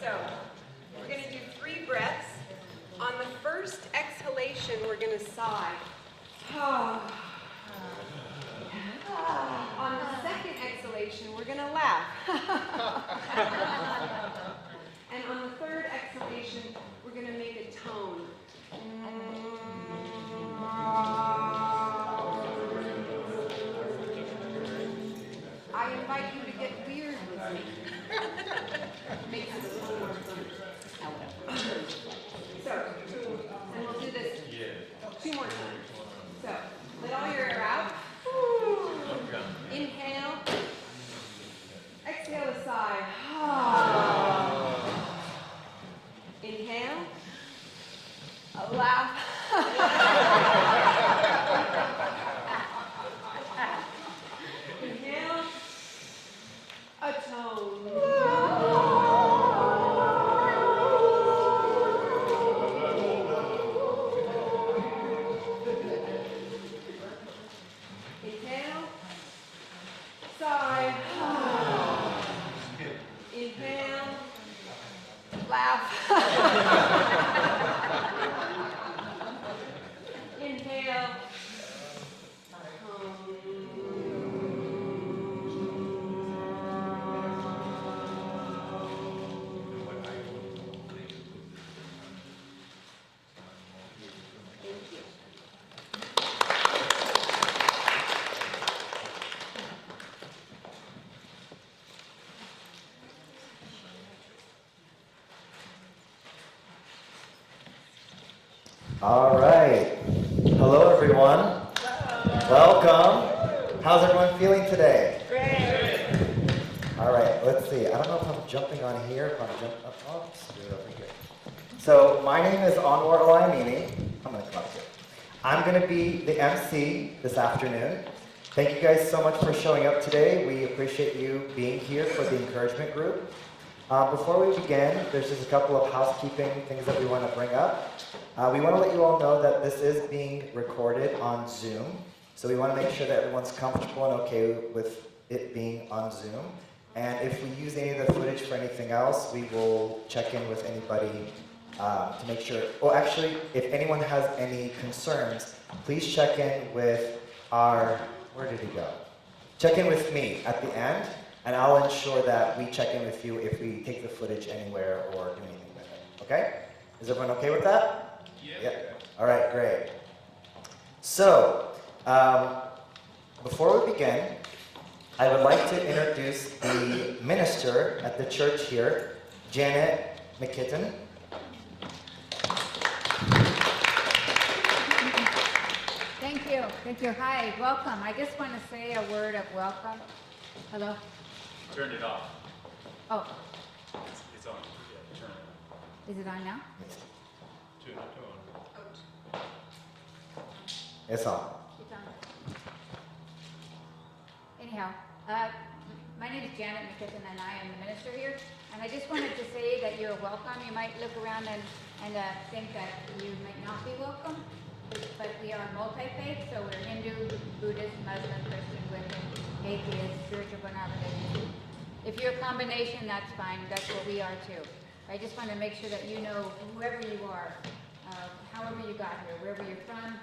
So, we're going to do 3 breaths. On the first exhalation, we're going to sigh. On the second exhalation, we're going to laugh. And on the third exhalation, we're going to make a tone. I invite you to get weird with me. Makes it a little more fun. So, and we'll do this 2 more times. So, let all your air out. Inhale. Exhale a sigh. Inhale. A laugh. Inhale. A tone. Inhale. Sigh. Inhale. Laugh. Inhale. Thank you. All right. Hello, everyone. Welcome. How's everyone feeling today? Great. All right. Let's see. I don't know if I'm jumping on here. If I'm jumping up. Oh, let's do it over here. So my name is Anwar Olayamini. I'm going to come up here. I'm going to be the MC this afternoon. Thank you guys so much for showing up today. We appreciate you being here for the encouragement group. Before we begin, there's just a couple of housekeeping things that we want to bring up. We want to let you all know that this is being recorded on Zoom, so we want to make sure that everyone's comfortable and okay with it being on Zoom. And if we use any of the footage for anything else, we will check in with anybody to make sure. Well, actually, if anyone has any concerns, please check in with our, where did he go? Check in with me at the end, and I'll ensure that we check in with you if we take the footage anywhere or do anything with it. Okay? Is everyone okay with that? Yeah. All right, great. So, before we begin, I would like to introduce the minister at the church here, Janet McKitton. Thank you. Thank you. Hi, welcome. I just want to say a word of welcome. Hello? Turned it off. Oh, It's on. Yeah, turn it on. is it on now? Two on. It's on. It's on. Anyhow, my name is Janet McKitton and I am the minister here. And I just wanted to say that you're welcome. You might look around and think that you might not be welcome. But we are multi-faith, so we're Hindu, Buddhist, Muslim, Christian, Wiccan, atheist, spiritual but not religious. If you're a combination, that's fine. That's what we are too. I just want to make sure that you know, whoever you are, however you got here, wherever you're from,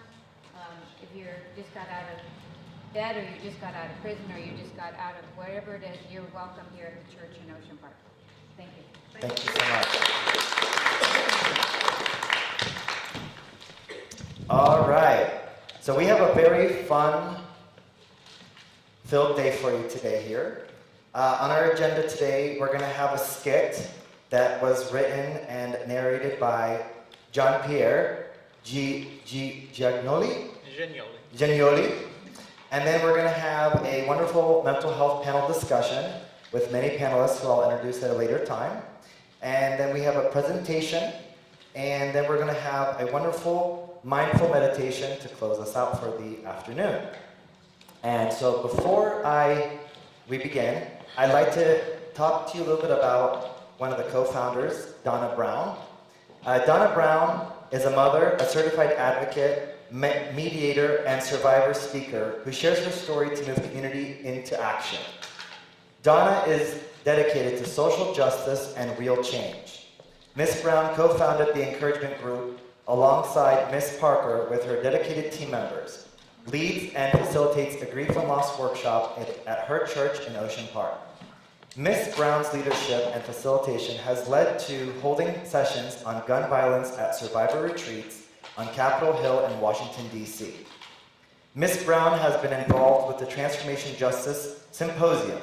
if you're just got out of bed or you just got out of prison or you just got out of wherever it is, you're welcome here at the church in Ocean Park. Thank you. Thank you so much. All right. So we have a very fun-filled day for you today here. On our agenda today, we're going to have a skit that was written and narrated by John Pierre Giagnoli. And then we're going to have a wonderful mental health panel discussion with many panelists who I'll introduce at a later time. And then we have a presentation, and then we're going to have a wonderful mindful meditation to close us out for the afternoon. And so before we begin, I'd like to talk to you a little bit about one of the co-founders, Donna Brown. Donna Brown is a mother, a certified advocate, mediator, and survivor speaker who shares her story to move community into action. Donna is dedicated to social justice and real change. Ms. Brown co-founded the Encouragement Group alongside Ms. Parker with her dedicated team members, leads and facilitates a grief and loss workshop at her church in Ocean Park. Ms. Brown's leadership and facilitation has led to holding sessions on gun violence at survivor retreats on Capitol Hill in Washington, D.C. Ms. Brown has been involved with the Transformation Justice Symposium,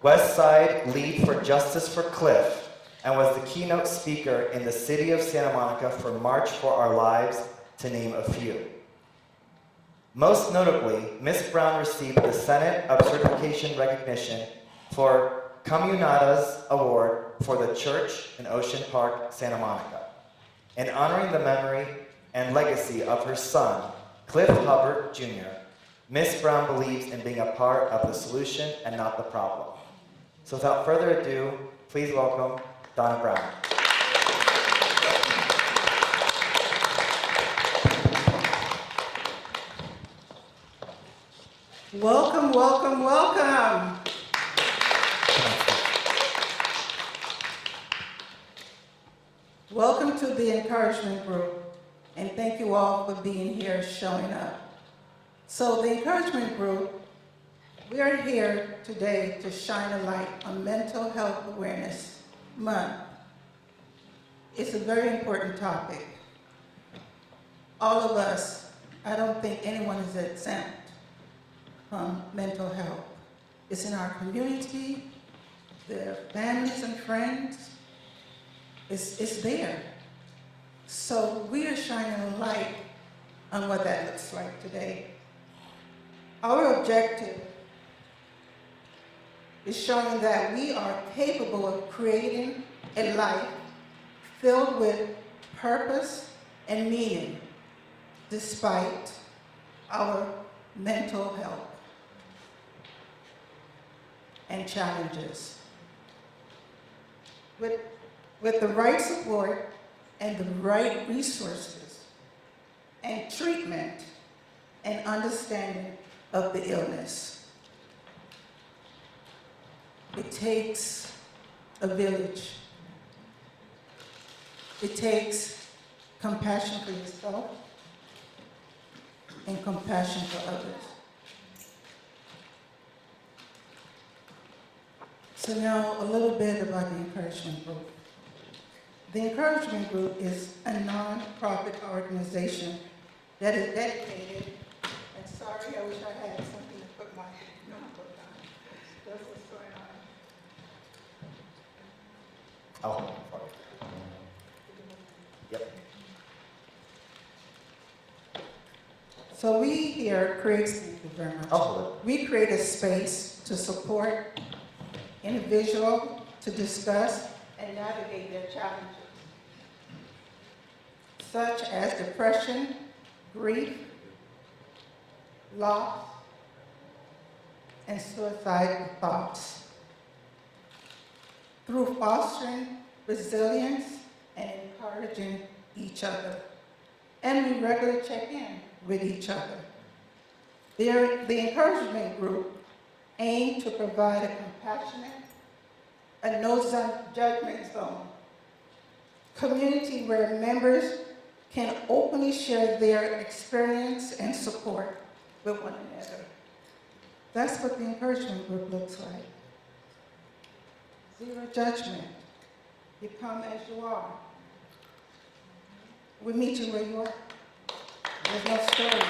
West Side Lead for Justice for Cliff, and was the keynote speaker in the city of Santa Monica for March for Our Lives, to name a few. Most notably, Ms. Brown received the Senate of Certification recognition for Comunidades Award for the church in Ocean Park, Santa Monica. In honoring the memory and legacy of her son, Cliff Hubbard Jr., Ms. Brown believes in being a part of the solution and not the problem. So without further ado, please welcome Donna Brown. Welcome, welcome, welcome. Welcome to the Encouragement Group, and thank you all for being here, showing up. So the Encouragement Group, we are here today to shine a light on Mental Health Awareness Month. It's a very important topic. All of us, I don't think anyone is exempt from mental health. It's in our community, their families and friends. It's there. So we are shining a light on what that looks like today. Our objective is showing that we are capable of creating a life filled with purpose and meaning despite our mental health and challenges. With the right support and the right resources and treatment and understanding of the illness. It takes a village. It takes compassion for yourself and compassion for others. So now a little bit about the Encouragement Group. The Encouragement Group is a non-profit organization that is dedicated, and sorry, I wish I had something to put my notebook on. That's what's going on. I'll hold it for you. Yep. So we here create, thank you very much. I'll hold We create a space to support individuals to discuss and navigate their challenges, such as depression, grief, loss, and suicidal thoughts, through fostering resilience and encouraging each other. And we regularly check in with each other. The Encouragement Group aims to provide a compassionate and no-judgment zone, community where members can openly share their experience and support with one another. That's what the Encouragement Group looks like. Zero judgment. You come as you are. We meet you where you are. There's no story.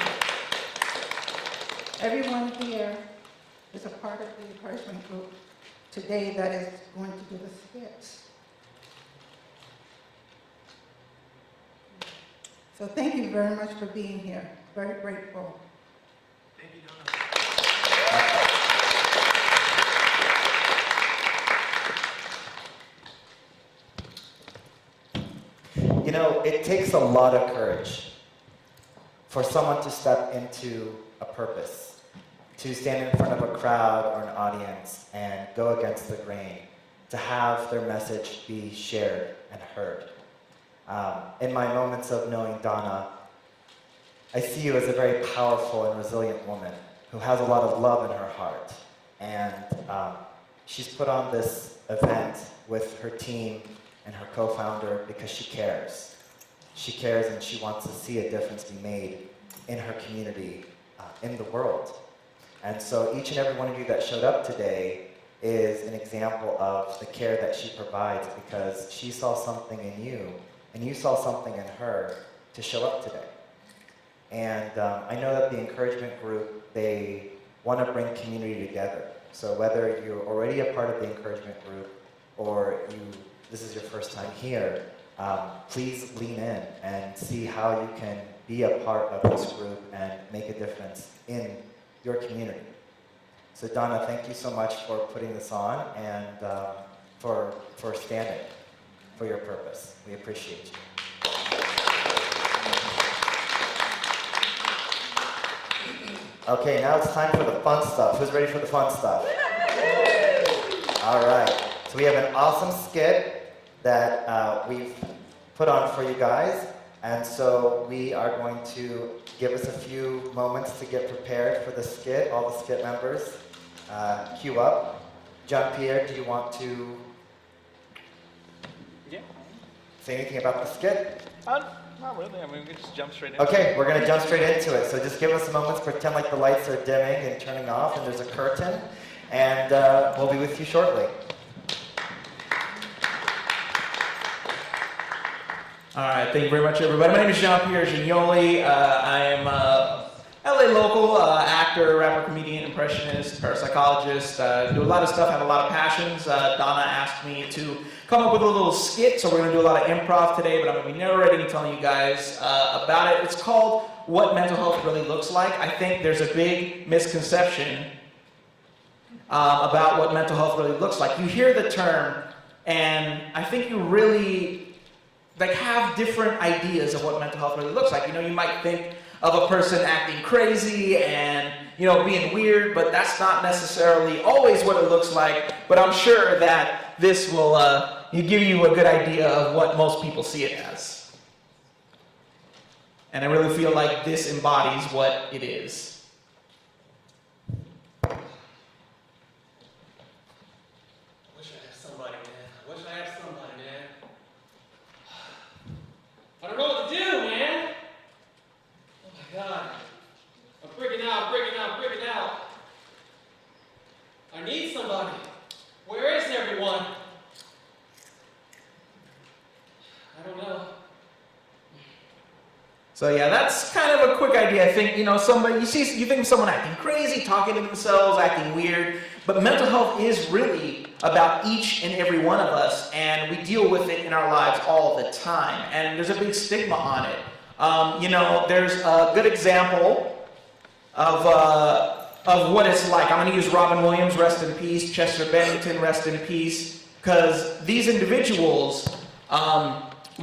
Everyone here is a part of the Encouragement Group today that is going to do the skits. So thank you very much for being here. Very grateful. Thank you, Donna. You know, it takes a lot of courage for someone to step into a purpose, to stand in front of a crowd or an audience and go against the grain, to have their message be shared and heard. In my moments of knowing Donna, I see you as a very powerful and resilient woman who has a lot of love in her heart. And she's put on this event with her team and her co-founder because she cares. She cares and she wants to see a difference be made in her community, in the world. And so each and every one of you that showed up today is an example of the care that she provides because she saw something in you and you saw something in her to show up today. And I know that the encouragement group, they want to bring community together. So whether you're already a part of the encouragement group or this is your first time here, please lean in and see how you can be a part of this group and make a difference in your community. So Donna, thank you so much for putting this on and for standing for your purpose. We appreciate you. Okay, now it's time for the fun stuff. Who's ready for the fun stuff? All right. So we have an awesome skit that we've put on for you guys. And so we are going to give us a few moments to get prepared for the skit. All the skit members, queue up. Jean-Pierre, do you want to say anything about the skit? Not really. I mean, we can just jump straight in. Okay, we're going to jump straight into it. So just give us a moment to pretend like the lights are dimming and turning off, and there's a curtain, and we'll be with you shortly. All right, thank you very much, everybody. My name is Jean-Pierre Gignoli. I am a LA local actor, rapper, comedian, impressionist, parapsychologist. Do a lot of stuff, have a lot of passions. Donna asked me to come up with a little skit, so we're going to do a lot of improv today, but I'm going to be narrating and telling you guys about it. It's called What Mental Health Really Looks Like. I think there's a big misconception about what mental health really looks like. You hear the term, and I think you really have different ideas of what mental health really looks like. You know, you might think of a person acting crazy and, being weird, but that's not necessarily always what it looks like. But I'm sure that this will give you a good idea of what most people see it as. And I really feel like this embodies what it is. I wish I had somebody, man. I don't know what to do, man. Oh my God. I'm freaking out. I need somebody. Where is everyone? I don't know. So yeah, that's kind of a quick idea. I think, you think of someone acting crazy, talking to themselves, acting weird, but mental health is really about each and every one of us, and we deal with it in our lives all the time, and there's a big stigma on it. There's a good example of what it's like. I'm going to use Robin Williams, rest in peace, Chester Bennington, rest in peace, because these individuals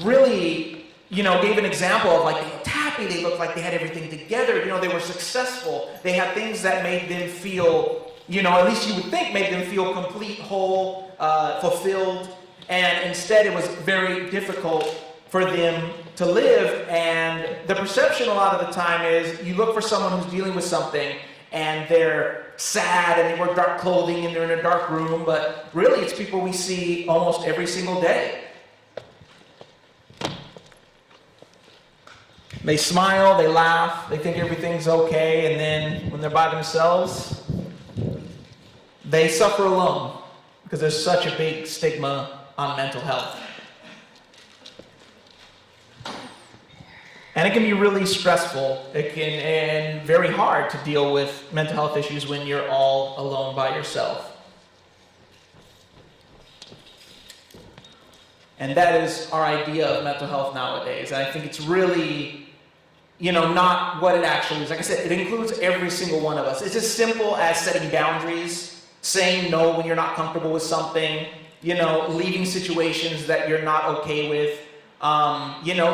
really, gave an example of they looked happy, they looked like they had everything together, they were successful, they had things that made them feel, at least you would think made them feel complete, whole, fulfilled, and instead it was very difficult for them to live. And the perception a lot of the time is you look for someone who's dealing with something and they're sad and they wear dark clothing and they're in a dark room, but really it's people we see almost every single day. They smile, they laugh, they think everything's okay, and then when they're by themselves, they suffer alone because there's such a big stigma on mental health. And it can be really stressful. And very hard to deal with mental health issues when you're all alone by yourself. And that is our idea of mental health nowadays. And I think it's really, not what it actually is. Like I said, it includes every single one of us. It's as simple as setting boundaries, saying no when you're not comfortable with something, leaving situations that you're not okay with.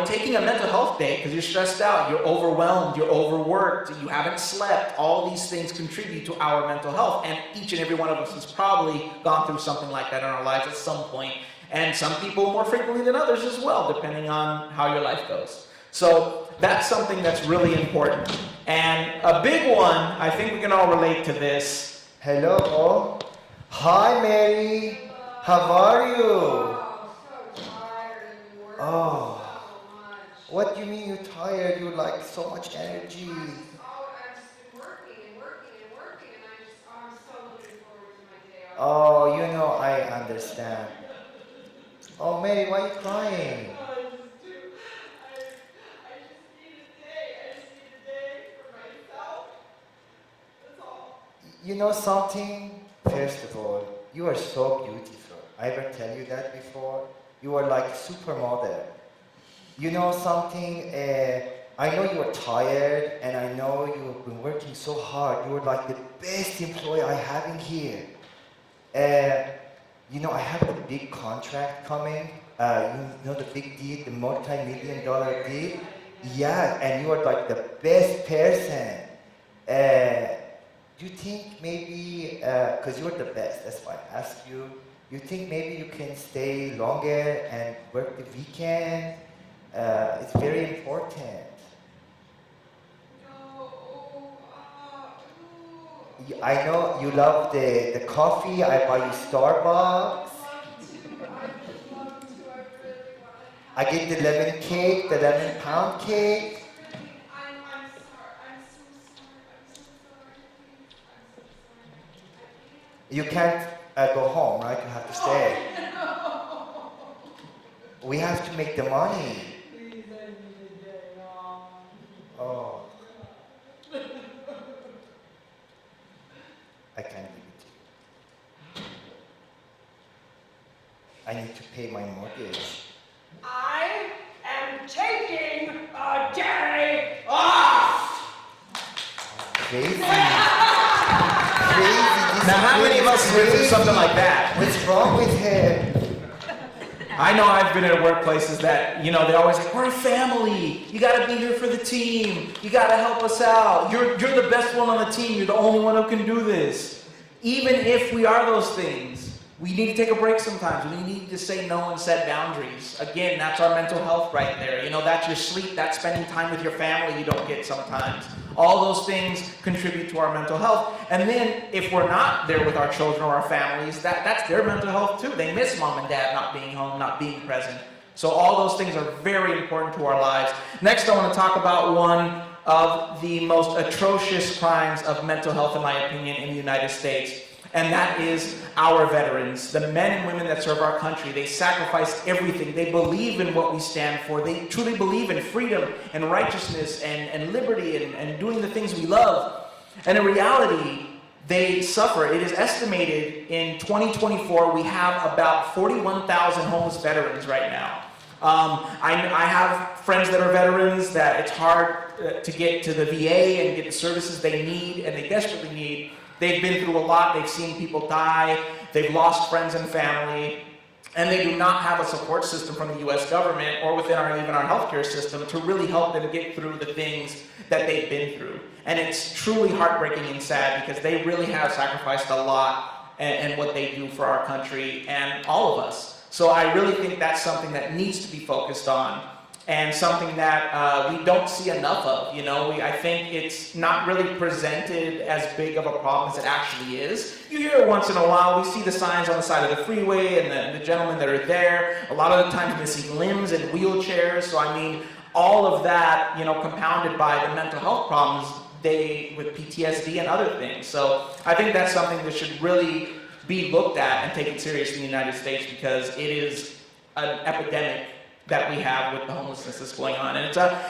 Taking a mental health day because you're stressed out, you're overwhelmed, you're overworked, you haven't slept. All these things contribute to our mental health, and each and every one of us has probably gone through something like that in our lives at some point, and some people more frequently than others as well, depending on how your life goes. So that's something that's really important. And a big one, I think we can all relate to this. Hello. Hi, Mary. How are you? Oh, so tired and working Oh, so much. what do you mean you're tired? You like so much energy. I've just been working and working and working, and I'm so looking forward to my day off. Oh, you know, I understand. Oh, Mary, why are you crying? I just need a day. I just need a day for myself. That's all. You know something? First of all, you are so beautiful. I ever tell you that before? You are like supermodel. You know something? I know you are tired, and I know you've been working so hard. You are like the best employee I have in here. You know, I have a big contract coming. You know the big deal, the multi-million-dollar deal? Yeah, and you are like the best person. Do you think maybe, because you're the best, that's why I asked you, you think maybe you can stay longer and work the weekend? It's very important. I know you love the coffee, I buy you Starbucks. I get the lemon cake, the lemon pound cake. I'm sorry. I'm so sorry. You can't go home, right? You have to stay. We have to make the money. Please, I need a day off. Oh. I can't give it to you. I need to pay my mortgage. I am taking a day off. Crazy. Crazy. Now, how many of us have been through something like that? What's wrong with him? I know I've been in workplaces that, you know, they're always like, we're a family. You got to be here for the team. You got to help us out. You're the best one on the team. You're the only one who can do this. Even if we are those things, we need to take a break sometimes. We need to say no and set boundaries. Again, that's our mental health right there. You know, that's your sleep. That's spending time with your family you don't get sometimes. All those things contribute to our mental health. And then if we're not there with our children or our families, that's their mental health too. They miss mom and dad not being home, not being present. So all those things are very important to our lives. Next, I want to talk about one of the most atrocious crimes of mental health, in my opinion, in the United States. And that is our veterans, the men and women that serve our country. They sacrifice everything. They believe in what we stand for. They truly believe in freedom and righteousness and liberty and doing the things we love. And in reality, they suffer. It is estimated in 2024 we have about 41,000 homeless veterans right now. I have friends that are veterans that it's hard to get to the VA and get the services they need and they desperately need. They've been through a lot. They've seen people die. They've lost friends and family. And they do not have a support system from the U.S. government or within even our healthcare system to really help them get through the things that they've been through. And it's truly heartbreaking and sad because they really have sacrificed a lot in what they do for our country and all of us. So I really think that's something that needs to be focused on. And something that we don't see enough of, you know. I think it's not really presented as big of a problem as it actually is. You hear it once in a while. We see the signs on the side of the freeway and the gentlemen that are there. A lot of the times missing limbs and wheelchairs. So I mean, all of that, you know, compounded by the mental health problems with PTSD and other things. So I think that's something that should really be looked at and taken seriously in the United States because it is an epidemic that we have with the homelessness that's going on, and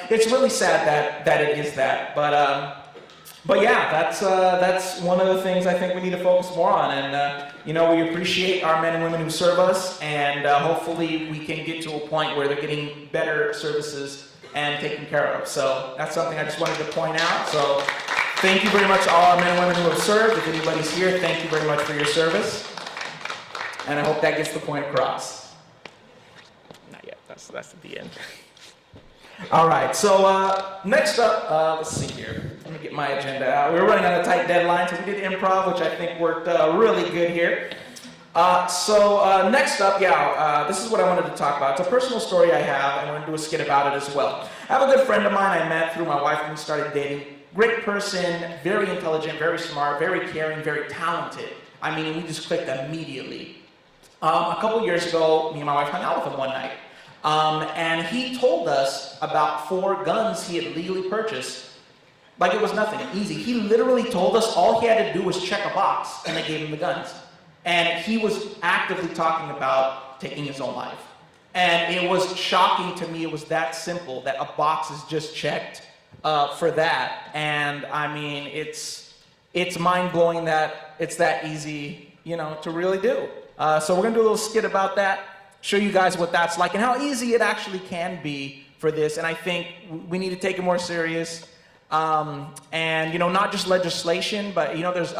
it's really sad that it is that. But yeah, that's one of the things I think we need to focus more on. And you know, we appreciate our men and women who serve us, and hopefully we can get to a point where they're getting better services and taken care of. So that's something I just wanted to point out. So thank you very much to all our men and women who have served. If anybody's here, thank you very much for your service, and I hope that gets the point across. That's at the end. All right, so next up, let's see here. Let me get my agenda out. We're running on a tight deadline, so we did improv, which I think worked really good here. So next up, this is what I wanted to talk about. It's a personal story I have, and I'm going to do a skit about it as well. I have a good friend of mine I met through my wife when we started dating. Great person, very intelligent, very smart, very caring, very talented. I mean, we just clicked immediately. A couple years ago, me and my wife hung out with him one night. And he told us about 4 guns he had legally purchased. Like it was nothing, easy. He literally told us all he had to do was check a box and they gave him the guns. And he was actively talking about taking his own life. And it was shocking to me, it was that simple, that a box is just checked for that. And I mean, it's mind-blowing that it's that easy, you know, to really do. So we're gonna do a little skit about that, show you guys what that's like and how easy it actually can be for this. And I think we need to take it more serious. And, you know, not just legislation, but, you know, there's,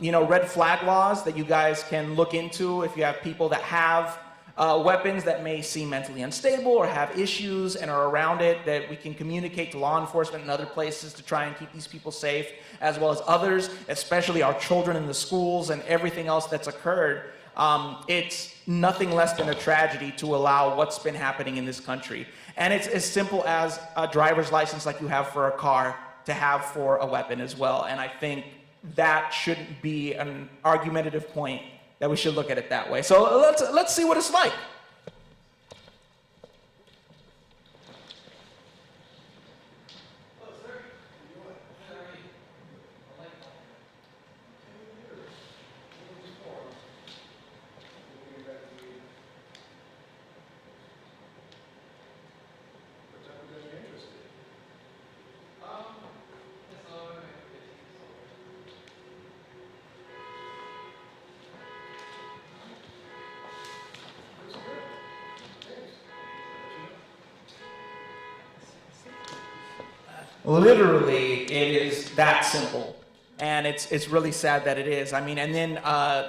you know, red flag laws that you guys can look into if you have people that have weapons that may seem mentally unstable or have issues and are around it, that we can communicate to law enforcement and other places to try and keep these people safe, as well as others, especially our children in the schools and everything else that's occurred. It's nothing less than a tragedy to allow what's been happening in this country. And it's as simple as a driver's license like you have for a car to have for a weapon as well. And I think that shouldn't be an argumentative point, that we should look at it that way. So let's see what it's like. Literally, it is that simple. And it's really sad that it is. I mean, and then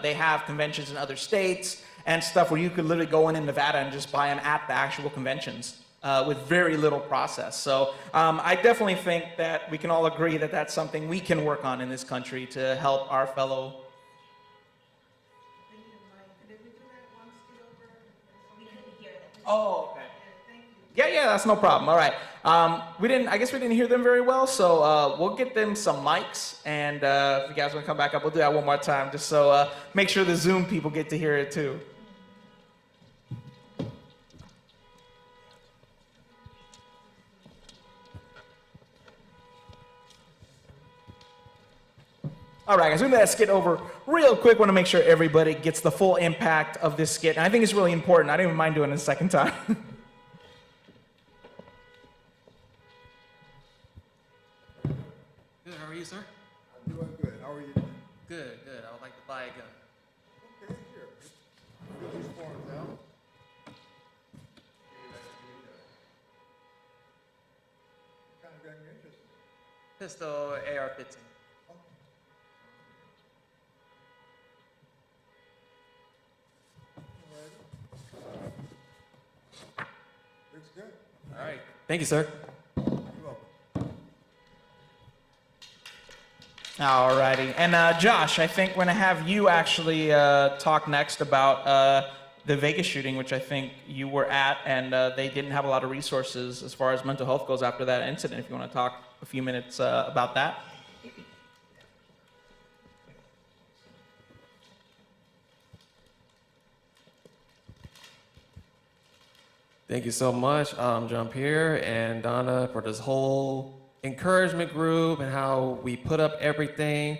they have conventions in other states and stuff where you could literally go in Nevada and just buy them at the actual conventions with very little process. So I definitely think that we can all agree that that's something we can work on in this country to help our fellow. Oh, okay. Yeah, that's no problem. All right. I guess we didn't hear them very well, so we'll get them some mics, and if you guys want to come back up, we'll do that one more time, just so make sure the Zoom people get to hear it too. All right, guys, we're going to skit over real quick. Want to make sure everybody gets the full impact of this skit, and I think it's really important. I don't even mind doing it a second time. Good, how are you, sir? I'm doing good. How are you? Good, good. I would like to buy a gun. Okay, here. Fill these forms out. What kind of gun you're interested in? Pistol AR-15. Looks good. All right. Thank you, sir. You're welcome. Alrighty, and Josh, I think we're gonna have you actually talk next about the Vegas shooting, which I think you were at, and they didn't have a lot of resources as far as mental health goes after that incident. If you want to talk a few minutes about that. Thank you so much, Jean-Pierre and Donna, for this whole encouragement group and how we put up everything.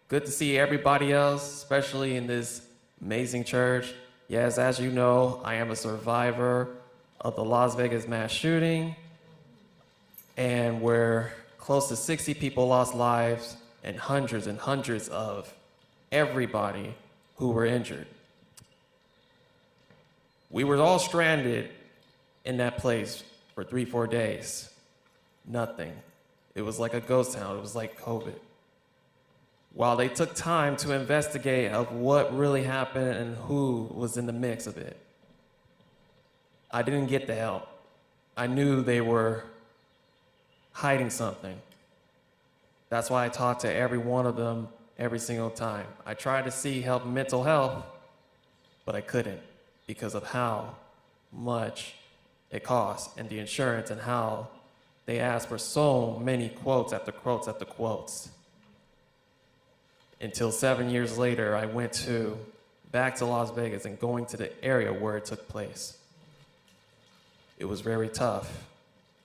Good to see everybody else, especially in this amazing church. Yes, as you know, I am a survivor of the Las Vegas mass shooting, and where close to 60 people lost lives and hundreds of everybody who were injured. We were all stranded in that place for 3-4 days. Nothing. It was like a ghost town. It was like COVID. While they took time to investigate of what really happened and who was in the mix of it, I didn't get the help. I knew they were hiding something. That's why I talked to every one of them every single time. I tried to see help in mental health, but I couldn't because of how much it costs and the insurance and how they asked for so many quotes after quotes after quotes. until 7 years later, I went back to Las Vegas and going to the area where it took place. It was very tough.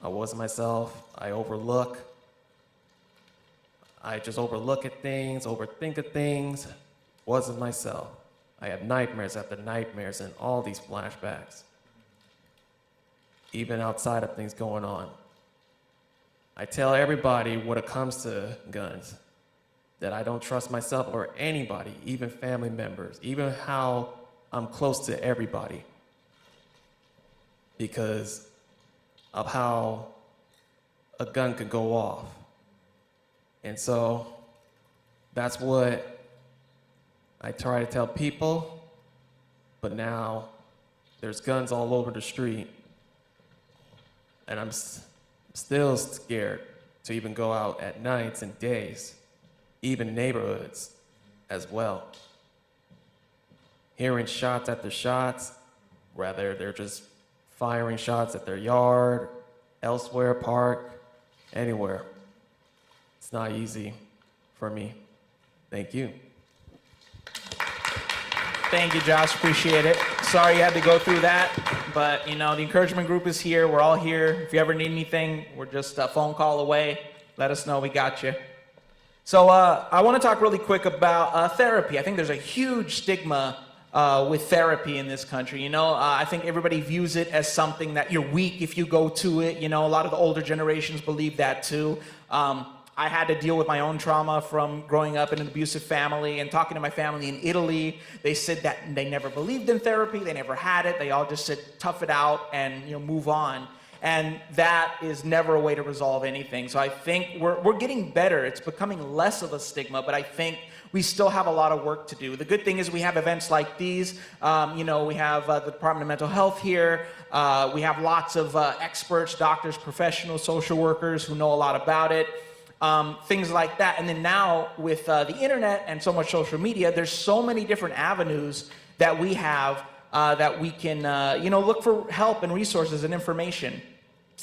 I wasn't myself. I just overlook at things, overthink of things. Wasn't myself. I had nightmares after nightmares and all these flashbacks, even outside of things going on. I tell everybody when it comes to guns that I don't trust myself or anybody, even family members, even how I'm close to everybody, because of how a gun could go off. And so that's what I try to tell people, but now there's guns all over the street, and I'm still scared to even go out at nights and days, even neighborhoods as well. Hearing shots after shots, whether they're just firing shots at their yard, elsewhere, park, anywhere. It's not easy for me. Thank you. Thank you, Josh. Appreciate it. Sorry you had to go through that, but the encouragement group is here. We're all here. If you ever need anything, we're just a phone call away. Let us know. We got you. So I want to talk really quick about therapy. I think there's a huge stigma with therapy in this country. I think everybody views it as something that you're weak if you go to it. A lot of the older generations believe that too. I had to deal with my own trauma from growing up in an abusive family and talking to my family in Italy. They said that they never believed in therapy. They never had it. They all just said, tough it out and move on. And that is never a way to resolve anything. So I think we're getting better. It's becoming less of a stigma, but I think we still have a lot of work to do. The good thing is we have events like these. We have the Department of Mental Health here. We have lots of experts, doctors, professionals, social workers who know a lot about it. Things like that. And then now with the internet and so much social media, there's so many different avenues that we have that we can look for help and resources and information.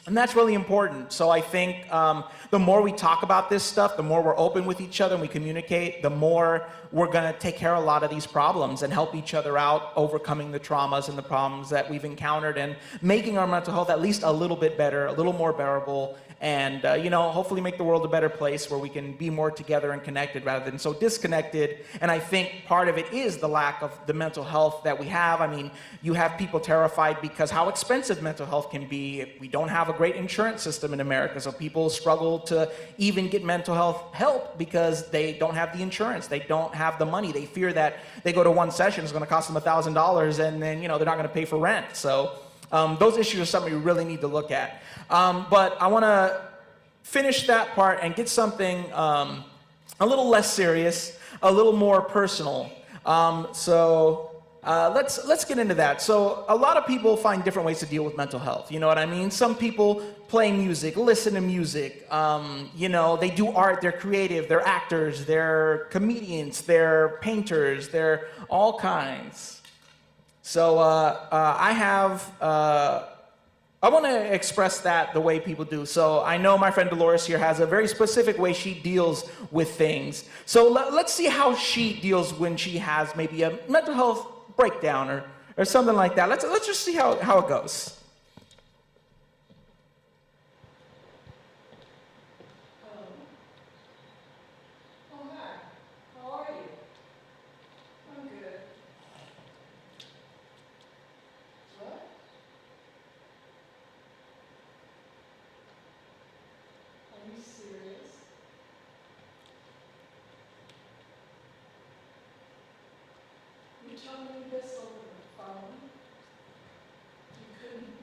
And that's really important. So I think the more we talk about this stuff, the more we're open with each other and we communicate, the more we're going to take care of a lot of these problems and help each other out, overcoming the traumas and the problems that we've encountered and making our mental health at least a little bit better, a little more bearable, and hopefully make the world a better place where we can be more together and connected rather than so disconnected. And I think part of it is the lack of the mental health that we have. I mean, you have people terrified because how expensive mental health can be. We don't have a great insurance system in America, so people struggle to even get mental health help because they don't have the insurance. They don't have the money. They fear that they go to one session, it's going to cost them $1,000, and then they're not going to pay for rent. So those issues are something we really need to look at. But I want to finish that part and get something a little less serious, a little more personal. Let's get into that. So a lot of people find different ways to deal with mental health. You know what I mean? Some people play music, listen to music. They do art, they're creative, they're actors, they're comedians, they're painters, they're all kinds. So I want to express that the way people do. So I know my friend Dolores here has a very specific way she deals with things. So let's see how she deals when she has maybe a mental health breakdown or something like that. Let's just see how it goes. You told me this over the phone. You couldn't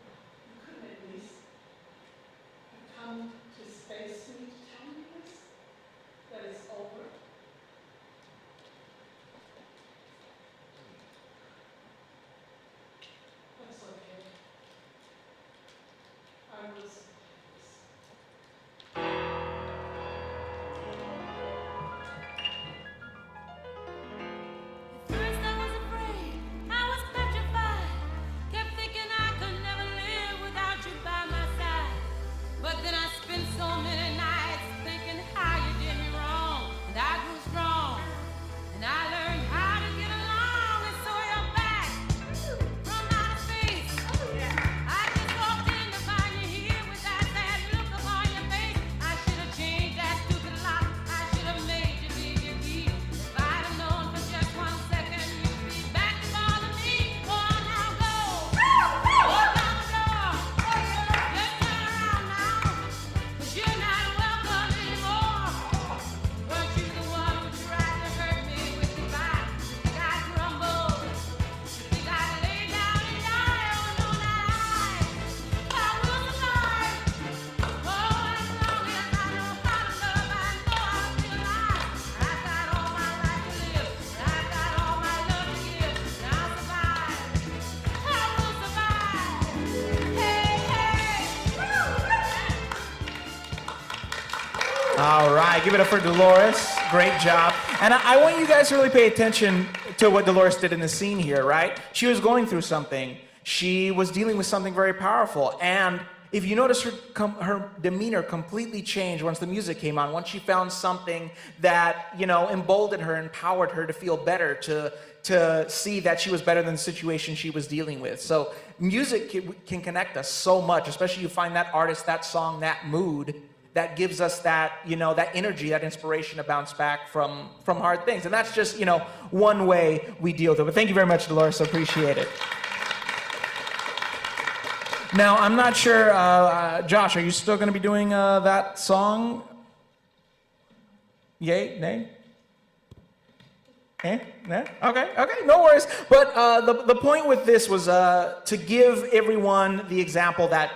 All right, give it up for Dolores. Great job. And I want you guys to really pay attention to what Dolores did in the scene here, right? She was going through something. She was dealing with something very powerful. And if you notice, her demeanor completely changed once the music came on, once she found something that, emboldened her, empowered her to feel better, to see that she was better than the situation she was dealing with. So music can connect us so much, especially you find that artist, that song, that mood that gives us that, that energy, that inspiration to bounce back from hard things. And that's just, one way we deal with it. But thank you very much, Dolores. I appreciate it. Now, I'm not sure, Josh, are you still going to be doing that song? Yay? Nay? Eh? Nah? Okay, no worries. But the point with this was to give everyone the example that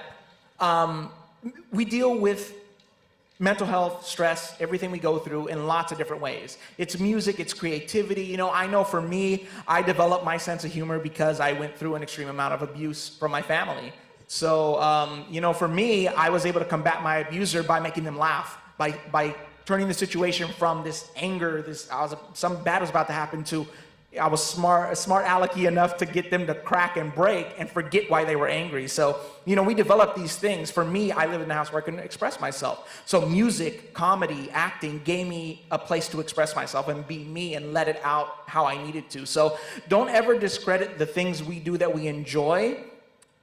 we deal with mental health, stress, everything we go through in lots of different ways. It's music, it's creativity. I know for me, I developed my sense of humor because I went through an extreme amount of abuse from my family. So, for me, I was able to combat my abuser by making them laugh, by turning the situation from this anger, something bad was about to happen, to I was smart alecky enough to get them to crack and break and forget why they were angry. So, we developed these things. For me, I live in a house where I couldn't express myself. So music, comedy, acting gave me a place to express myself and be me and let it out how I needed to. So don't ever discredit the things we do that we enjoy,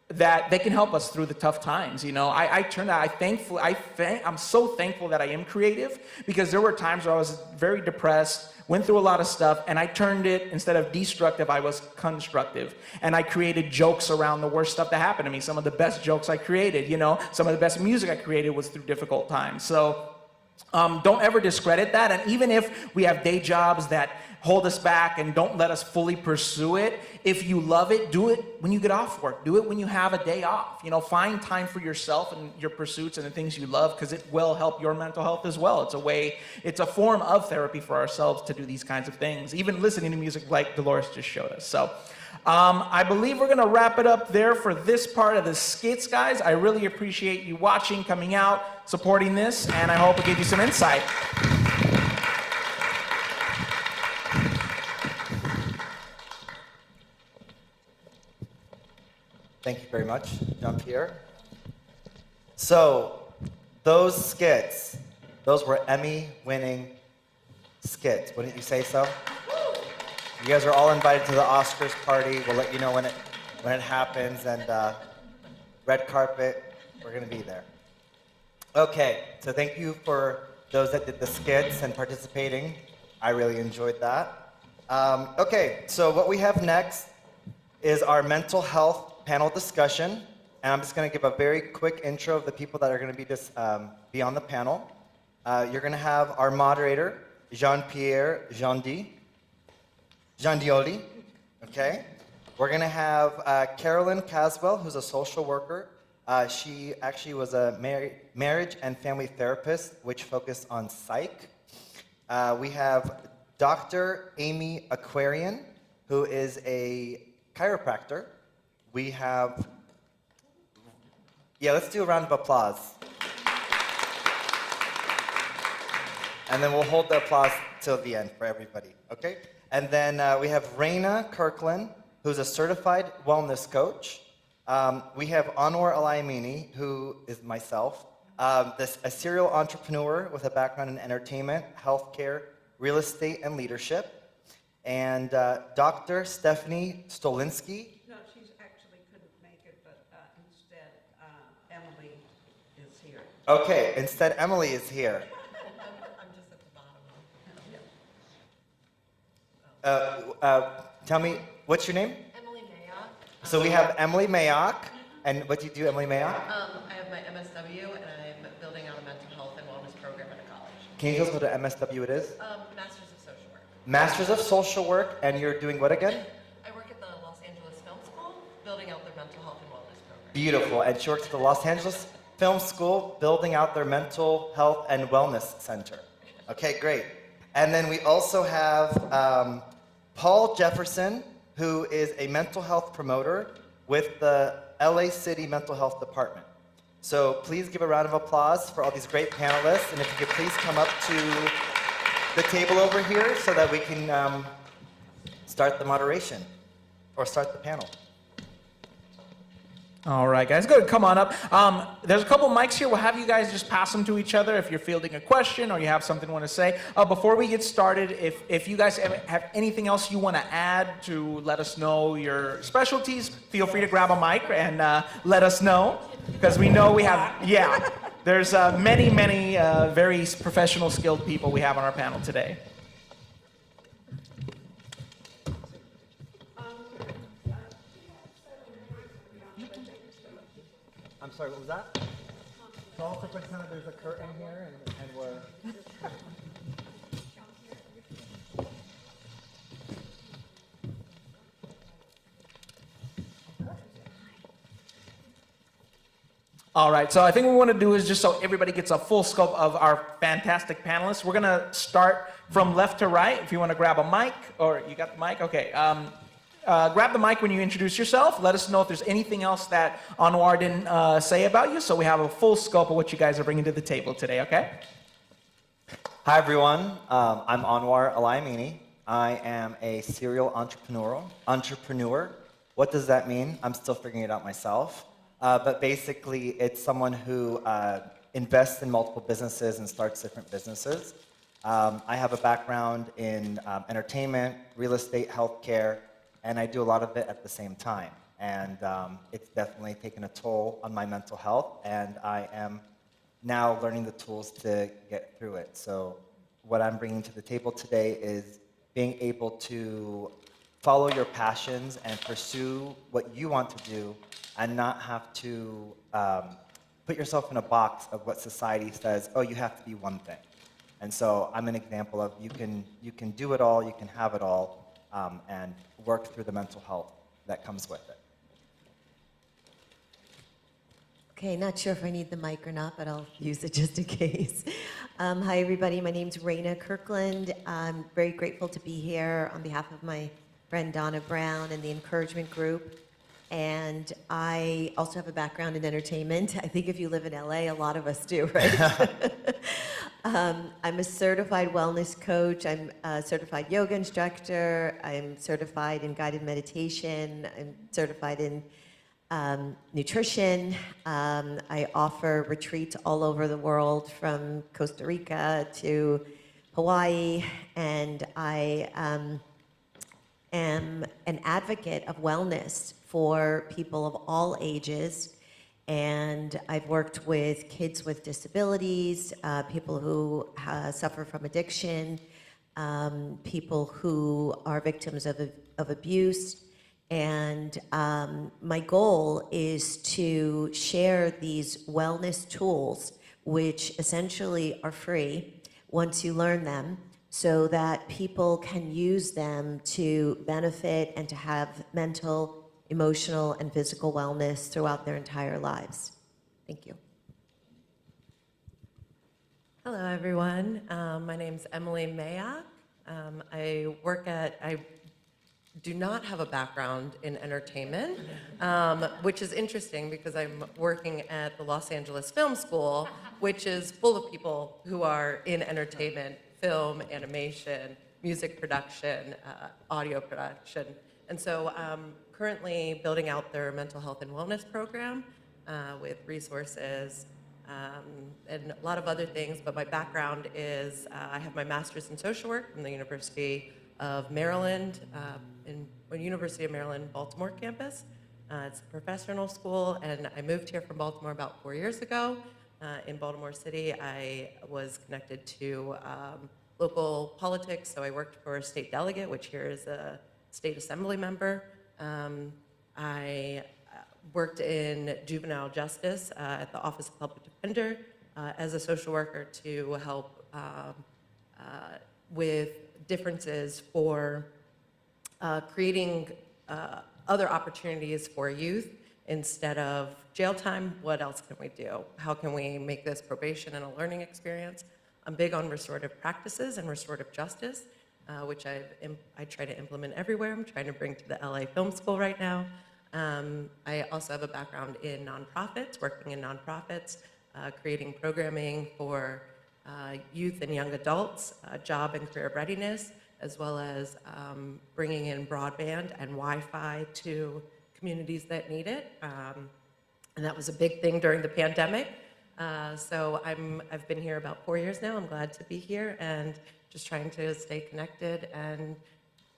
that they can help us through the tough times. I'm so thankful that I am creative, because there were times where I was very depressed, went through a lot of stuff, and I turned it, instead of destructive, I was constructive. And I created jokes around the worst stuff that happened to me. Some of the best jokes I created, some of the best music I created was through difficult times. So don't ever discredit that. And even if we have day jobs that hold us back and don't let us fully pursue it, if you love it, do it when you get off work. Do it when you have a day off. Find time for yourself and your pursuits and the things you love, because it will help your mental health as well. It's a form of therapy for ourselves to do these kinds of things, even listening to music like Dolores just showed us. So I believe we're going to wrap it up there for this part of the skits, guys. I really appreciate you watching, coming out, supporting this, and I hope it gave you some insight. Thank you very much, Jean-Pierre. So, those skits, those were Emmy-winning skits. Wouldn't you say so? You guys are all invited to the Oscars party. We'll let you know when it happens, and red carpet, we're gonna be there. Okay, so thank you for those that did the skits and participating. I really enjoyed that. Okay, so what we have next is our mental health panel discussion, and I'm just going to give a very quick intro of the people that are going to be on the panel. You're going to have our moderator, Jean-Pierre Giandioli. Okay. We're going to have Carolyn Caswell, who's a social worker. She actually was a marriage and family therapist, which focused on psych. We have Dr. Amy Aquarian, who is a chiropractor. We have, let's do a round of applause. And then we'll hold the applause till the end for everybody, okay? And then we have Raina Kirkland, who's a certified wellness coach. We have Anwar Al-Ayamini, who is myself, a serial entrepreneur with a background in entertainment, healthcare, real estate, and leadership. And Dr. Stephanie Stolinsky. No, she's actually couldn't make it, but instead Emily is here. Okay, instead Emily is here. I'm just at the bottom. Tell me, what's your name? Emily Mayock. So we have Emily Mayock. And what do you do, Emily Mayock? I have my MSW, and I'm building out a mental health and wellness program at a college. Can you tell us what an MSW it is? Masters of Social Work. Masters of Social Work, and you're doing what again? I work at the Los Angeles Film School, building out their mental health and wellness program. Beautiful. And she works at the Los Angeles Film School, building out their mental health and wellness center. Okay, great. And then we also have Paul Jefferson, who is a mental health promoter with the LA City Mental Health Department. So please give a round of applause for all these great panelists, and if you could please come up to the table over here so that we can start the moderation, or start the panel. All right, guys, good. Come on up. There's a couple mics here. We'll have you guys just pass them to each other if you're fielding a question or you have something you want to say. Before we get started, if you guys have anything else you want to add to let us know your specialties, feel free to grab a mic and let us know, because we know we have, there's many very professional, skilled people we have on our panel today. I'm sorry, what was that? So also pretend there's a curtain here and we're... All right, so I think what we want to do is just so everybody gets a full scope of our fantastic panelists, we're going to start from left to right. If you want to grab a mic, or you got the mic? Okay. Grab the mic when you introduce yourself. Let us know if there's anything else that Anwar didn't say about you, so we have a full scope of what you guys are bringing to the table today, okay? Hi, everyone. I'm Anwar Alayamini. I am a serial entrepreneur. What does that mean? I'm still figuring it out myself. But basically, it's someone who invests in multiple businesses and starts different businesses. I have a background in entertainment, real estate, healthcare, and I do a lot of it at the same time. And it's definitely taken a toll on my mental health, and I am now learning the tools to get through it. So what I'm bringing to the table today is being able to follow your passions and pursue what you want to do, and not have to put yourself in a box of what society says, oh, you have to be one thing. And so I'm an example of you can do it all, you can have it all, and work through the mental health that comes with it. Okay, not sure if I need the mic or not, but I'll use it just in case. Hi, everybody. My name's Raina Kirkland. I'm very grateful to be here on behalf of my friend Donna Brown and the Encouragement Group. And I also have a background in entertainment. I think if you live in LA, a lot of us do, right? I'm a certified wellness coach. I'm a certified yoga instructor. I'm certified in guided meditation. I'm certified in nutrition. I offer retreats all over the world, from Costa Rica to Hawaii, and I am an advocate of wellness for people of all ages. And I've worked with kids with disabilities, people who suffer from addiction, people who are victims of abuse. And my goal is to share these wellness tools, which essentially are free once you learn them, so that people can use them to benefit and to have mental, emotional, and physical wellness throughout their entire lives. Thank you. Hello, everyone. My name's Emily Mayak. I do not have a background in entertainment, which is interesting because I'm working at the Los Angeles Film School, which is full of people who are in entertainment, film, animation, music production, audio production. And so currently building out their mental health and wellness program with resources and a lot of other things. But my background is I have my master's in social work from the University of Maryland, in University of Maryland, Baltimore campus. It's a professional school, and I moved here from Baltimore about 4 years ago. In Baltimore City, I was connected to local politics, so I worked for a state delegate, which here is a state assembly member. I worked in juvenile justice at the Office of Public Defender as a social worker to help with differences for creating other opportunities for youth instead of jail time. What else can we do? How can we make this probation and a learning experience? I'm big on restorative practices and restorative justice, which I try to implement everywhere. I'm trying to bring to the LA Film School right now. I also have a background in nonprofits, working in nonprofits, creating programming for youth and young adults, job and career readiness, as well as bringing in broadband and Wi-Fi to communities that need it. And that was a big thing during the pandemic. So I've been here about 4 years now. I'm glad to be here and just trying to stay connected and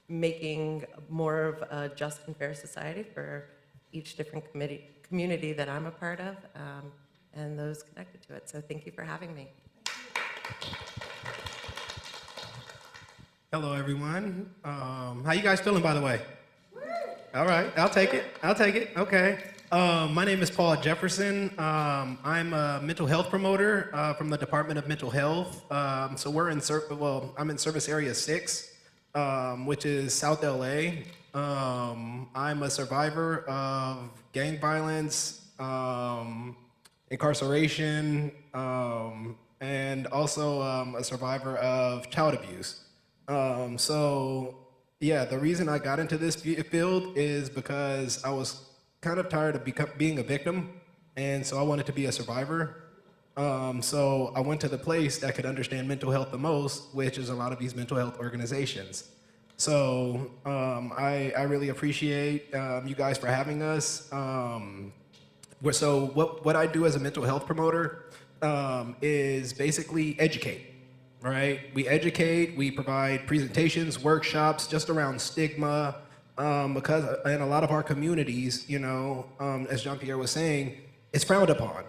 making more of a just and fair society for each different community that I'm a part of, and those connected to it. So thank you for having me. Hello, everyone. How you guys feeling, by the way? All right, I'll take it. I'll take it. Okay. My name is Paul Jefferson. I'm a mental health promoter from the Department of Mental Health. So we're in I'm in Service Area 6, which is South LA. I'm a survivor of gang violence, incarceration, and also a survivor of child abuse. So yeah, the reason I got into this field is because I was kind of tired of being a victim, and so I wanted to be a survivor. So I went to the place that could understand mental health the most, which is a lot of these mental health organizations. So I really appreciate you guys for having us. So what I do as a mental health promoter is basically educate. Right? We educate, we provide presentations, workshops just around stigma, because in a lot of our communities, you know, as Jean-Pierre was saying, it's frowned upon,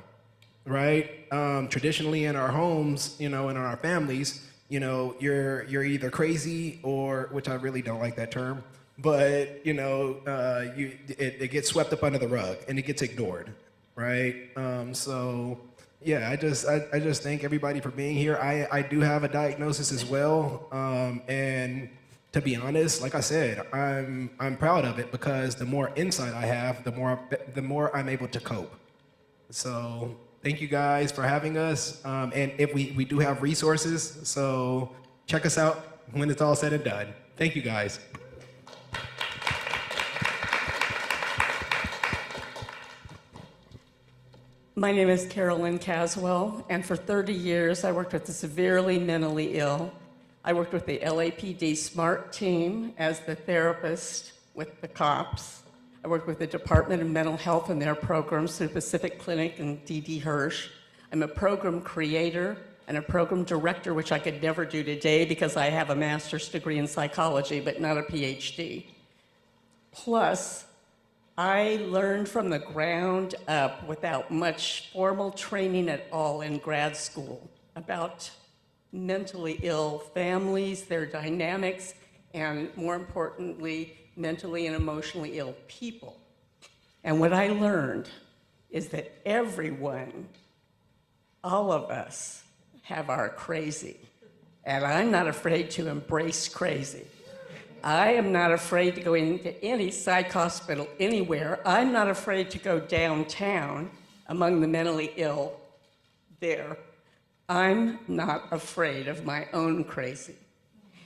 right? Traditionally in our homes, you know, and in our families, you know, you're either crazy or, which I really don't like that term, but, you know, it gets swept up under the rug and it gets ignored, right? So yeah, I just thank everybody for being here. I do have a diagnosis as well, and to be honest, like I said, I'm proud of it because the more insight I have, the more I'm able to cope. So thank you guys for having us, and if we do have resources, so check us out when it's all said and done. Thank you guys. My name is Carolyn Caswell, and for 30 years I worked with the severely mentally ill. I worked with the LAPD SMART team as the therapist with the cops. I worked with the Department of Mental Health and their programs through Pacific Clinic and D.D. Hirsch. I'm a program creator and a program director, which I could never do today because I have a master's degree in psychology, but not a PhD. Plus, I learned from the ground up without much formal training at all in grad school about mentally ill families, their dynamics, and more importantly, mentally and emotionally ill people. And what I learned is that everyone, all of us, have our crazy. And I'm not afraid to embrace crazy. I am not afraid to go into any psych hospital anywhere. I'm not afraid to go downtown among the mentally ill there. I'm not afraid of my own crazy.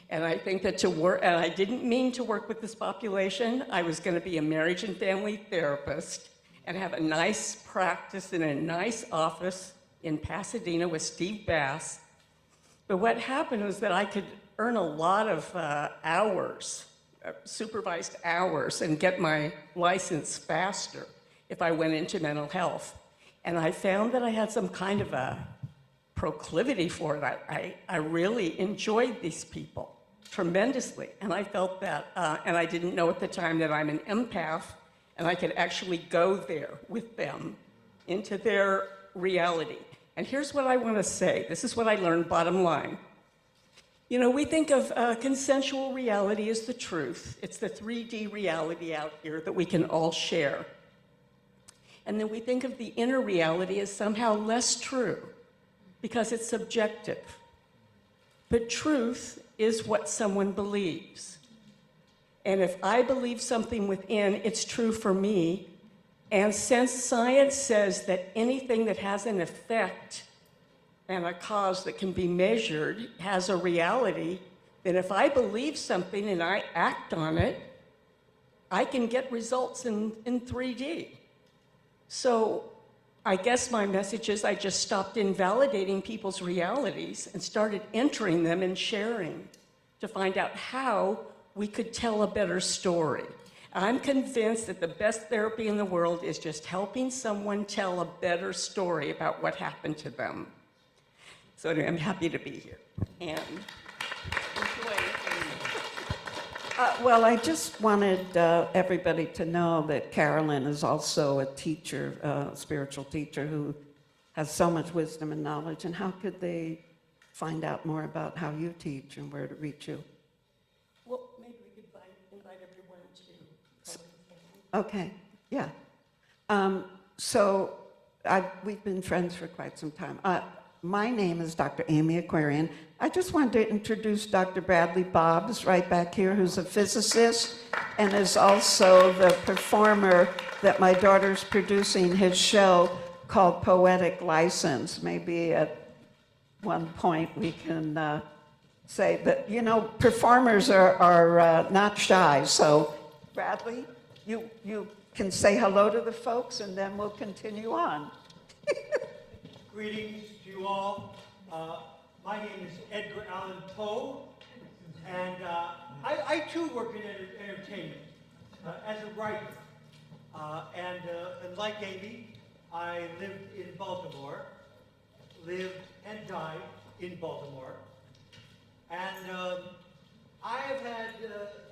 And I think that and I didn't mean to work with this population. I was going to be a marriage and family therapist and have a nice practice in a nice office in Pasadena with Steve Bass. But what happened was that I could earn a lot of hours, supervised hours, and get my license faster if I went into mental health. And I found that I had some kind of a proclivity for it. I really enjoyed these people tremendously. And I felt that, and I didn't know at the time that I'm an empath, and I could actually go there with them into their reality. And here's what I want to say. This is what I learned, bottom line. You know, we think of consensual reality as the truth. It's the 3D reality out here that we can all share. And then we think of the inner reality as somehow less true because it's subjective. But truth is what someone believes. And if I believe something within, it's true for me. And since science says that anything that has an effect and a cause that can be measured has a reality, then if I believe something and I act on it, I can get results in 3D. So I guess my message is I just stopped invalidating people's realities and started entering them and sharing to find out how we could tell a better story. I'm convinced that the best therapy in the world is just helping someone tell a better story about what happened to them. So anyway, I'm happy to be here. And well, I just wanted everybody to know that Carolyn is also a teacher, a spiritual teacher who has so much wisdom and knowledge. And how could they find out more about how you teach and where to reach you? well, maybe we could invite everyone to. Okay, yeah. We've been friends for quite some time. My name is Dr. Amy Aquarian. I just wanted to introduce Dr. Bradley Bobbs right back here, who's a physicist and is also the performer that my daughter's producing his show called Poetic License. Maybe at one point we can say that, you know, performers are not shy. So Bradley, you can say hello to the folks and then we'll continue on. Greetings to you all. My name is Edgar Allan Poe, and I too work in entertainment as a writer. And like Amy, I lived in Baltimore, lived and died in Baltimore. And I have had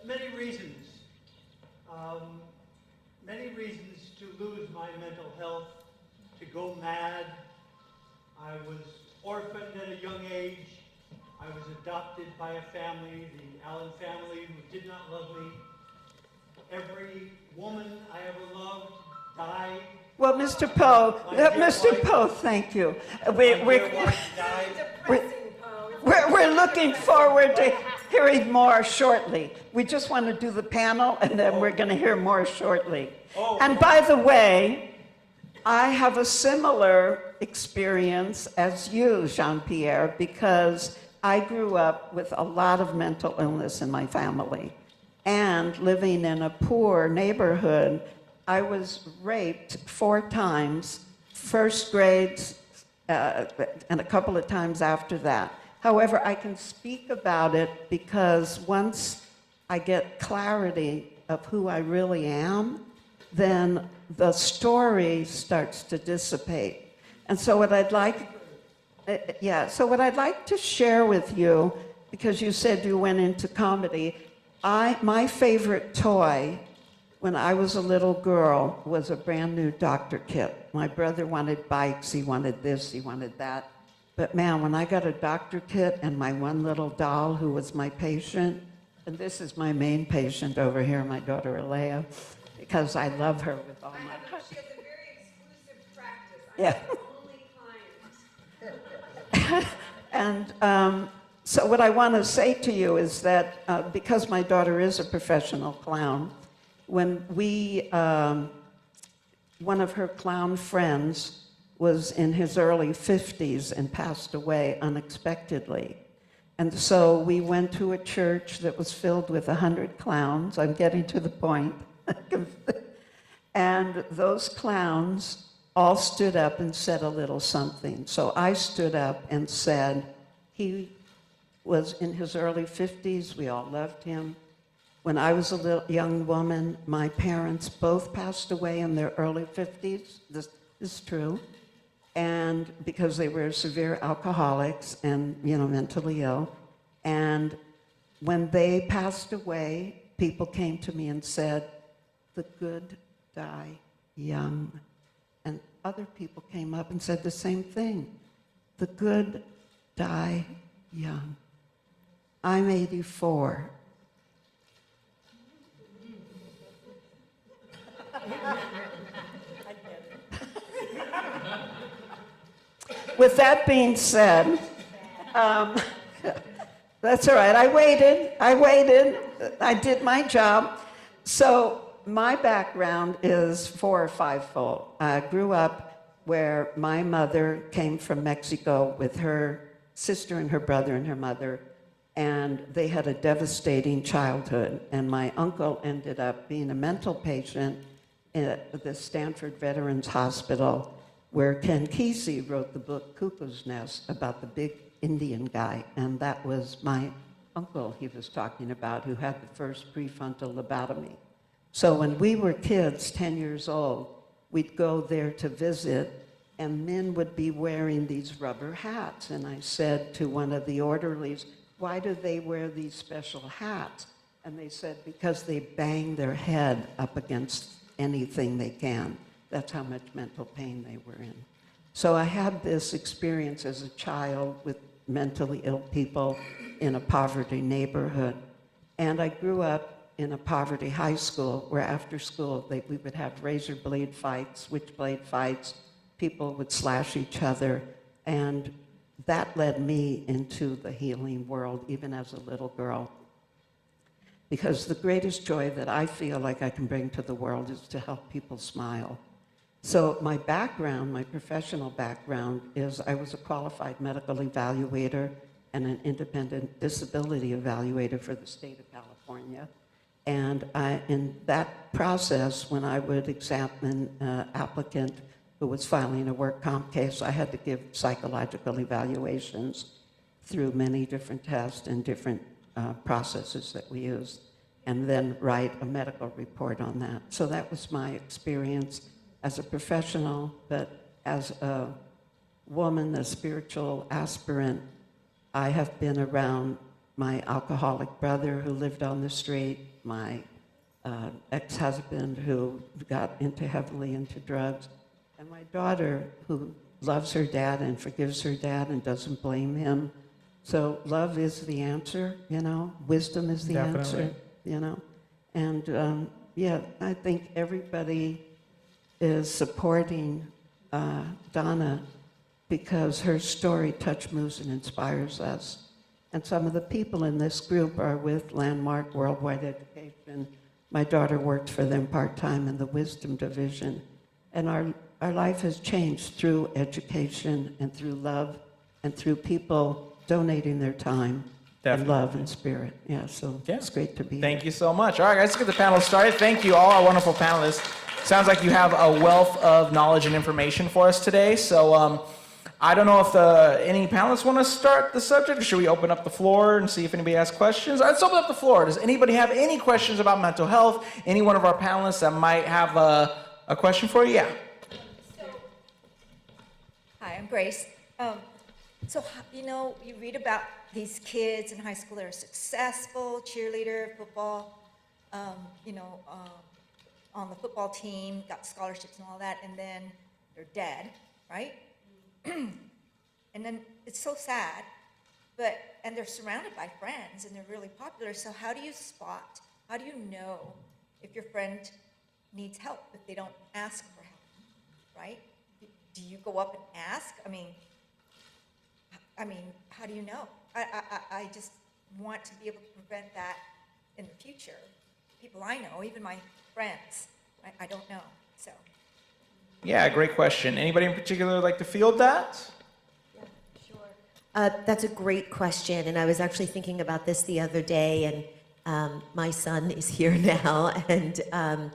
many reasons to lose my mental health, to go mad. I was orphaned at a young age. I was adopted by a family, the Allen family, who did not love me. Every woman I ever loved died. Well, Mr. Poe, thank you. We're looking forward to hearing more shortly. We just want to do the panel, and then we're going to hear more shortly. And by the way, I have a similar experience as you, Jean-Pierre, because I grew up with a lot of mental illness in my family. And living in a poor neighborhood, I was raped 4 times, first grades, and a couple of times after that. However, I can speak about it because once I get clarity of who I really am, then the story starts to dissipate. And so what I'd like to share with you, because you said you went into comedy, my favorite toy when I was a little girl was a brand new doctor kit. My brother wanted bikes, he wanted this, he wanted that. But man, when I got a doctor kit and my one little doll who was my patient, and this is my main patient over here, my daughter Alea, because I love her with all my heart. She has a very exclusive practice. Yeah. Only clients. And so what I want to say to you is that because my daughter is a professional clown, when one of her clown friends was in his early 50s and passed away unexpectedly. And so we went to a church that was filled with 100 clowns. I'm getting to the point. And those clowns all stood up and said a little something. So I stood up and said, he was in his early 50s. We all loved him. When I was a little young woman, my parents both passed away in their early 50s. This is true. And because they were severe alcoholics and, you know, mentally ill. And when they passed away, people came to me and said, the good die young. And other people came up and said the same thing. The good die young. I'm 84. With that being said, that's all right. I waited. I did my job. So my background is 4 or 5-fold. I grew up where my mother came from Mexico with her sister and her brother and her mother. and they had a devastating childhood. And my uncle ended up being a mental patient at the Stanford Veterans Hospital, where Ken Kesey wrote the book Cuckoo's Nest about the big Indian guy. And that was my uncle he was talking about, who had the first prefrontal lobotomy. So when we were kids, 10 years old, we'd go there to visit, and men would be wearing these rubber hats. And I said to one of the orderlies, why do they wear these special hats? And they said, because they bang their head up against anything they can. That's how much mental pain they were in. So I had this experience as a child with mentally ill people in a poverty neighborhood. And I grew up in a poverty high school where after school we would have razor blade fights, switchblade fights, people would slash each other, and that led me into the healing world even as a little girl. Because the greatest joy that I feel like I can bring to the world is to help people smile. So my background, my professional background, is I was a qualified medical evaluator and an independent disability evaluator for the state of California. And in that process, when I would examine an applicant who was filing a work comp case, I had to give psychological evaluations through many different tests and different processes that we used, and then write a medical report on that. So that was my experience as a professional, but as a woman, a spiritual aspirant, I have been around my alcoholic brother who lived on the street, my ex-husband who got heavily into drugs, and my daughter who loves her dad and forgives her dad and doesn't blame him. So love is the answer, you know, wisdom is the answer, you know. And yeah, I think everybody is supporting Donna because her story touch, moves, and inspires us. And some of the people in this group are with Landmark Worldwide Education. My daughter worked for them part-time in the Wisdom Division. And our life has changed through education and through love and through people donating their time and love and spirit. Yeah, so it's great to be here. Thank you so much. All right, guys, let's get the panel started. Thank you, all our wonderful panelists. Sounds like you have a wealth of knowledge and information for us today. So I don't know if any panelists want to start the subject, or should we open up the floor and see if anybody has questions? Let's open up the floor. Does anybody have any questions about mental health? Any one of our panelists that might have a question for you? Yeah. Hi, I'm Grace. You know, you read about these kids in high school that are successful, cheerleader, football, on the football team, got scholarships and all that, and then they're dead, right? And then it's so sad, and they're surrounded by friends and they're really popular. So how do you know if your friend needs help if they don't ask for help, right? Do you go up and ask? I mean, how do you know? I just want to be able to prevent that in the future. People I know, even my friends, I don't know, so. Yeah, great question. Anybody in particular like to field that? Yeah, sure. That's a great question, and I was actually thinking about this the other day, and my son is here now, and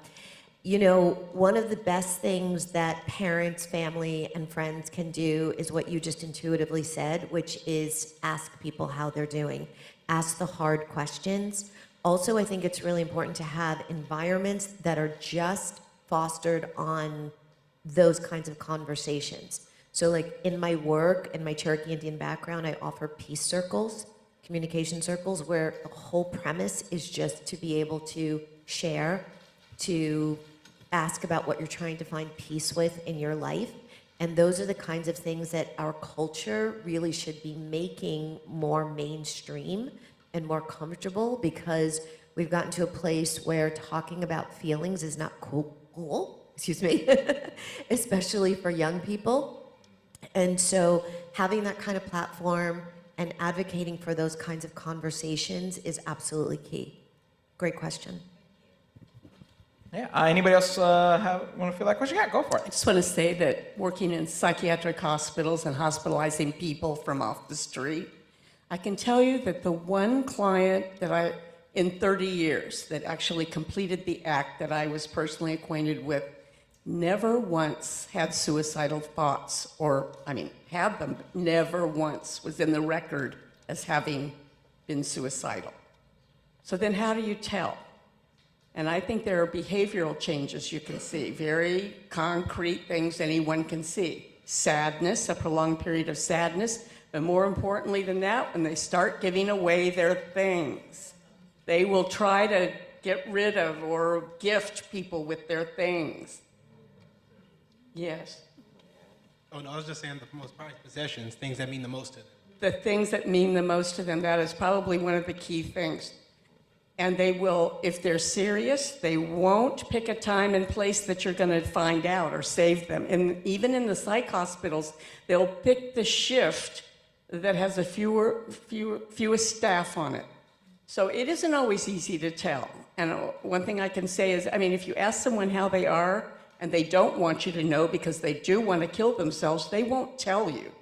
you know, one of the best things that parents, family, and friends can do is what you just intuitively said, which is ask people how they're doing. Ask the hard questions. Also, I think it's really important to have environments that are just fostered on those kinds of conversations. So like in my work and my Cherokee Indian background, I offer peace circles, communication circles, where the whole premise is just to be able to share, to ask about what you're trying to find peace with in your life. And those are the kinds of things that our culture really should be making more mainstream and more comfortable, because we've gotten to a place where talking about feelings is not cool, excuse me, especially for young people. And so having that kind of platform and advocating for those kinds of conversations is absolutely key. Great question. Yeah. Anybody else want to feel that question? Yeah, go for it. I just want to say that working in psychiatric hospitals and hospitalizing people from off the street, I can tell you that the one client that in 30 years, that actually completed the act that I was personally acquainted with, never once had suicidal thoughts, had them, but never once was in the record as having been suicidal. So then how do you tell? And I think there are behavioral changes you can see, very concrete things anyone can see. Sadness, a prolonged period of sadness, but more importantly than that, when they start giving away their things, they will try to get rid of or gift people with their things. Yes. Oh, no, I was just saying the most prized possessions, things that mean the most to them. The things that mean the most to them, that is probably one of the key things. And they will, if they're serious, they won't pick a time and place that you're going to find out or save them. And even in the psych hospitals, they'll pick the shift that has the fewest staff on it. So it isn't always easy to tell. And one thing I can say is, if you ask someone how they are and they don't want you to know because they do want to kill themselves, they won't tell you.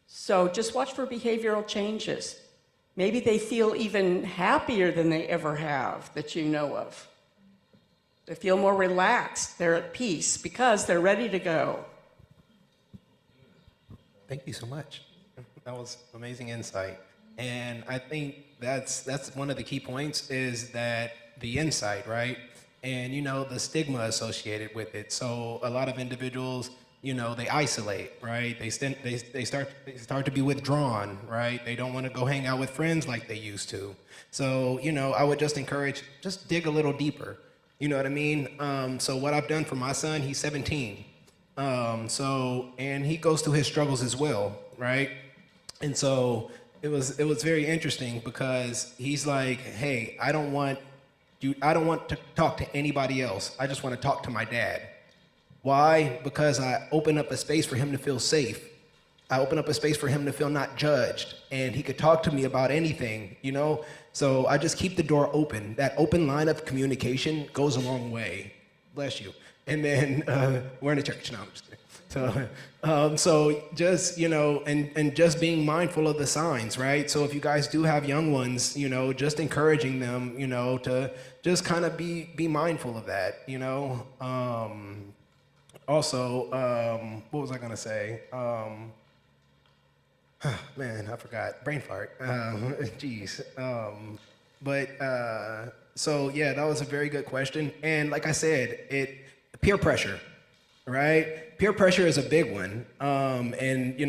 So just watch for behavioral changes. Maybe they feel even happier than they ever have that you know of. They feel more relaxed, they're at peace because they're ready to go. Thank you so much. That was amazing insight. And I think that's one of the key points is that the insight, right? And the stigma associated with it. So a lot of individuals, they isolate, right? They start to be withdrawn, right? They don't want to go hang out with friends like they used to. So, I would just encourage, just dig a little deeper. You know what I mean? So what I've done for my son, he's 17. And he goes through his struggles as well, right? And so it was very interesting because he's like, hey, I don't want to talk to anybody else. I just want to talk to my dad. Why? Because I open up a space for him to feel safe. I open up a space for him to feel not judged, and he could talk to me about anything, So I just keep the door open. That open line of communication goes a long way. Bless you. And then we're in a church now. I'm just kidding. So just and just being mindful of the signs, right? So if you guys do have young ones, just encouraging them, to just kind of be mindful of that, Also, what was I gonna say? Man, I forgot. Brain fart. Jeez. So yeah, that was a very good question. And like I said, peer pressure, right? Peer pressure is a big one. And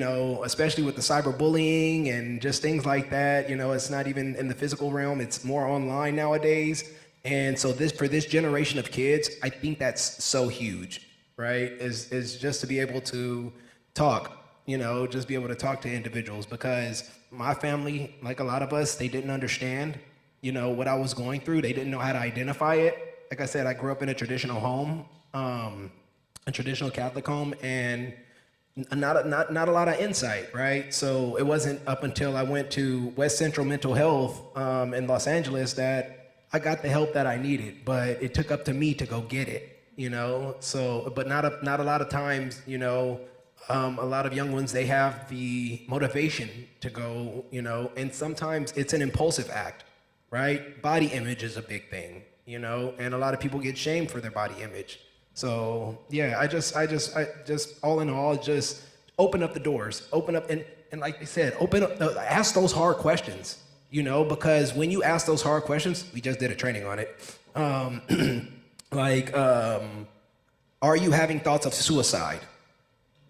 especially with the cyberbullying and just things like that, it's not even in the physical realm, it's more online nowadays. And so for this generation of kids, I think that's so huge. Right, is just to be able to talk, just be able to talk to individuals because my family, like a lot of us, they didn't understand, what I was going through. They didn't know how to identify it. Like I said, I grew up in a traditional home, a traditional Catholic home, and not a lot of insight, right? So it wasn't up until I went to West Central Mental Health in Los Angeles that I got the help that I needed, but it took up to me to go get it. So, but not a lot of times, a lot of young ones, they have the motivation to go, and sometimes it's an impulsive act, right? Body image is a big thing, and a lot of people get shamed for their body image. So yeah, I just all in all, just open up the doors, open up, and like they said, open up, ask those hard questions, because when you ask those hard questions, we just did a training on it. Are you having thoughts of suicide?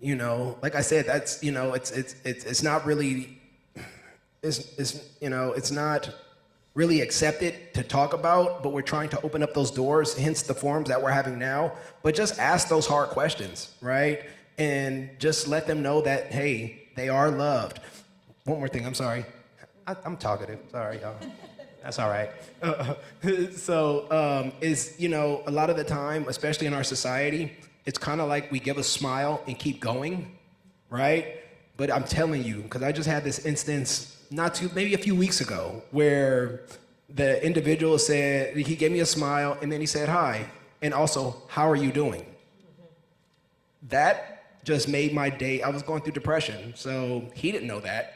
Like I said, that's, it's not really, it's not really accepted to talk about, but we're trying to open up those doors, hence the forums that we're having now. But just ask those hard questions, right? And just let them know that, hey, they are loved. One more thing, I'm sorry. I'm talkative, sorry, y'all. That's all right. So, a lot of the time, especially in our society, it's kind of like we give a smile and keep going, right? But I'm telling you, because I just had this instance maybe a few weeks ago, where the individual said, he gave me a smile and then he said, hi, and also, how are you doing? That just made my day. I was going through depression, so he didn't know that.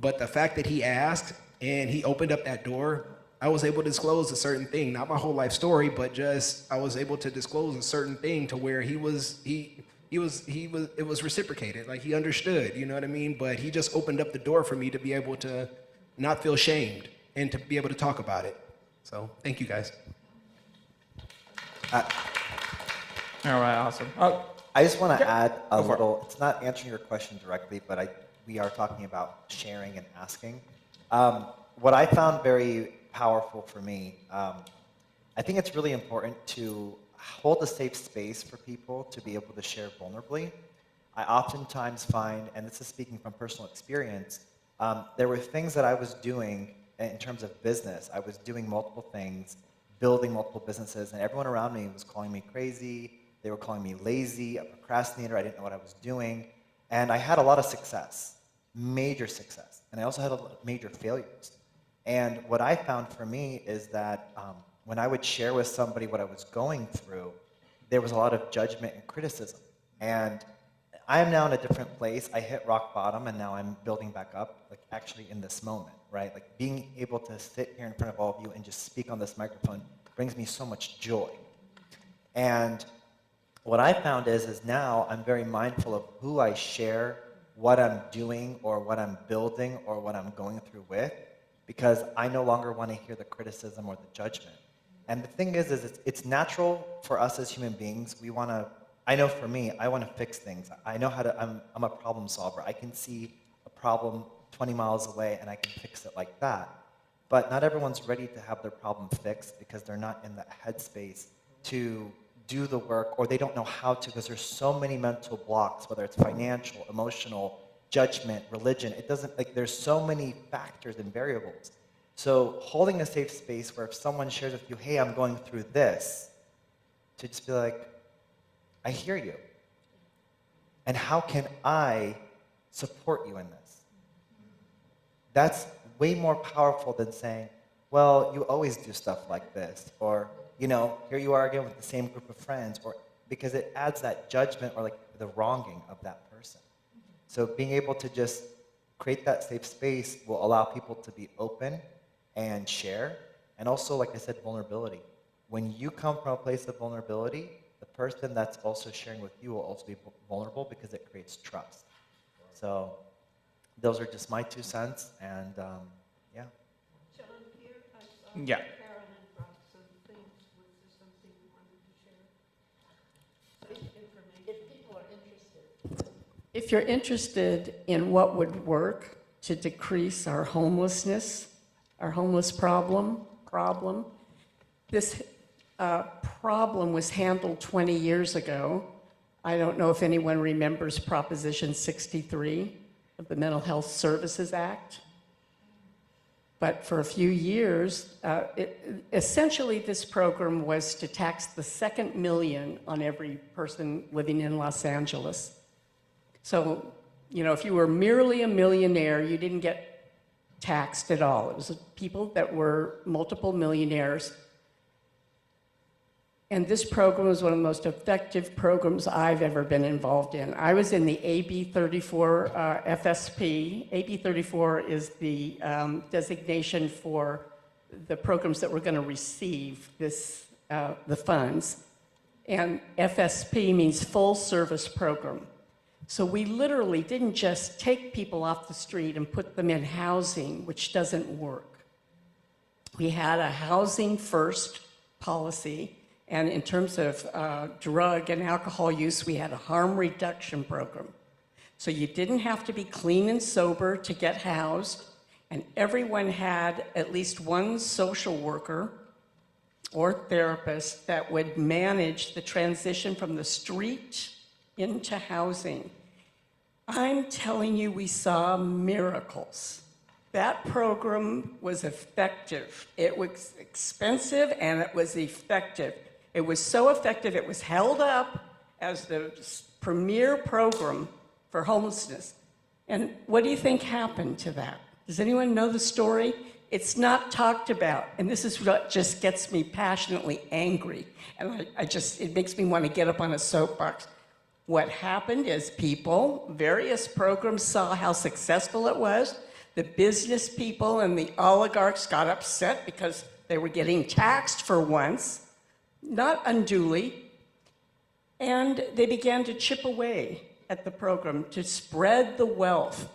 But the fact that he asked and he opened up that door, I was able to disclose a certain thing, not my whole life story, but just I was able to disclose a certain thing to where it was reciprocated. Like he understood, you know what I mean? But he just opened up the door for me to be able to not feel shamed and to be able to talk about it. So thank you guys. All right, awesome. Oh, I just want to add a Go for it. little, it's not answering your question directly, but we are talking about sharing and asking. What I found very powerful for me, I think it's really important to hold a safe space for people to be able to share vulnerably. I oftentimes find, and this is speaking from personal experience, there were things that I was doing in terms of business. I was doing multiple things, building multiple businesses, and everyone around me was calling me crazy. They were calling me lazy, a procrastinator. I didn't know what I was doing. And I had a lot of success, major success. And I also had a lot of major failures. And what I found for me is that when I would share with somebody what I was going through, there was a lot of judgment and criticism. And I am now in a different place. I hit rock bottom, and now I'm building back up, like actually in this moment, right? Like being able to sit here in front of all of you and just speak on this microphone brings me so much joy. And what I found is now I'm very mindful of who I share, what I'm doing, or what I'm building, or what I'm going through with, because I no longer want to hear the criticism or the judgment. And the thing is it's natural for us as human beings. We want to, I know for me, I want to fix things. I know how to, I'm a problem solver. I can see a problem 20 miles away and I can fix it like that. But not everyone's ready to have their problem fixed because they're not in the headspace to do the work, or they don't know how to, because there's so many mental blocks, whether it's financial, emotional, judgment, religion. It doesn't, like, there's so many factors and variables. So holding a safe space where if someone shares with you, hey, I'm going through this, to just be like, I hear you. And how can I support you in this? That's way more powerful than saying, well, you always do stuff like this, or, you know, here you are again with the same group of friends, or because it adds that judgment or like the wronging of that person. So being able to just create that safe space will allow people to be open and share. And also, like I said, vulnerability. When you come from a place of vulnerability, the person that's also sharing with you will also be vulnerable because it creates trust. So those are just my 2 cents, and yeah. Yeah. If you're interested in what would work to decrease our homelessness, our homeless problem, this problem was handled 20 years ago. I don't know if anyone remembers Proposition 63 of the Mental Health Services Act. But for a few years, essentially this program was to tax the second million on every person living in Los Angeles. So, you know, if you were merely a millionaire, you didn't get taxed at all. It was people that were multiple millionaires. And this program was one of the most effective programs I've ever been involved in. I was in the AB 34 FSP. AB 34 is the designation for the programs that were going to receive this, the funds. And FSP means full service program. So we literally didn't just take people off the street and put them in housing, which doesn't work. We had a housing first policy. And in terms of drug and alcohol use, we had a harm reduction program. So you didn't have to be clean and sober to get housed, and everyone had at least one social worker or therapist that would manage the transition from the street into housing. I'm telling you, we saw miracles. That program was effective. It was expensive, and it was effective. It was so effective, it was held up as the premier program for homelessness. And what do you think happened to that? Does anyone know the story? It's not talked about, and this is what just gets me passionately angry. And it makes me want to get up on a soapbox. What happened is various programs saw how successful it was. The business people and the oligarchs got upset because they were getting taxed for once, not unduly, and they began to chip away at the program to spread the wealth.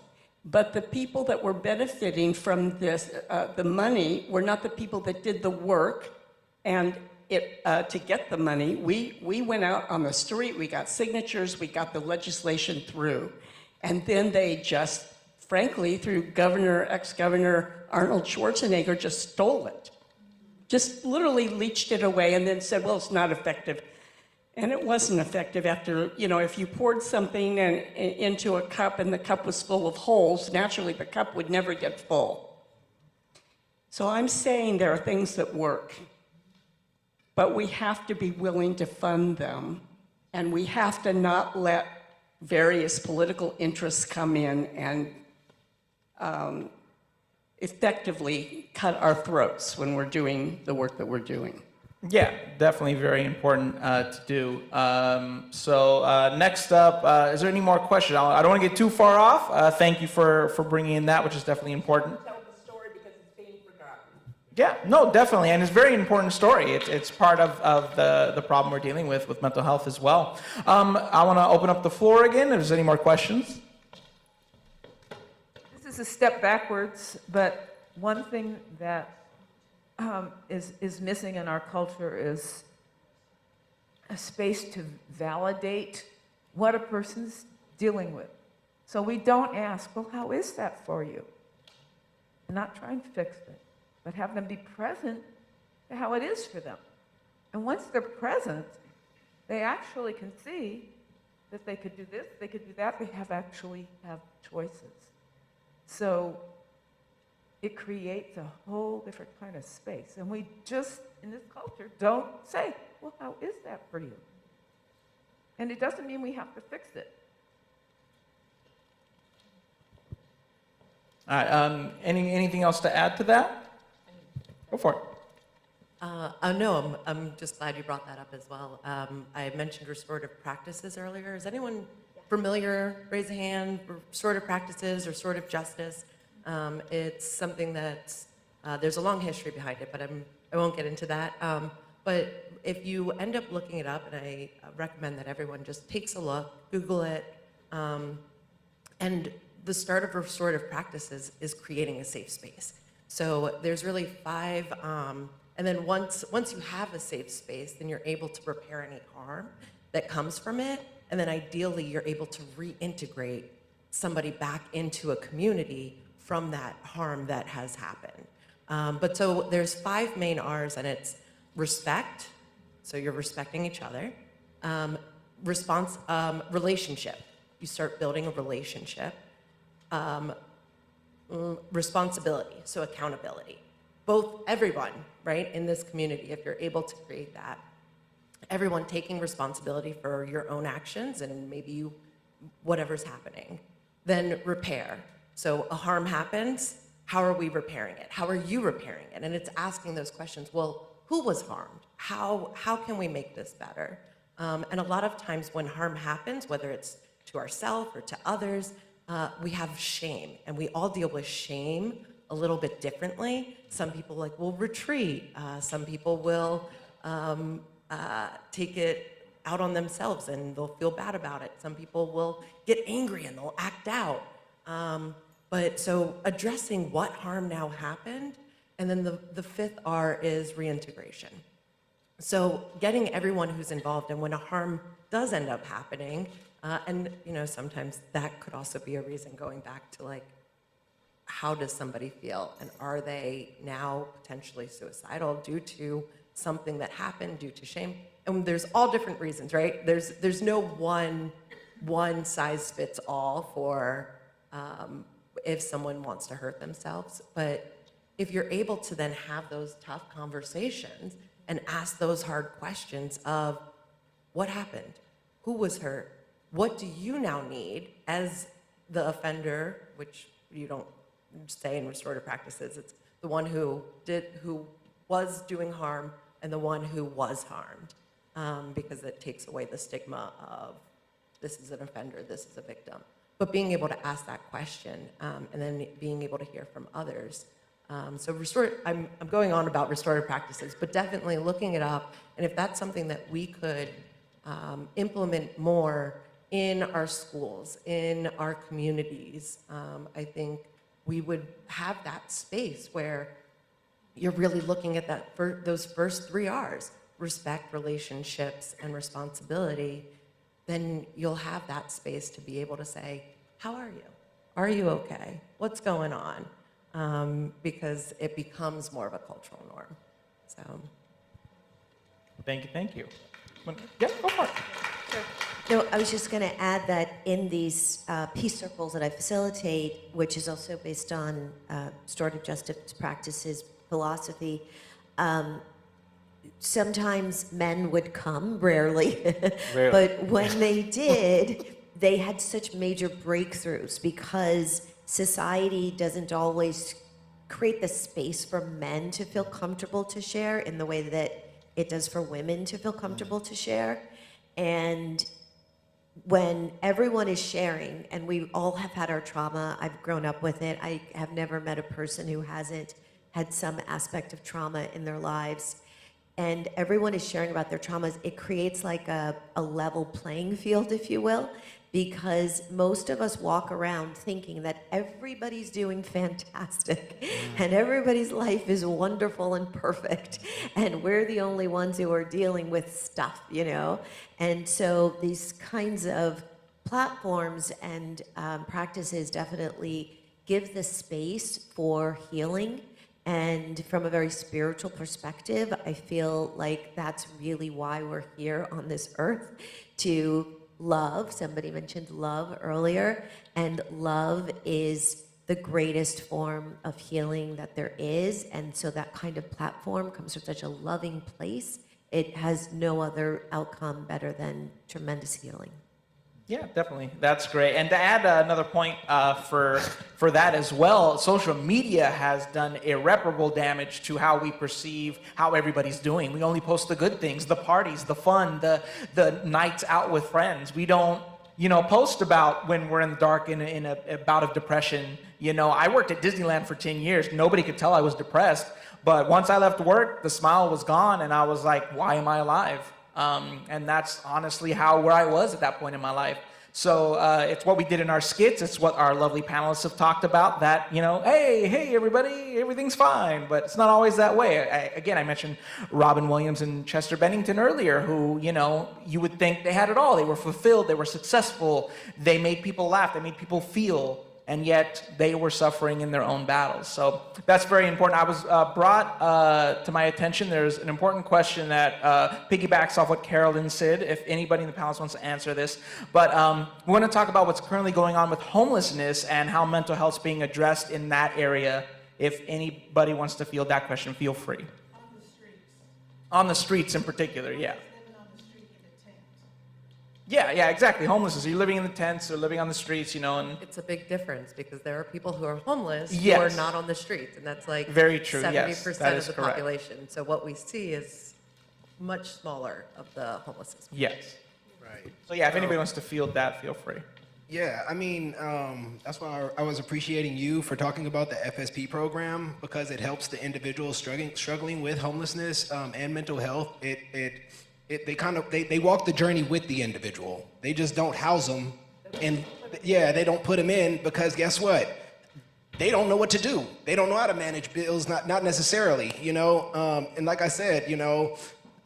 But the people that were benefiting from this, the money, were not the people that did the work. And to get the money, we went out on the street, we got signatures, we got the legislation through. And then they just, frankly, through ex-Governor Arnold Schwarzenegger, just stole it. Just literally leached it away and then said, well, it's not effective. And it wasn't effective after, if you poured something into a cup and the cup was full of holes, naturally the cup would never get full. So I'm saying there are things that work, but we have to be willing to fund them, and we have to not let various political interests come in and effectively cut our throats when we're doing the work that we're doing. Yeah, definitely very important to do. Next up, is there any more questions? I don't want to get too far off. Thank you for bringing in that, which is definitely important. Tell the story because it's being forgotten. Yeah, no, definitely, and it's a very important story. It's part of the problem we're dealing with mental health as well. I want to open up the floor again, if there's any more questions. This is a step backwards, but one thing that is missing in our culture is a space to validate what a person's dealing with. So we don't ask, well, how is that for you? Not try and fix it, but have them be present to how it is for them. And once they're present, they actually can see that they could do this, they could do that, they actually have choices. So it creates a whole different kind of space. And we just, in this culture, don't say, well, how is that for you? And it doesn't mean we have to fix it. All right, anything else to add to that? Go for it. No, I'm just glad you brought that up as well. I mentioned restorative practices earlier. Is anyone familiar? Raise a hand. Restorative practices or restorative justice. It's something that there's a long history behind it, but I won't get into that. But if you end up looking it up, and I recommend that everyone just takes a look, Google it, and the start of restorative practices is creating a safe space. So there's really 5, and then once you have a safe space, then you're able to repair any harm that comes from it, and then ideally you're able to reintegrate somebody back into a community from that harm that has happened. But so there's 5 main R's, and it's respect, so you're respecting each other. Relationship, you start building a relationship. Responsibility, so accountability. Both, everyone, right, in this community, if you're able to create that, everyone taking responsibility for your own actions and maybe whatever's happening. Then repair. So a harm happens, how are we repairing it? How are you repairing it? And it's asking those questions, well, who was harmed? How can we make this better? And a lot of times when harm happens, whether it's to ourselves or to others, we have shame, and we all deal with shame a little bit differently. Some people will retreat. Some people will take it out on themselves and they'll feel bad about it. Some people will get angry and they'll act out. But so addressing what harm now happened, and then the 5th R is reintegration. So getting everyone who's involved, and when a harm does end up happening, and sometimes that could also be a reason, going back to how does somebody feel, and are they now potentially suicidal due to something that happened, due to shame? And there's all different reasons, right? There's no one size fits all for if someone wants to hurt themselves. But if you're able to then have those tough conversations and ask those hard questions of what happened, who was hurt, what do you now need as the offender, which you don't say in restorative practices, it's the one who was doing harm and the one who was harmed, because it takes away the stigma of this is an offender, this is a victim. but being able to ask that question and then being able to hear from others. So I'm going on about restorative practices, but definitely looking it up, and if that's something that we could implement more in our schools, in our communities, I think we would have that space where you're really looking at those first 3 R's, respect, relationships, and responsibility. Then you'll have that space to be able to say, how are you? Are you okay? What's going on? Because it becomes more of a cultural norm. So. Thank you. Yeah, go for it. No, I was just going to add that in these peace circles that I facilitate, which is also based on restorative justice practices philosophy, sometimes men would come, rarely, but when they did, they had such major breakthroughs because society doesn't always create the space for men to feel comfortable to share in the way that it does for women to feel comfortable to share. And when everyone is sharing, and we all have had our trauma, I've grown up with it, I have never met a person who hasn't had some aspect of trauma in their lives, and everyone is sharing about their traumas, it creates like a level playing field, if you will, because most of us walk around thinking that everybody's doing fantastic and everybody's life is wonderful and perfect, and we're the only ones who are dealing with stuff, you know? And so these kinds of platforms and practices definitely give the space for healing. And from a very spiritual perspective, I feel like that's really why we're here on this earth, to love. Somebody mentioned love earlier, and love is the greatest form of healing that there is. And so that kind of platform comes from such a loving place. It has no other outcome better than tremendous healing. Yeah, definitely. That's great. And to add another point for that as well, social media has done irreparable damage to how we perceive how everybody's doing. We only post the good things, the parties, the fun, the nights out with friends. We don't, post about when we're in the dark in a bout of depression. I worked at Disneyland for 10 years. Nobody could tell I was depressed. But once I left work, the smile was gone, and I was like, why am I alive? And that's honestly where I was at that point in my life. So it's what we did in our skits. It's what our lovely panelists have talked about, that, hey, everybody, everything's fine. But it's not always that way. I mentioned Robin Williams and Chester Bennington earlier, who, you would think they had it all. They were fulfilled. They were successful. They made people laugh. They made people feel. And yet they were suffering in their own battles. So that's very important. I was brought to my attention, there's an important question that piggybacks off what Carolyn said, if anybody in the panel wants to answer this. But we want to talk about what's currently going on with homelessness and how mental health is being addressed in that area. If anybody wants to field that question, feel free. On the streets. On the streets in particular, yeah. Living on the street in a tent. Yeah, exactly. Homelessness. You're living in the tents or living on the streets, and It's a big difference because there are people who are homeless Yes. who are not on the streets, and that's like Very true, 70% yes, that of is the correct. population. So what we see is much smaller of the homelessness. yes. Right. So yeah, if anybody wants to field that, feel free. Yeah, I mean, that's why I was appreciating you for talking about the FSP program, because it helps the individuals struggling with homelessness and mental health. They walk the journey with the individual. They just don't house them, and they don't put them in, because guess what? They don't know what to do. They don't know how to manage bills, not necessarily, and like I said,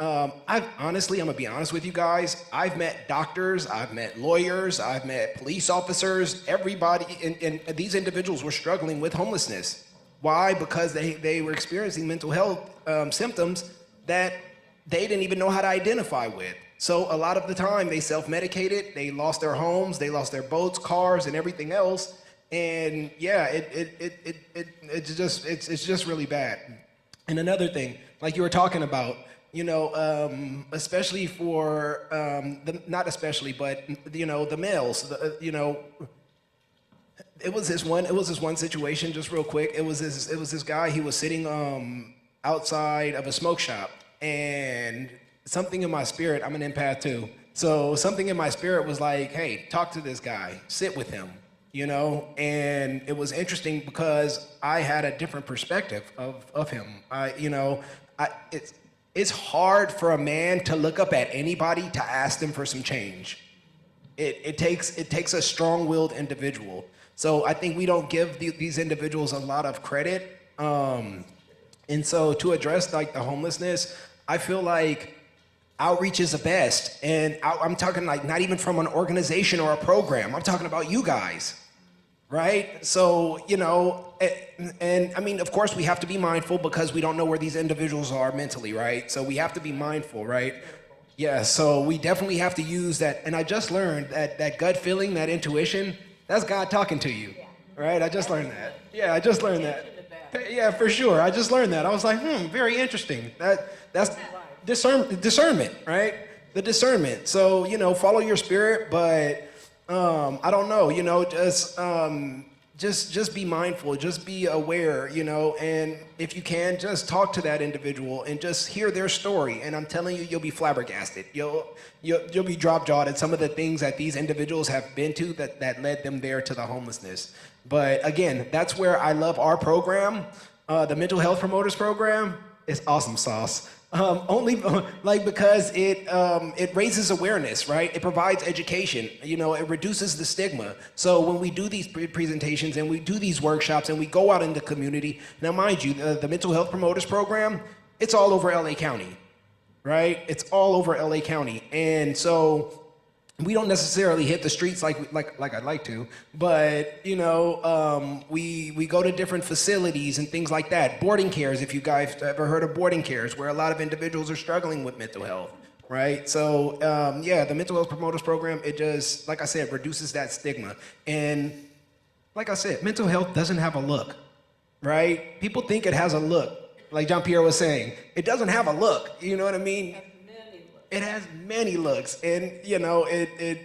I'm gonna be honest with you guys. I've met doctors, I've met lawyers, I've met police officers, everybody, and these individuals were struggling with homelessness. Why? Because they were experiencing mental health symptoms that they didn't even know how to identify with. So a lot of the time they self-medicated, they lost their homes, they lost their boats, cars, and everything else. And yeah, it's just really bad. And another thing, like you were talking about, especially for not especially, but the males, it was this one situation, just real quick. It was this guy. He was sitting outside of a smoke shop, and something in my spirit, I'm an empath too, So something in my spirit was like, hey, talk to this guy, sit with him, you know? And it was interesting because I had a different perspective of him. It's hard for a man to look up at anybody to ask them for some change. It takes a strong-willed individual. So I think we don't give these individuals a lot of credit. And so to address like the homelessness, I feel like outreach is the best. And I'm talking like not even from an organization or a program. I'm talking about you guys, right? So, you know, and I mean, of course we have to be mindful because we don't know where these individuals are mentally, right? So we have to be mindful, right? Yeah, so we definitely have to use that. And I just learned that gut feeling, that intuition, that's God talking to you, right? I just learned that. Yeah, I just learned that. Yeah, for sure. I just learned that. I was like, very interesting. That's discernment, right? The discernment. So, you know, follow your spirit, but I don't know, you know, just be mindful, just be aware, you know, and if you can, just talk to that individual and just hear their story. And I'm telling you, you'll be flabbergasted. You'll be drop-jawed at some of the things that these individuals have been to that led them there to the homelessness. But again, that's where I love our program. The Mental Health Promoters Program is awesome sauce. Only like because it raises awareness, right? It provides education, you know, it reduces the stigma. So when we do these presentations and we do these workshops and we go out in the community, now mind you, the Mental Health Promoters Program, it's all over LA County, right? It's all over LA County. And so we don't necessarily hit the streets like I'd like to, but you know, we go to different facilities and things like that. Boarding cares, if you guys ever heard of boarding cares, where a lot of individuals are struggling with mental health, right? So yeah, the Mental Health Promoters Program, it just, like I said, reduces that stigma. And like I said, mental health doesn't have a look, right? People think it has a look, like John Pierre was saying. It doesn't have a look, you know what I mean? It has many looks, and you know, and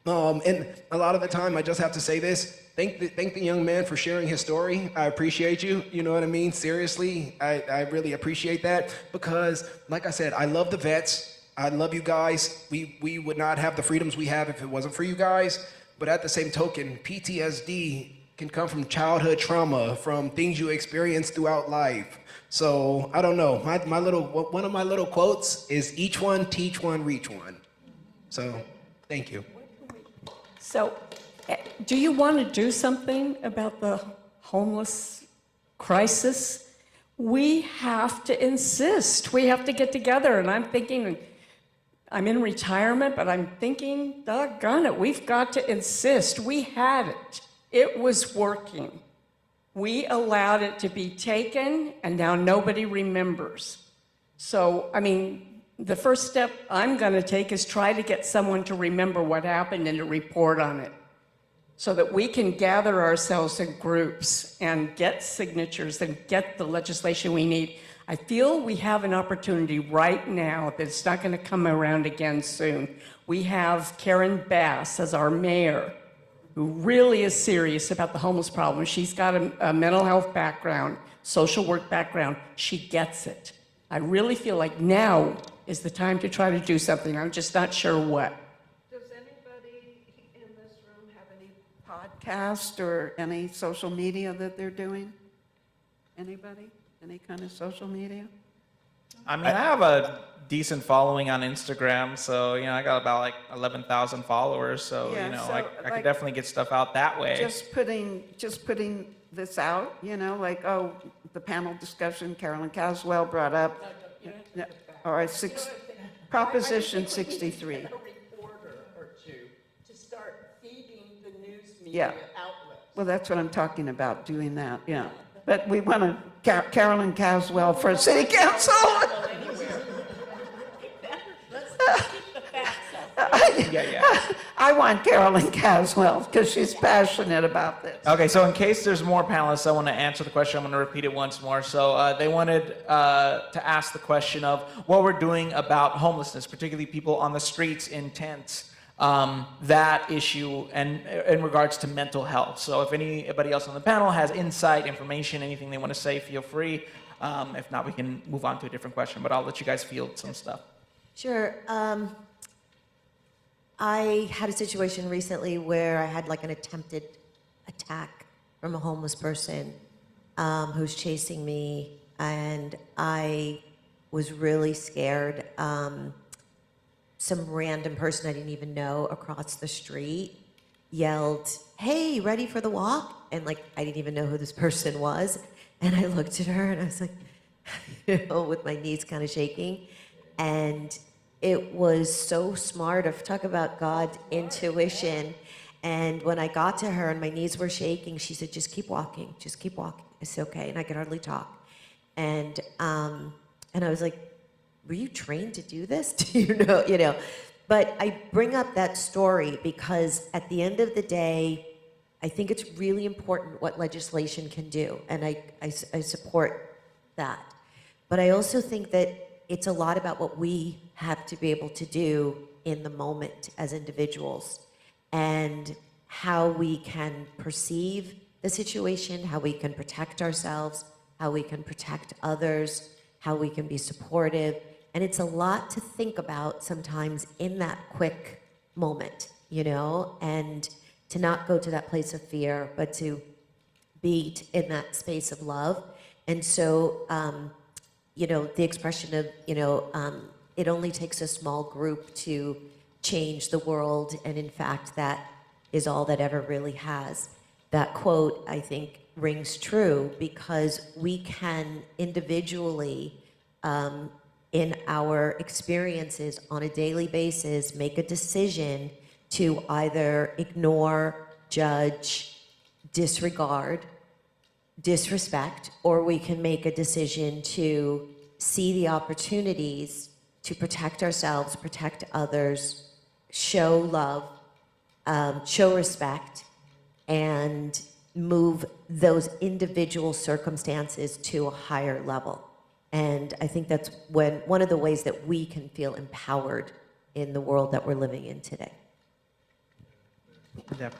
a lot of the time, I just have to say this: thank the young man for sharing his story. I appreciate you. You know what I mean? Seriously, I really appreciate that because, like I said, I love the vets. I love you guys. We would not have the freedoms we have if it wasn't for you guys. But at the same token, PTSD can come from childhood trauma, from things you experience throughout life. So I don't know. One of my little quotes is each one, teach one, reach one. So thank you. So, do you want to do something about the homeless crisis? We have to insist. We have to get together. And I'm thinking, I'm in retirement, but I'm thinking, doggone it, we've got to insist. We had it. It was working. We allowed it to be taken, and now nobody remembers. So, I mean, the first step I'm going to take is try to get someone to remember what happened and to report on it so that we can gather ourselves in groups and get signatures and get the legislation we need. I feel we have an opportunity right now that's not going to come around again soon. We have Karen Bass as our mayor, who really is serious about the homeless problem. She's got a mental health background, social work background. She gets it. I really feel like now is the time to try to do something. I'm just not sure what. Does anybody in this room have any podcast or any social media that they're doing? Anybody? Any kind of social media? I mean, I have a decent following on Instagram, so you know, I got about like 11,000 followers. So Yeah, you know, so, I like, could definitely get stuff out that way. Just putting this out, you know, like, oh, the panel discussion Carolyn Caswell brought up. Yeah, all right, Proposition 63. To start feeding the news Yeah. media outlets. Well, that's what I'm talking about, doing that, yeah. But we want to, Carolyn Caswell for city council. I want Carolyn Caswell because she's passionate about this. Okay, so in case there's more panelists, I want to answer the question. I'm going to repeat it once more. So they wanted to ask the question of what we're doing about homelessness, particularly people on the streets in tents, that issue, and in regards to mental health. So if anybody else on the panel has insight, information, anything they want to say, feel free. If not, we can move on to a different question, but I'll let you guys field some stuff. Sure. I had a situation recently where I had like an attempted attack from a homeless person who's chasing me, and I was really scared. Some random person I didn't even know across the street yelled, "Hey, ready for the walk?" And like, I didn't even know who this person was. And I looked at her and I was like, with my knees kind of shaking. And it was so smart of, talk about God's intuition. And when I got to her and my knees were shaking, she said, just keep walking. It's okay. And I could hardly talk. And I was like, were you trained to do this? Do you know? But I bring up that story because at the end of the day, I think it's really important what legislation can do. And I support that. But I also think that it's a lot about what we have to be able to do in the moment as individuals and how we can perceive the situation, how we can protect ourselves, how we can protect others, how we can be supportive. And it's a lot to think about sometimes in that quick moment, and to not go to that place of fear, but to be in that space of love. And so, the expression of, it only takes a small group to change the world. And in fact, that is all that ever really has. That quote, I think, rings true because we can individually, in our experiences on a daily basis, make a decision to either ignore, judge, disregard, disrespect, or we can make a decision to see the opportunities to protect ourselves, protect others, show love, show respect, and move those individual circumstances to a higher level. And I think that's one of the ways that we can feel empowered in the world that we're living in today.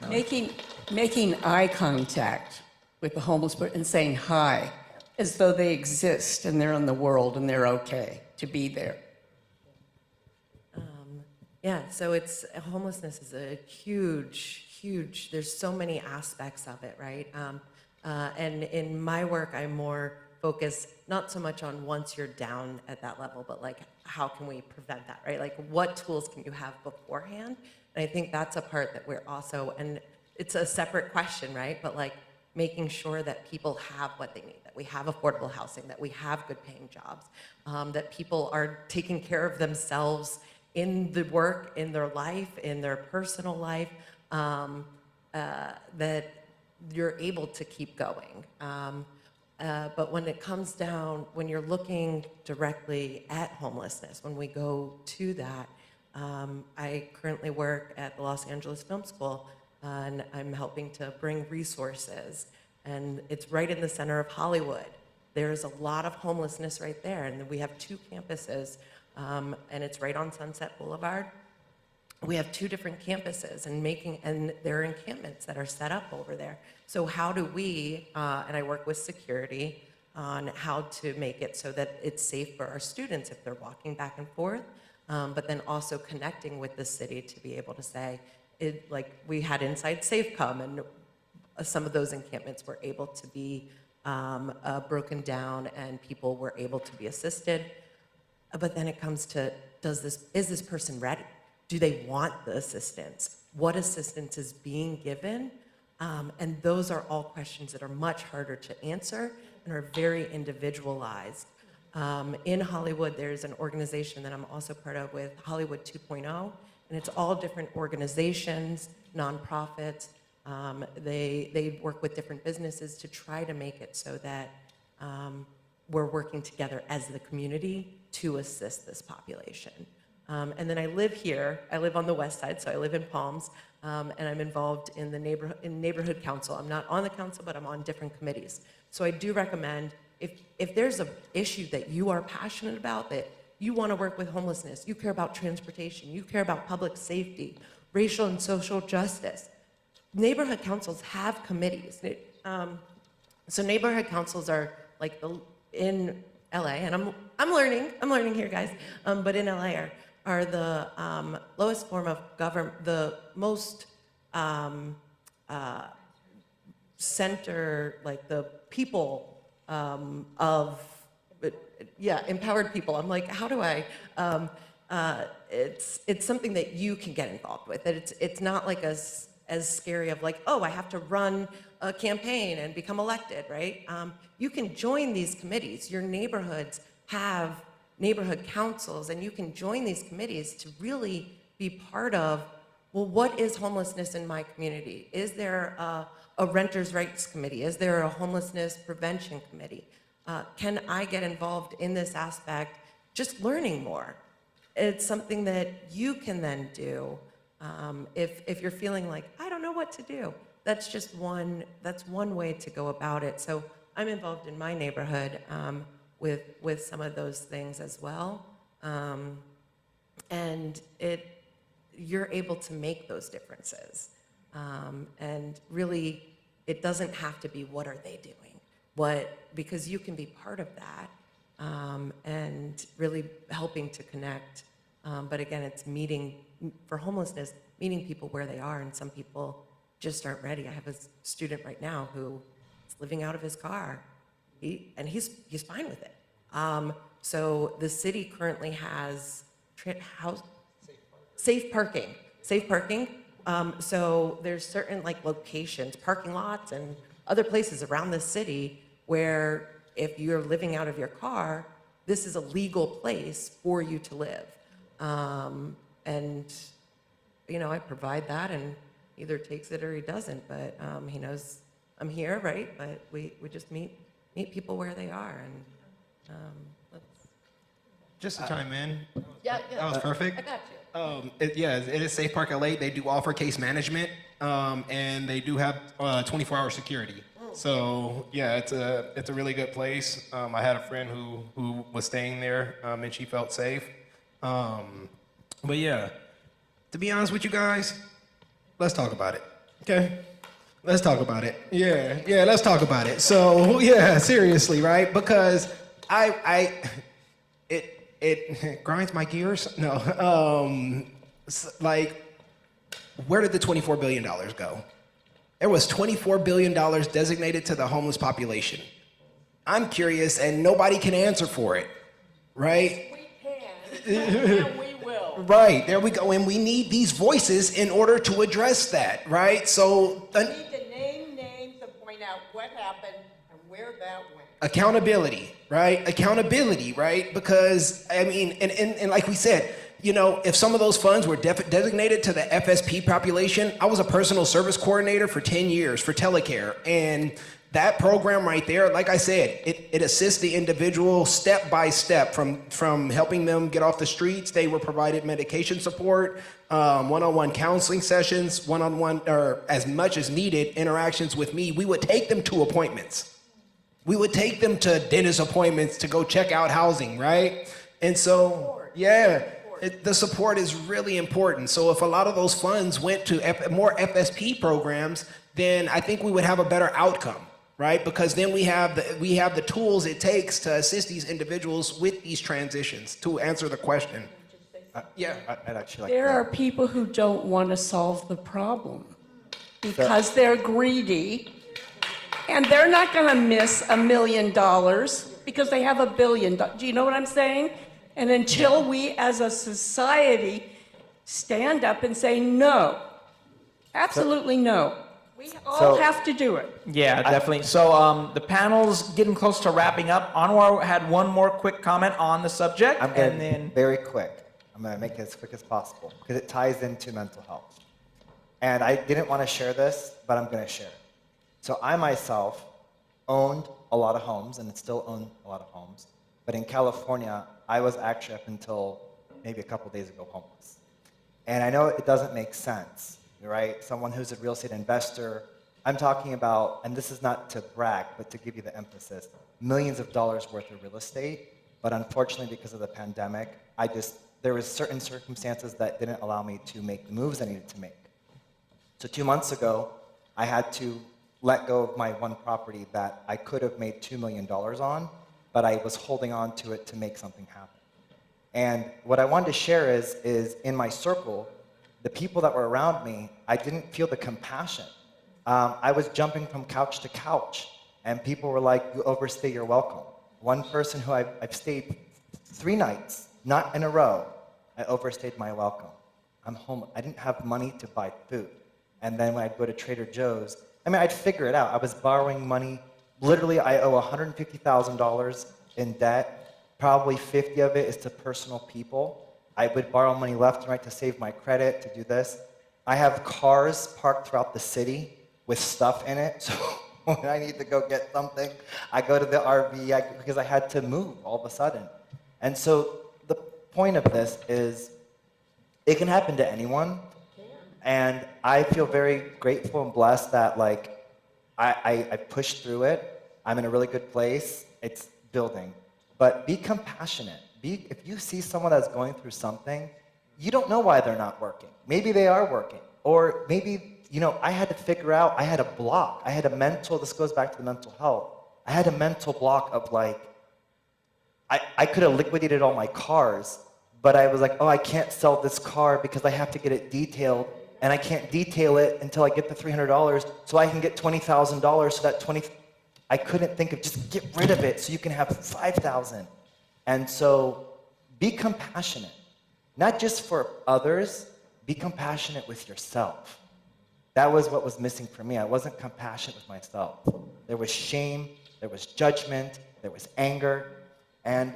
Making eye contact with the homeless person and saying hi, as though they exist and they're in the world and they're okay to be there. So homelessness is a huge, there's so many aspects of it, right? And in my work, I'm more focused not so much on once you're down at that level, but like, how can we prevent that, right? Like, what tools can you have beforehand? And I think that's a part that we're also, and it's a separate question, right? But like, making sure that people have what they need, that we have affordable housing, that we have good paying jobs, that people are taking care of themselves in the work, in their life, in their personal life, that you're able to keep going. But when it comes down, when you're looking directly at homelessness, when we go to that, I currently work at the Los Angeles Film School, and I'm helping to bring resources. And it's right in the center of Hollywood. There's a lot of homelessness right there, and we have 2 campuses, and it's right on Sunset Boulevard. We have 2 different campuses, and there are encampments that are set up over there. So how do we, and I work with security on how to make it so that it's safe for our students if they're walking back and forth, but then also connecting with the city to be able to say, like we had Inside Safe come, and some of those encampments were able to be broken down and people were able to be assisted. But then it comes to, is this person ready? Do they want the assistance? What assistance is being given? And those are all questions that are much harder to answer and are very individualized. In Hollywood, there's an organization that I'm also part of with Hollywood 2.0, and it's all different organizations, nonprofits. They work with different businesses to try to make it so that we're working together as the community to assist this population. And then I live here. I live on the west side, so I live in Palms, and I'm involved in the neighborhood council. I'm not on the council, but I'm on different committees. So I do recommend, if there's an issue that you are passionate about, that you want to work with homelessness, you care about transportation, you care about public safety, racial and social justice, neighborhood councils have committees. So neighborhood councils are like in LA, and I'm learning here, guys. But in LA are the lowest form of government, the most center, like the people empowered people. I'm like, how do I? It's something that you can get involved with. That it's not like as scary of like, oh, I have to run a campaign and become elected, right? You can join these committees. Your neighborhoods have neighborhood councils, and you can join these committees to really be part of, well, what is homelessness in my community? Is there a renters' rights committee? Is there a homelessness prevention committee? Can I get involved in this aspect? Just learning more. It's something that you can then do if you're feeling like, I don't know what to do. That's just one way to go about it. So I'm involved in my neighborhood with some of those things as well. And you're able to make those differences. And really, it doesn't have to be what are they doing, because you can be part of that and really helping to connect. But again, it's for homelessness, meeting people where they are, and some people just aren't ready. I have a student right now who is living out of his car, and he's fine with it. So the city currently has safe parking. So there's certain locations, parking lots, and other places around the city where if you're living out of your car, this is a legal place for you to live. And I provide that, and either takes it or he doesn't. But he knows I'm here, right? But we just meet people where they are, and Just to chime in. Yeah. That was perfect. I got you. It is Safe Park LA. They do offer case management, and they do have 24-hour security. So yeah, it's a really good place. I had a friend who was staying there, and she felt safe. But yeah, to be honest with you guys, let's talk about it. Okay, let's talk about it. Yeah, let's talk about it. So yeah, seriously, right? Because it grinds my gears. No, where did the $24 billion go? There was $24 billion designated to the homeless population. I'm curious, and nobody can answer for it, right? We can, and we will. Right, there we go. And we need these voices in order to address that, right? So, We need to name names and point out what happened and where that went. accountability, right? Accountability, right? Because, I mean, and like we said, if some of those funds were designated to the FSP population, I was a personal service coordinator for 10 years for Telecare. And that program right there, like I said, it assists the individual step by step from helping them get off the streets. They were provided medication support, one-on-one counseling sessions, one-on-one, or as much as needed, interactions with me. We would take them to appointments. We would take them to dentist appointments to go check out housing, right? And so, yeah. The support is really important. So if a lot of those funds went to more FSP programs, then I think we would have a better outcome, right? Because then we have the tools it takes to assist these individuals with these transitions. To answer the question, I'd actually like There to- are people who don't want to solve the problem because they're greedy, and they're not going to miss $1 million because they have $1 billion. Do you know what I'm saying? And until we as a society stand up and say no, absolutely no, we all have to do it. Yeah, definitely. So the panel's getting close to wrapping up. Anwar had one more quick comment on the subject, I'm going and to then very quick. I'm going to make it as quick as possible because it ties into mental health. And I didn't want to share this, but I'm going to share it. So I myself owned a lot of homes and still own a lot of homes. But in California, I was actually up until maybe a couple days ago homeless. And I know it doesn't make sense, right? Someone who's a real estate investor, I'm talking about, and this is not to brag, but to give you the emphasis, millions of dollars worth of real estate. But unfortunately, because of the pandemic, there was certain circumstances that didn't allow me to make the moves I needed to make. So 2 months ago, I had to let go of my one property that I could have made $2 million on, but I was holding on to it to make something happen. And what I wanted to share is in my circle, the people that were around me, I didn't feel the compassion. I was jumping from couch to couch, and people were like, "You overstay your welcome." One person who I've stayed 3 nights, not in a row, I overstayed my welcome. I'm home. I didn't have money to buy food. And then when I'd go to Trader Joe's, I'd figure it out. I was borrowing money. Literally, I owe $150,000 in debt. Probably 50 of it is to personal people. I would borrow money left and right to save my credit, to do this. I have cars parked throughout the city with stuff in it. So when I need to go get something, I go to the RV because I had to move all of a sudden. And so the point of this is it can happen to anyone. And I feel very grateful and blessed that I pushed through it. I'm in a really good place. It's building. But be compassionate. If you see someone that's going through something, you don't know why they're not working. Maybe they are working. Or maybe, I had to figure out, I had a block. I had a mental, this goes back to the mental health. I had a mental block of I could have liquidated all my cars, but I was like, oh, I can't sell this car because I have to get it detailed, and I can't detail it until I get the $300, so I can get $20,000, so that I couldn't think of just get rid of it so you can have $5,000. And so be compassionate, not just for others, be compassionate with yourself. That was what was missing for me. I wasn't compassionate with myself. There was shame, there was judgment, there was anger, and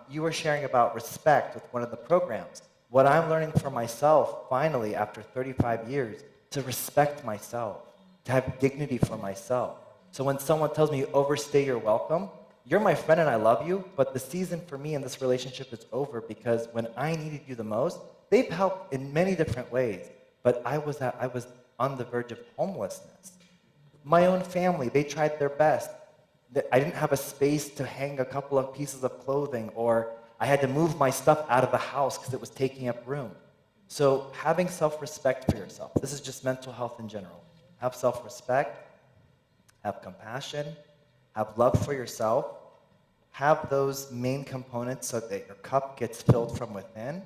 you were sharing about respect with one of the programs. What I'm learning for myself, finally, after 35 years, to respect myself, to have dignity for myself. So when someone tells me you overstay your welcome, you're my friend and I love you, but the season for me in this relationship is over because when I needed you the most, they've helped in many different ways, but I was on the verge of homelessness. My own family, they tried their best. I didn't have a space to hang a couple of pieces of clothing, or I had to move my stuff out of the house because it was taking up room. So having self-respect for yourself, this is just mental health in general. Have self-respect, have compassion, have love for yourself, have those main components so that your cup gets filled from within,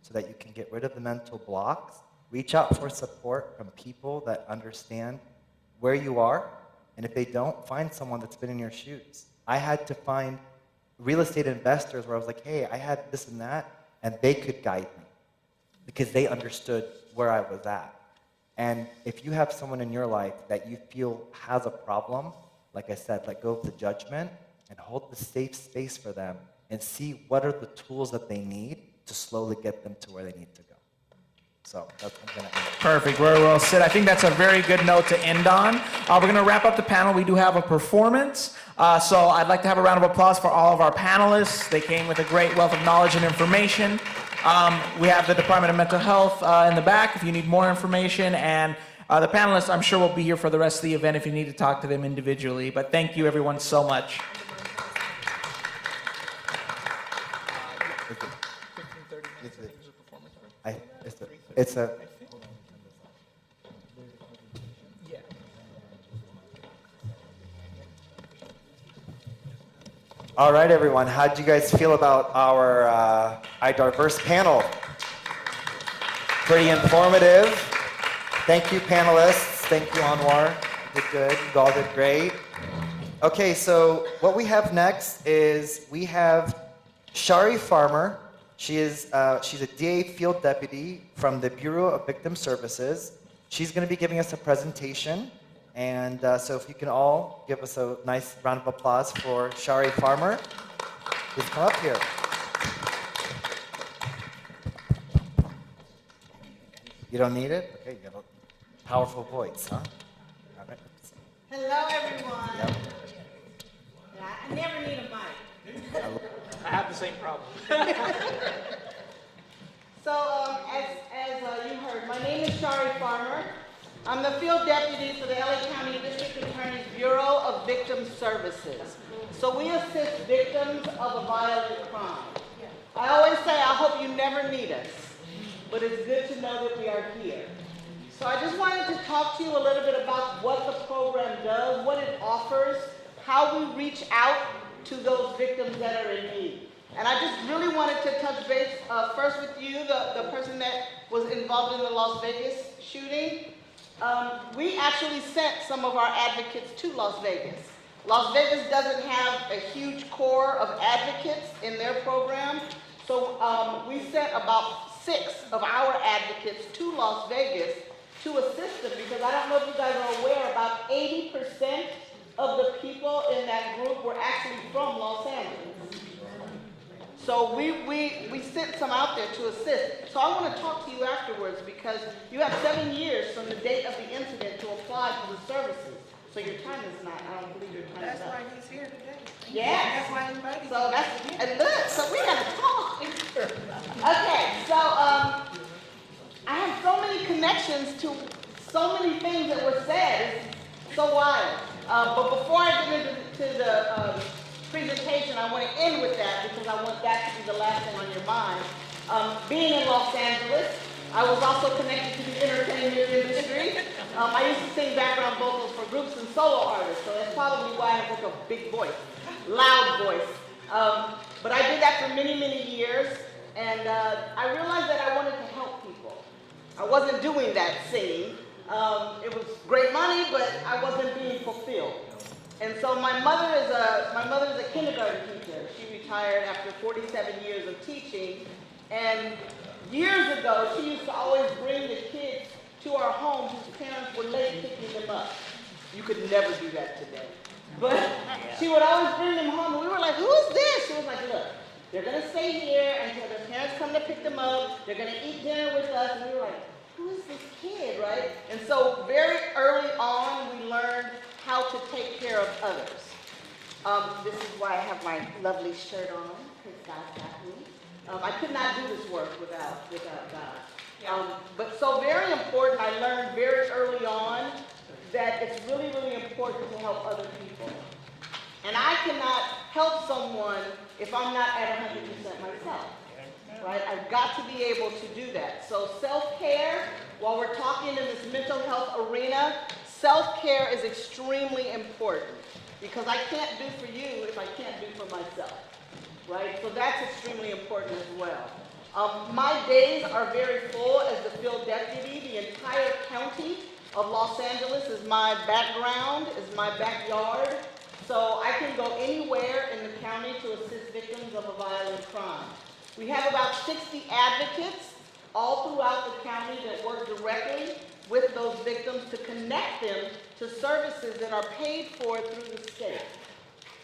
so that you can get rid of the mental blocks. Reach out for support from people that understand where you are, and if they don't, find someone that's been in your shoes. I had to find real estate investors where I was like, hey, I had this and that, and they could guide me because they understood where I was at. And if you have someone in your life that you feel has a problem, like I said, let go of the judgment and hold the safe space for them and see what are the tools that they need to slowly get them to where they need to go. So that's what I'm going to end. Perfect. Very well said. I think that's a very good note to end on. We're going to wrap up the panel. We do have a performance. So I'd like to have a round of applause for all of our panelists. They came with a great wealth of knowledge and information. We have the Department of Mental Health in the back if you need more information. And the panelists, I'm sure, will be here for the rest of the event if you need to talk to them individually. But thank you, everyone, so much. It's a All right, everyone. How did you guys feel about our iDiverse panel? Pretty informative. Thank you, panelists. Thank you, Anwar. You did good. You all did great. Okay, so what we have next is we have Shari Farmer. She's a DA field deputy from the Bureau of Victim Services. She's going to be giving us a presentation. And so if you can all give us a nice round of applause for Shari Farmer. Please come up here. You don't need it? Okay, you got a powerful voice, huh? All right. Hello, everyone. Yep. I never need a mic. I have the same problem. So, as you heard, my name is Shari Farmer. I'm the field deputy for the LA County District Attorney's Bureau of Victim Services. So we assist victims of a violent crime. I always say, I hope you never need us, but it's good to know that we are here. So I just wanted to talk to you a little bit about what the program does, what it offers, how we reach out to those victims that are in need. And I just really wanted to touch base first with you, the person that was involved in the Las Vegas shooting. We actually sent some of our advocates to Las Vegas. Las Vegas doesn't have a huge core of advocates in their program, so we sent about 6 of our advocates to Las Vegas to assist them, because I don't know if you guys are aware, about 80% of the people in that group were actually from Los Angeles. So we sent some out there to assist. So I want to talk to you afterwards, because you have 7 years from the date of the incident to apply for the services. So your time is not, I don't believe your time is up. That's why he's here today. Yes. That's why I invited you. So that's, and look, so we gotta talk. Okay, so I have so many connections to so many things that were said. It's so wild. But before I get into the presentation, I want to end with that, because I want that to be the last thing on your mind. Being in Los Angeles, I was also connected to the entertainment industry. I used to sing background vocals for groups and solo artists, so that's probably why I have like a big voice, loud voice. But I did that for many, many years, and I realized that I wanted to help people. I wasn't doing that singing. It was great money, but I wasn't being fulfilled. And so my mother is a kindergarten teacher. She retired after 47 years of teaching, and years ago, she used to always bring the kids to our home whose parents were late picking them up. You could never do that today. But she would always bring them home, and we were like, who is this? She was like, look, they're going to stay here until their parents come to pick them up. They're going to eat dinner with us. And we were like, who is this kid, right? And so very early on, we learned how to take care of others. This is why I have my lovely shirt on, because God got me. I could not do this work without God. But so very important, I learned very early on that it's really, really important to help other people. And I cannot help someone if I'm not at 100% myself, right? I've got to be able to do that. So self-care, while we're talking in this mental health arena, self-care is extremely important, because I can't do for you if I can't do for myself. Right? So that's extremely important as well. My days are very full as the field deputy. The entire county of Los Angeles is my background, is my backyard. So I can go anywhere in the county to assist victims of a violent crime. We have about 60 advocates all throughout the county that work directly with those victims to connect them to services that are paid for through the state.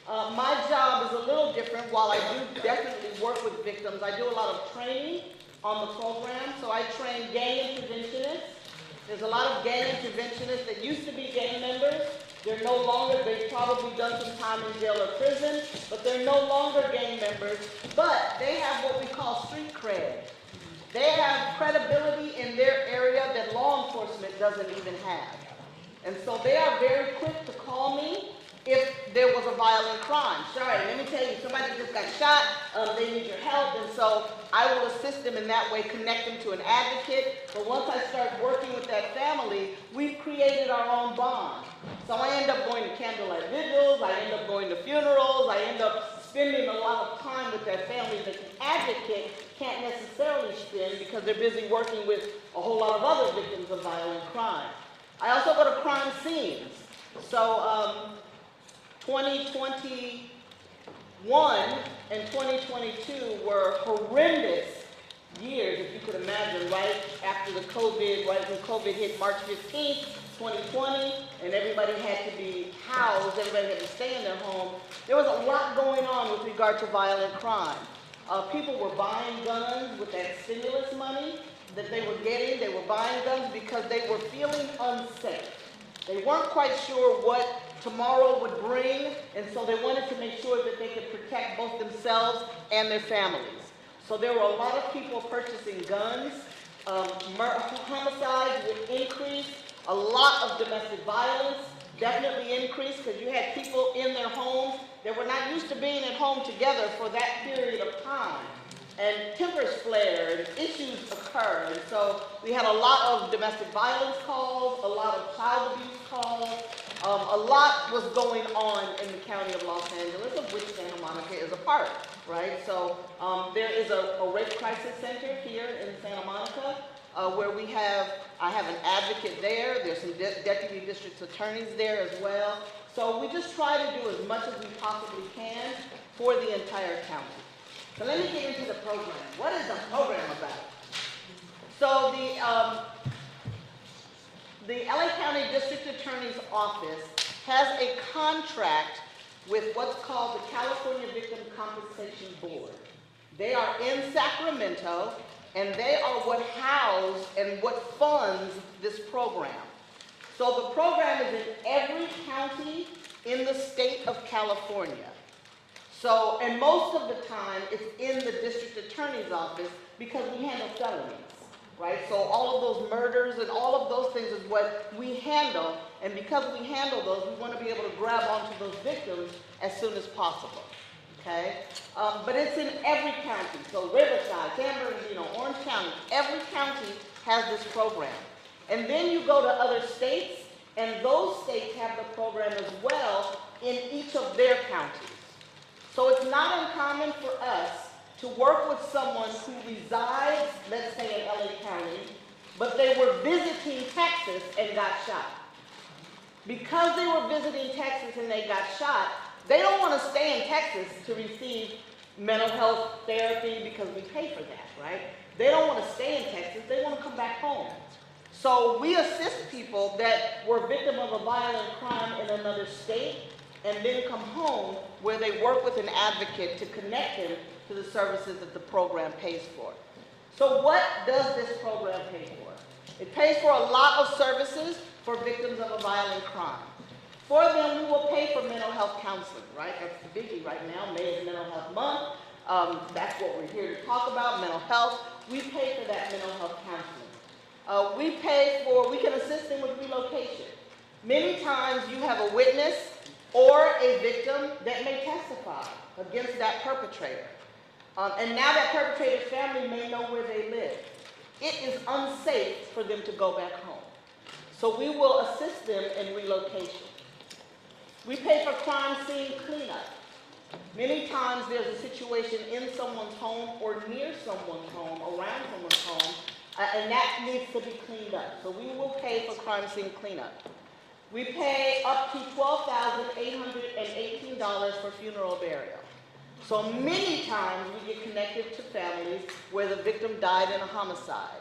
My job is a little different. While I do definitely work with victims, I do a lot of training on the program. So I train gang interventionists. There's a lot of gang interventionists that used to be gang members. They're no longer, they've probably done some time in jail or prison, but they're no longer gang members. But they have what we call street cred. They have credibility in their area that law enforcement doesn't even have. And so they are very quick to call me if there was a violent crime. Sorry, let me tell you, somebody just got shot, they need your help, and so I will assist them in that way, connect them to an advocate. But once I start working with that family, we've created our own bond. So I end up going to candlelight vigils, I end up going to funerals, I end up spending a lot of time with that family that the advocate can't necessarily spend because they're busy working with a whole lot of other victims of violent crime. I also go to crime scenes. So 2021 and 2022 were horrendous years, if you could imagine, right after the COVID, right when COVID hit March 15th, 2020, and everybody had to be housed, everybody had to stay in their home. There was a lot going on with regard to violent crime. People were buying guns with that stimulus money that they were getting. They were buying guns because they were feeling unsafe. They weren't quite sure what tomorrow would bring, and so they wanted to make sure that they could protect both themselves and their families. So there were a lot of people purchasing guns. Homicides would increase. A lot of domestic violence definitely increased because you had people in their homes that were not used to being at home together for that period of time. And tempers flared, issues occurred. So we had a lot of domestic violence calls, a lot of child abuse calls. A lot was going on in the county of Los Angeles, of which Santa Monica is a part, right? So there is a rape crisis center here in Santa Monica where I have an advocate there. There's some deputy district attorneys there as well. So we just try to do as much as we possibly can for the entire county. So let me get into the program. What is the program about? So the LA County District Attorney's Office has a contract with what's called the California Victim Compensation Board. They are in Sacramento, and they are what house and what funds this program. So the program is in every county in the state of California. So, and most of the time, it's in the district attorney's office because we handle felonies, right? So all of those murders and all of those things is what we handle, and because we handle those, we want to be able to grab onto those victims as soon as possible, okay? But it's in every county, so Riverside, San Bernardino, Orange County, every county has this program. And then you go to other states, and those states have the program as well in each of their counties. So it's not uncommon for us to work with someone who resides, let's say in LA County, but they were visiting Texas and got shot. Because they were visiting Texas and they got shot, they don't want to stay in Texas to receive mental health therapy because we pay for that, right? They don't want to stay in Texas, they want to come back home. So we assist people that were victim of a violent crime in another state and then come home where they work with an advocate to connect them to the services that the program pays for. So what does this program pay for? It pays for a lot of services for victims of a violent crime. For them, we will pay for mental health counseling, right? That's the biggie right now. May is Mental Health Month. That's what we're here to talk about, mental health. We pay for that mental health counseling. We can assist them with relocation. Many times you have a witness or a victim that may testify against that perpetrator. And now that perpetrator's family may know where they live. It is unsafe for them to go back home. So we will assist them in relocation. We pay for crime scene cleanup. Many times there's a situation in someone's home or near someone's home, around someone's home, and that needs to be cleaned up. So we will pay for crime scene cleanup. We pay up to $12,818 for funeral burial. So many times we get connected to families where the victim died in a homicide.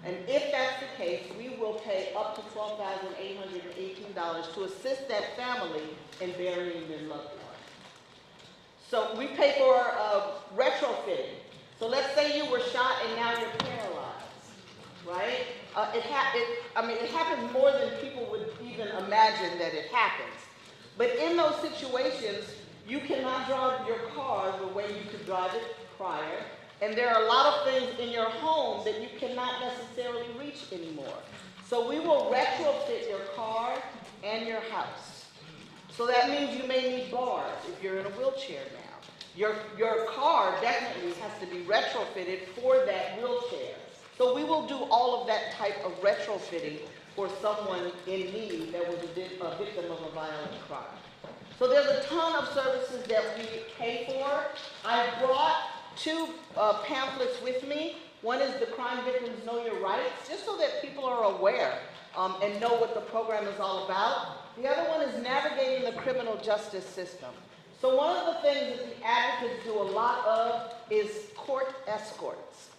And if that's the case, we will pay up to $12,818 to assist that family in burying their loved one. So we pay for retrofitting. So let's say you were shot and now you're paralyzed, right? It happens more than people would even imagine that it happens. But in those situations, you cannot drive your car the way you could drive it prior. And there are a lot of things in your home that you cannot necessarily reach anymore. So we will retrofit your car and your house. So that means you may need bars if you're in a wheelchair now. Your car definitely has to be retrofitted for that wheelchair. So we will do all of that type of retrofitting for someone in need that was a victim of a violent crime. So there's a ton of services that we pay for. I brought two pamphlets with me. One is the Crime Victims Know Your Rights, just so that people are aware and know what the program is all about. The other one is Navigating the Criminal Justice System. So one of the things that the advocates do a lot of is court escorts.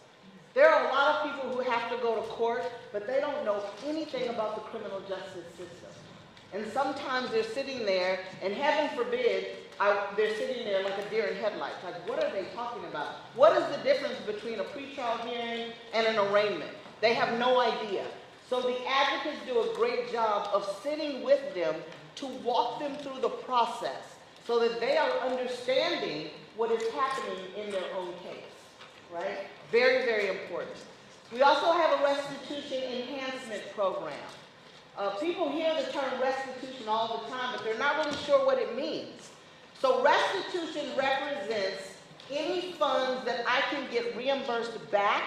There are a lot of people who have to go to court, but they don't know anything about the criminal justice system. And sometimes they're sitting there, and heaven forbid, they're sitting there like a deer in headlights. Like, what are they talking about? What is the difference between a pretrial hearing and an arraignment? They have no idea. So the advocates do a great job of sitting with them to walk them through the process so that they are understanding what is happening in their own case, right? Very, very important. We also have a restitution enhancement program. People hear the term restitution all the time, but they're not really sure what it means. So restitution represents any funds that I can get reimbursed back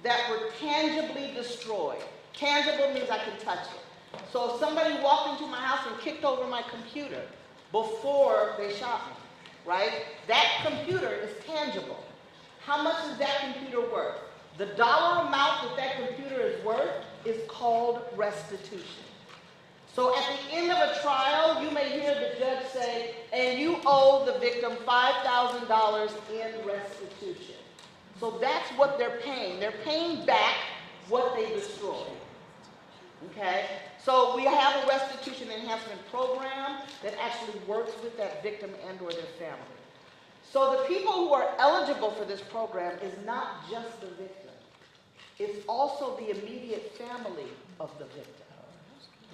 that were tangibly destroyed. Tangible means I can touch it. So if somebody walked into my house and kicked over my computer before they shot me, right? That computer is tangible. How much is that computer worth? The dollar amount that that computer is worth is called restitution. So at the end of a trial, you may hear the judge say, and you owe the victim $5,000 in restitution. So that's what they're paying. They're paying back what they destroyed. Okay? So we have a restitution enhancement program that actually works with that victim and or their family. So the people who are eligible for this program is not just the victim. It's also the immediate family of the victim,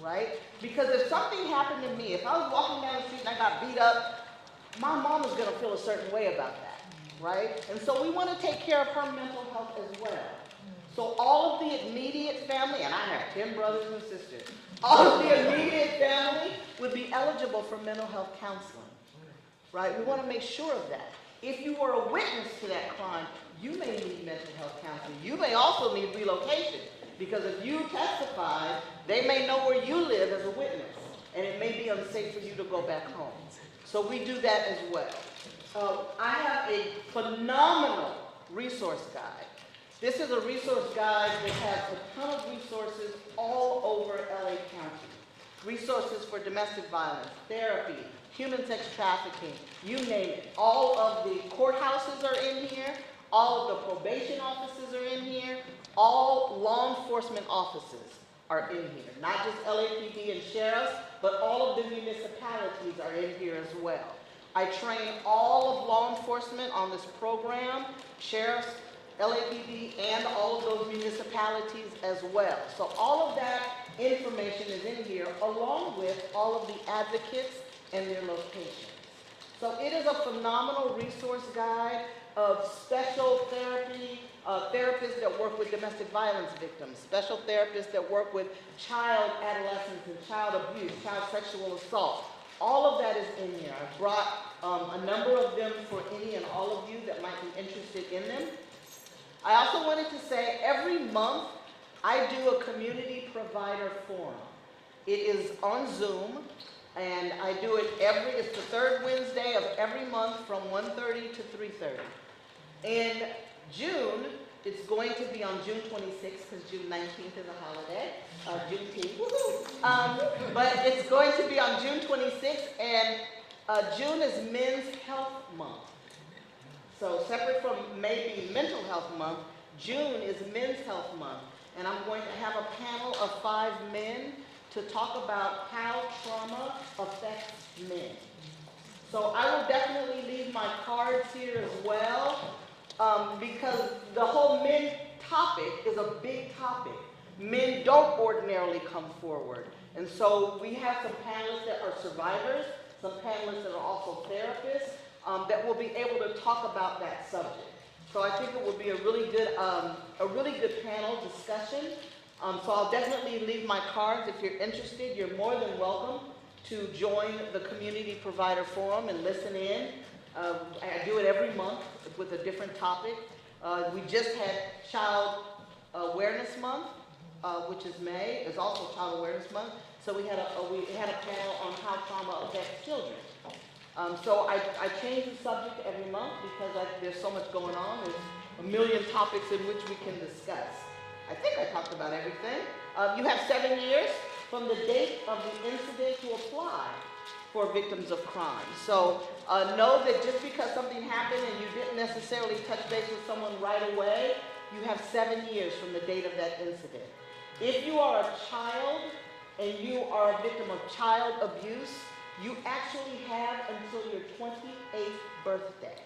right? Because if something happened to me, if I was walking down the street and I got beat up, my mom is going to feel a certain way about that, right? And so we want to take care of her mental health as well. So all of the immediate family, and I have 10 brothers and sisters, all of the immediate family would be eligible for mental health counseling, right? We want to make sure of that. If you were a witness to that crime, you may need mental health counseling. You may also need relocation, because if you testify, they may know where you live as a witness, and it may be unsafe for you to go back home. So we do that as well. I have a phenomenal resource guide. This is a resource guide that has a ton of resources all over LA County. Resources for domestic violence, therapy, human sex trafficking, you name it. All of the courthouses are in here. All of the probation offices are in here. All law enforcement offices are in here. Not just LAPD and sheriffs, but all of the municipalities are in here as well. I train all of law enforcement on this program, sheriffs, LAPD, and all of those municipalities as well. So all of that information is in here, along with all of the advocates and their locations. So it is a phenomenal resource guide of special therapy, therapists that work with domestic violence victims, special therapists that work with child adolescents and child abuse, child sexual assault. All of that is in here. I've brought a number of them for any and all of you that might be interested in them. I also wanted to say every month I do a community provider forum. It is on Zoom, and I do it it's the third Wednesday of every month from 1:30 to 3:30. In June, it's going to be on June 26th, because June 19th is a holiday, Juneteenth, woohoo! But it's going to be on June 26th, and June is Men's Health Month. So separate from May being Mental Health Month, June is Men's Health Month. And I'm going to have a panel of 5 men to talk about how trauma affects men. So I will definitely leave my cards here as well, because the whole men topic is a big topic. Men don't ordinarily come forward. And so we have some panelists that are survivors, some panelists that are also therapists, that will be able to talk about that subject. So I think it will be a really good panel discussion. So I'll definitely leave my cards. If you're interested, you're more than welcome to join the Community Provider Forum and listen in. I do it every month with a different topic. We just had Child Awareness Month, which is May. It's also Child Awareness Month. So we had a panel on how trauma affects children. So I change the subject every month because there's so much going on. There's a million topics in which we can discuss. I think I talked about everything. You have 7 years from the date of the incident to apply for victims of crime. So know that just because something happened and you didn't necessarily touch base with someone right away, you have 7 years from the date of that incident. If you are a child and you are a victim of child abuse, you actually have until your 28th birthday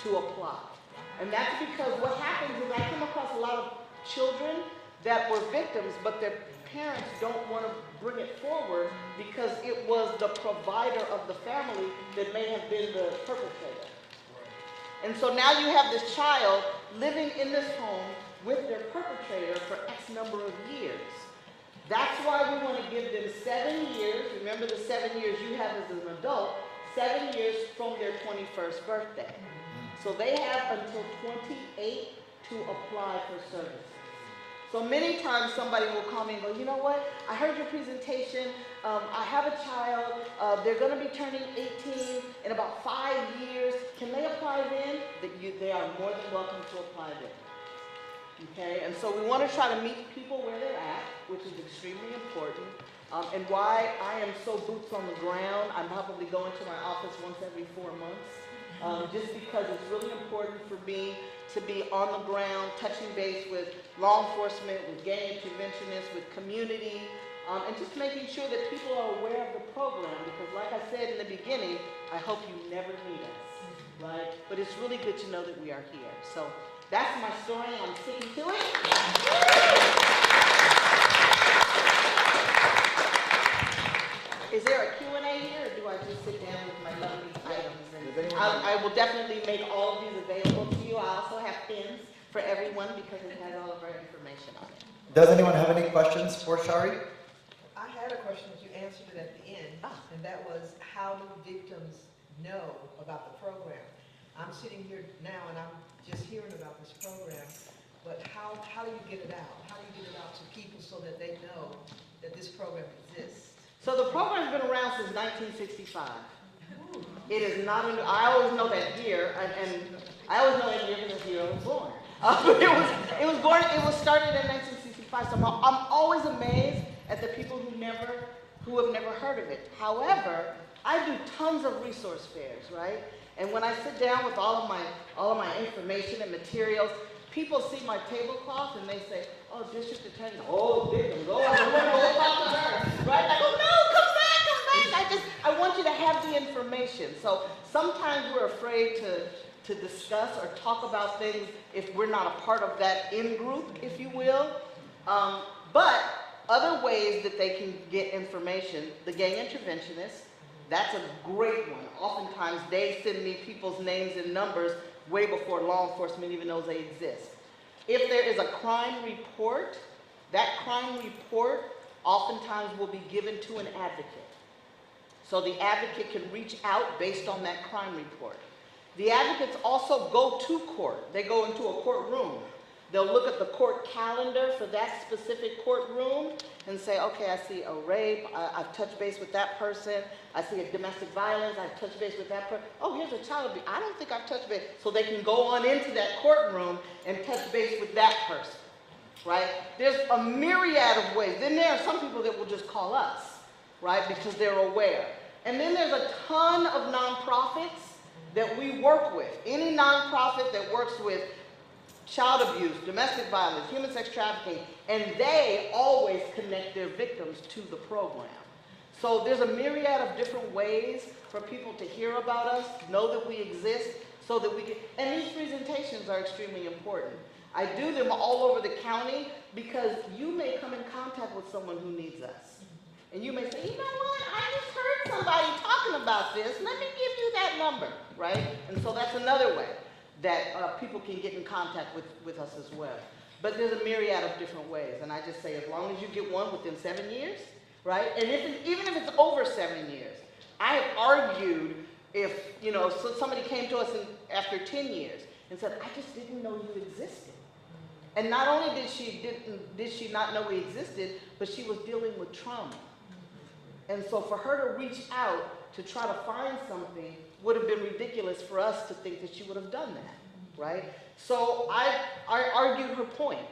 to apply. And that's because what happens is I come across a lot of children that were victims, but their parents don't want to bring it forward because it was the provider of the family that may have been the perpetrator. And so now you have this child living in this home with their perpetrator for X number of years. That's why we want to give them 7 years. Remember the 7 years you have as an adult, 7 years from their 21st birthday. So they have until 28 to apply for services. So many times somebody will call me and go, you know what, I heard your presentation, I have a child, they're gonna be turning 18 in about 5 years, can they apply then? They are more than welcome to apply then. Okay, and so we want to try to meet people where they're at, which is extremely important. And why I am so boots on the ground, I'm probably going to my office once every 4 months, just because it's really important for me to be on the ground, touching base with law enforcement, with gang interventionists, with community, and just making sure that people are aware of the program, because like I said in the beginning, I hope you never need us, right? But it's really good to know that we are here. So that's my story, I'm sticking to it. Is there a Q&A here, or do I just sit down with my lovely items? I will definitely make all of these available to you. I also have pins for everyone because it has all of our information on it. Does anyone have any questions for Shari? I had a question, but you answered it at the end, and that was, how do victims know about the program? I'm sitting here now and I'm just hearing about this program, but how do you get it out? How do you get it out to people so that they know that this program exists? So the program's been around since 1965. It is not, I always know that year, and I always know that year because the year I was born. It was started in 1965, so I'm always amazed at the people who have never heard of it. However, I do tons of resource fairs, right? And when I sit down with all of my information and materials, people see my tablecloth and they say, oh, district attorney, oh, victim, go on, go talk to her, right? I go, no, come back. I want you to have the information. So sometimes we're afraid to discuss or talk about things if we're not a part of that in-group, if you will. But other ways that they can get information, the gang interventionists, that's a great one. Oftentimes they send me people's names and numbers way before law enforcement even knows they exist. If there is a crime report, that crime report oftentimes will be given to an advocate. So the advocate can reach out based on that crime report. The advocates also go to court. They go into a courtroom. They'll look at the court calendar for that specific courtroom and say, okay, I see a rape, I've touched base with that person. I see a domestic violence, I've touched base with that person. Oh, here's a child abuse, I don't think I've touched base. So they can go on into that courtroom and touch base with that person, right? There's a myriad of ways. Then there are some people that will just call us, right, because they're aware. And then there's a ton of nonprofits that we work with. Any nonprofit that works with child abuse, domestic violence, human sex trafficking, and they always connect their victims to the program. So there's a myriad of different ways for people to hear about us, know that we exist, so that we can, and these presentations are extremely important. I do them all over the county because you may come in contact with someone who needs us. And you may say, you know what, I just heard somebody talking about this, let me give you that number, right? And so that's another way that people can get in contact with us as well. But there's a myriad of different ways, and I just say as long as you get one within 7 years, right? And even if it's over 7 years, I have argued if, you know, so somebody came to us after 10 years and said, I just didn't know you existed. And not only did she not know we existed, but she was dealing with trauma. And so for her to reach out to try to find something would have been ridiculous for us to think that she would have done that, right? So I argued her point.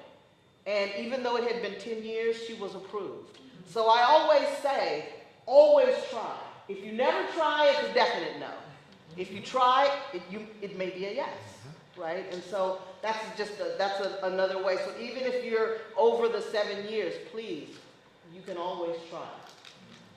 And even though it had been 10 years, she was approved. So I always say, always try. If you never try, it's a definite no. If you try, it may be a yes, right? And so that's another way. So even if you're over the 7 years, please, you can always try.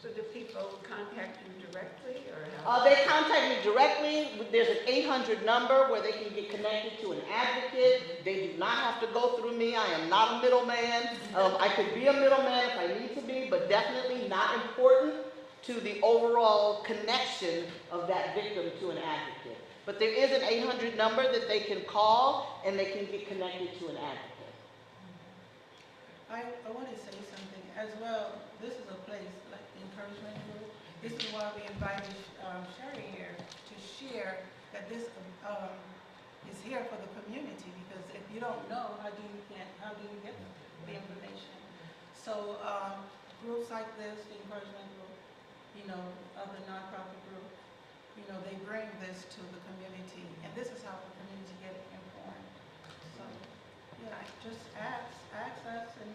So do people contact you directly, or how? They contact me directly. There's an 800 number where they can get connected to an advocate. They do not have to go through me. I am not a middleman. I could be a middleman if I need to be, but definitely not important to the overall connection of that victim to an advocate. But there is an 800 number that they can call, and they can get connected to an advocate. I want to say something as well. This is a place like the encouragement group. This is why we invited Shari here to share that this is here for the community, because if you don't know, how do you get them? the information. So groups like this, the encouragement group, you know, other nonprofit groups, you know, they bring this to the community, and this is how the community get informed. So, yeah, just ask us, and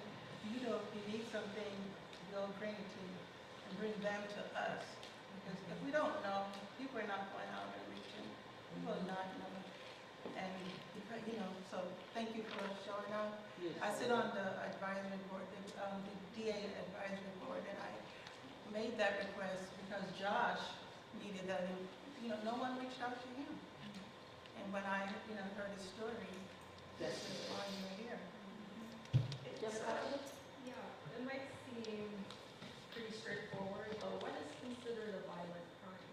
you know, if you need something, we'll bring it to you, and bring them to us. Because if we don't know, people are not going out and reaching. We will not know. And, because, you know, so thank you for showing up. Yes. I sit on the advisory board, the DA advisory board, and I made that request because Josh needed that, and, you know, no one reached out to him. And when I, you know, heard his story, this is why you're here. Yes, Yeah, it might seem pretty straightforward, but what is considered a violent crime?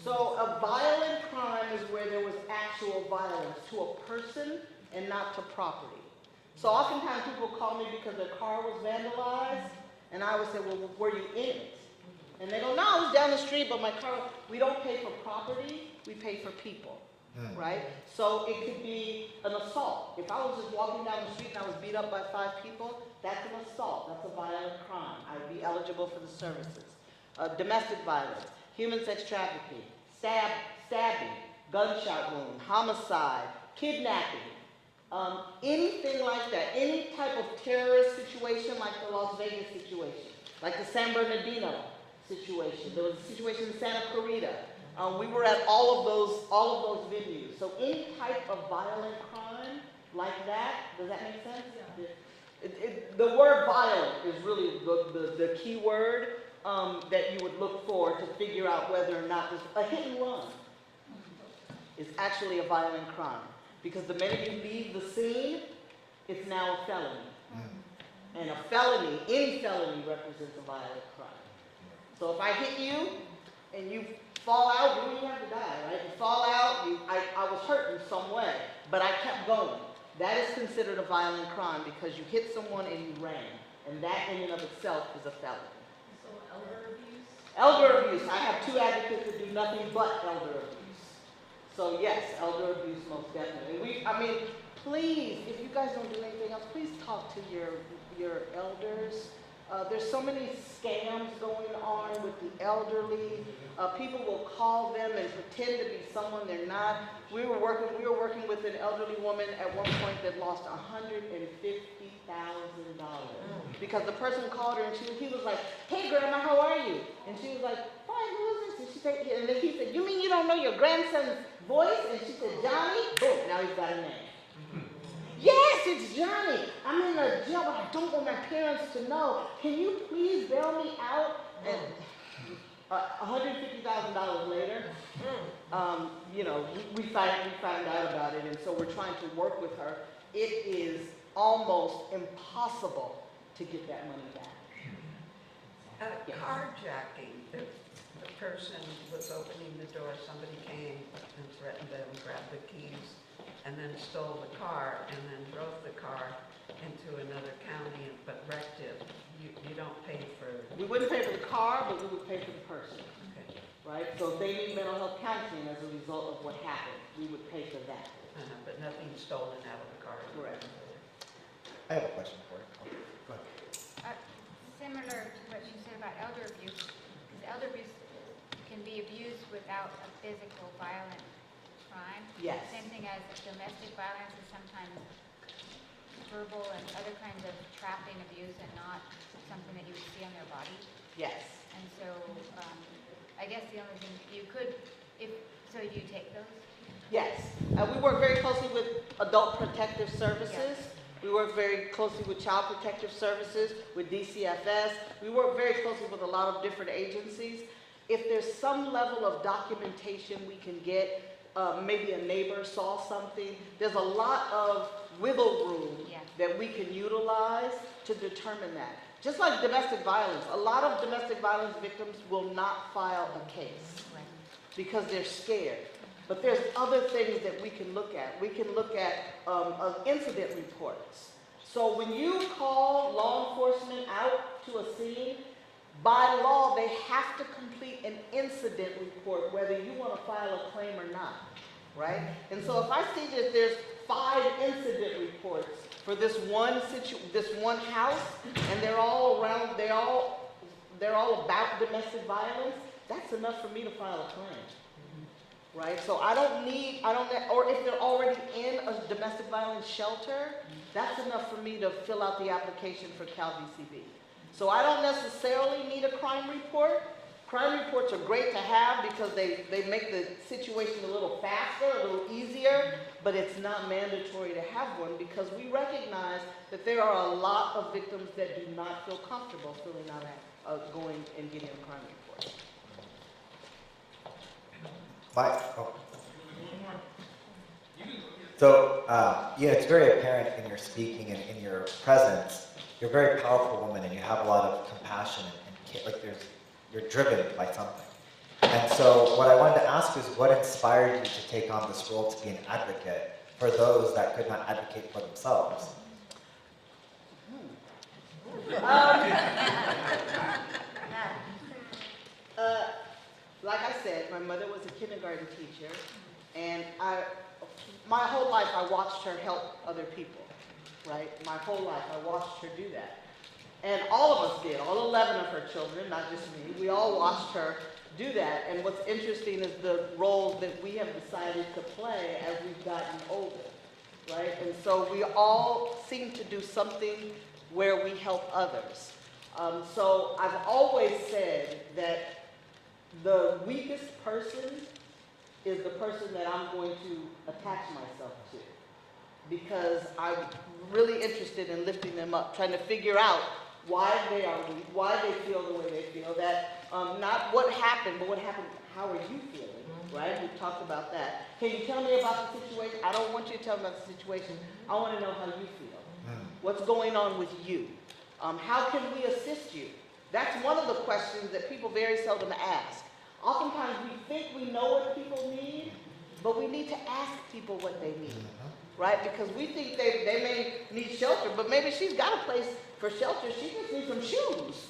So a violent crime is where there was actual violence to a person and not to property. So oftentimes people call me because their car was vandalized, and I would say, well, were you in it? And they go, no, I was down the street, but my car, we don't pay for property, we pay for people, right? So it could be an assault. If I was just walking down the street and I was beat up by 5 people, that's an assault, that's a violent crime. I would be eligible for the services. Domestic violence, human sex trafficking, stabbing, gunshot wound, homicide, kidnapping, anything like that, any type of terrorist situation like the Las Vegas situation, like the San Bernardino situation. There was a situation in Santa Clarita. We were at all of those venues. So any type of violent crime like that, does that make sense? Yeah. The word violent is really the key word that you would look for to figure out whether or not a hit and run is actually a violent crime. Because the minute you leave the scene, it's now a felony. And a felony, any felony represents a violent crime. So if I hit you and you fall out, you don't even have to die, right? You fall out, I was hurt in some way, but I kept going. That is considered a violent crime because you hit someone and you ran. And that in and of itself is a felony. So elder abuse? Elder abuse. I have 2 advocates that do nothing but elder abuse. So yes, elder abuse most definitely. Please, if you guys don't do anything else, please talk to your elders. There's so many scams going on with the elderly. People will call them and pretend to be someone they're not. We were working with an elderly woman at one point that lost $150,000 because the person called her and he was like, "Hey grandma, how are you?" And she was like, "Fine, who is this?" And then he said, "You mean you don't know your grandson's voice?" And she said, "Johnny." Boom, now he's got a name. "Yes, it's Johnny. I'm in a jail, but I don't want my parents to know. Can you please bail me out?" And $150,000 later, you know, we found out about it, and so we're trying to work with her. It is almost impossible to get that money back. Carjacking, the person was opening the door, somebody came and threatened them, grabbed the keys, and then stole the car, and then drove the car into another county, but wrecked it. You don't pay for... We wouldn't pay for the car, but we would pay for the person. Okay. Right? So if they need mental health counseling as a result of what happened, we would pay for that. But nothing stolen out of the car. Correct. I have a question for you. Go ahead. Similar to what you said about elder abuse, because elder abuse can be abused without a physical violent crime. Yes. Same thing as domestic violence is sometimes verbal and other kinds of trapping abuse and not something that you would see on their body. Yes. And so I guess the only thing you could, so you take those? Yes. We work very closely with Adult Protective Services. Yes. We work very closely with Child Protective Services, with DCFS. We work very closely with a lot of different agencies. If there's some level of documentation we can get, maybe a neighbor saw something, there's a lot of wiggle room that we can utilize to determine that. Just like domestic violence, a lot of domestic violence victims will not file a case because they're scared. But there's other things that we can look at. We can look at incident reports. So when you call law enforcement out to a scene, by law, they have to complete an incident report, whether you want to file a claim or not, right? And so if I see that there's 5 incident reports for this one house, and they're all about domestic violence, that's enough for me to file a claim. Right? So or if they're already in a domestic violence shelter, that's enough for me to fill out the application for CalVCB. So I don't necessarily need a crime report. Crime reports are great to have because they make the situation a little faster, a little easier, but it's not mandatory to have one because we recognize that there are a lot of victims that do not feel comfortable filling out going and getting a crime report. So, yeah, it's very apparent in your speaking and in your presence. You're a very powerful woman, and you have a lot of compassion, and like you're driven by something. And so, what I wanted to ask is, what inspired you to take on this role to be an advocate for those that could not advocate for themselves? Like I said, my mother was a kindergarten teacher, and my whole life I watched her help other people, right? My whole life I watched her do that. And all of us did, all 11 of her children, not just me, we all watched her do that. And what's interesting is the roles that we have decided to play as we've gotten older, right? And so we all seem to do something where we help others. So I've always said that the weakest person is the person that I'm going to attach myself to, because I'm really interested in lifting them up, trying to figure out why they are weak, why they feel the way they feel, that not what happened, but what happened, how are you feeling, right? We've talked about that. Can you tell me about the situation? I don't want you to tell me about the situation. I want to know how you feel. What's going on with you? How can we assist you? That's one of the questions that people very seldom ask. Oftentimes we think we know what people need, but we need to ask people what they need, right? Because we think they may need shelter, but maybe she's got a place for shelter. She just needs some shoes,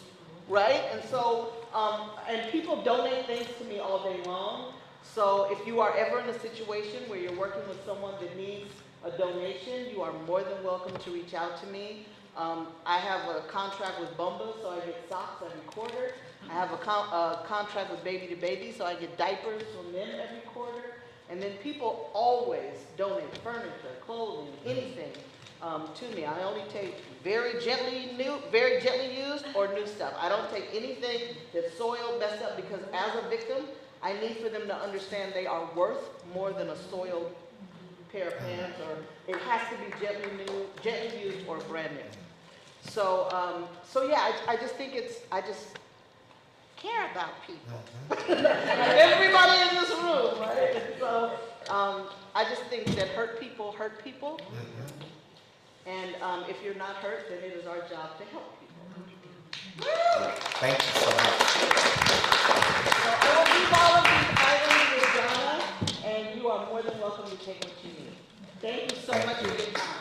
right? And so, and people donate things to me all day long. So if you are ever in a situation where you're working with someone that needs a donation, you are more than welcome to reach out to me. I have a contract with Bumba, so I get socks every quarter. I have a contract with Baby to Baby, so I get diapers from them every quarter. And then people always donate furniture, clothing, anything to me. I only take very gently used or new stuff. I don't take anything that's soiled, messed up, because as a victim, I need for them to understand they are worth more than a soiled pair of pants, or it has to be gently used or brand new. So, yeah, I just think I just care about people. Everybody in this room, right? And so, I just think that hurt people. And if you're not hurt, then it is our job to help people. Thank you so much. So I will leave all of these items with Donna, and you are more than welcome to take what you need. Thank you so much for your time.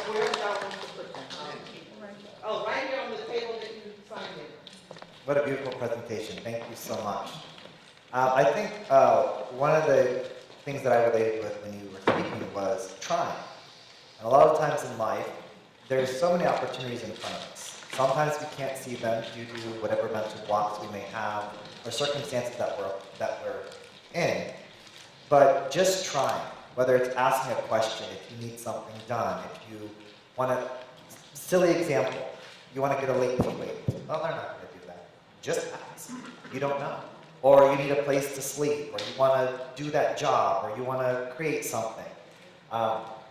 Where's y'all want to put them? Oh, right here on the table that you signed in. What a beautiful presentation. Thank you so much. I think one of the things that I related with when you were speaking was trying. And a lot of times in life, there's so many opportunities in front of us. Sometimes we can't see them due to whatever mental blocks we may have or circumstances that we're in. But just trying, whether it's asking a question, if you need something done, if you want a silly example, you want to get a late fee waived. Well, they're not going to do that. Just ask. You don't know. Or you need a place to sleep, or you want to do that job, or you want to create something.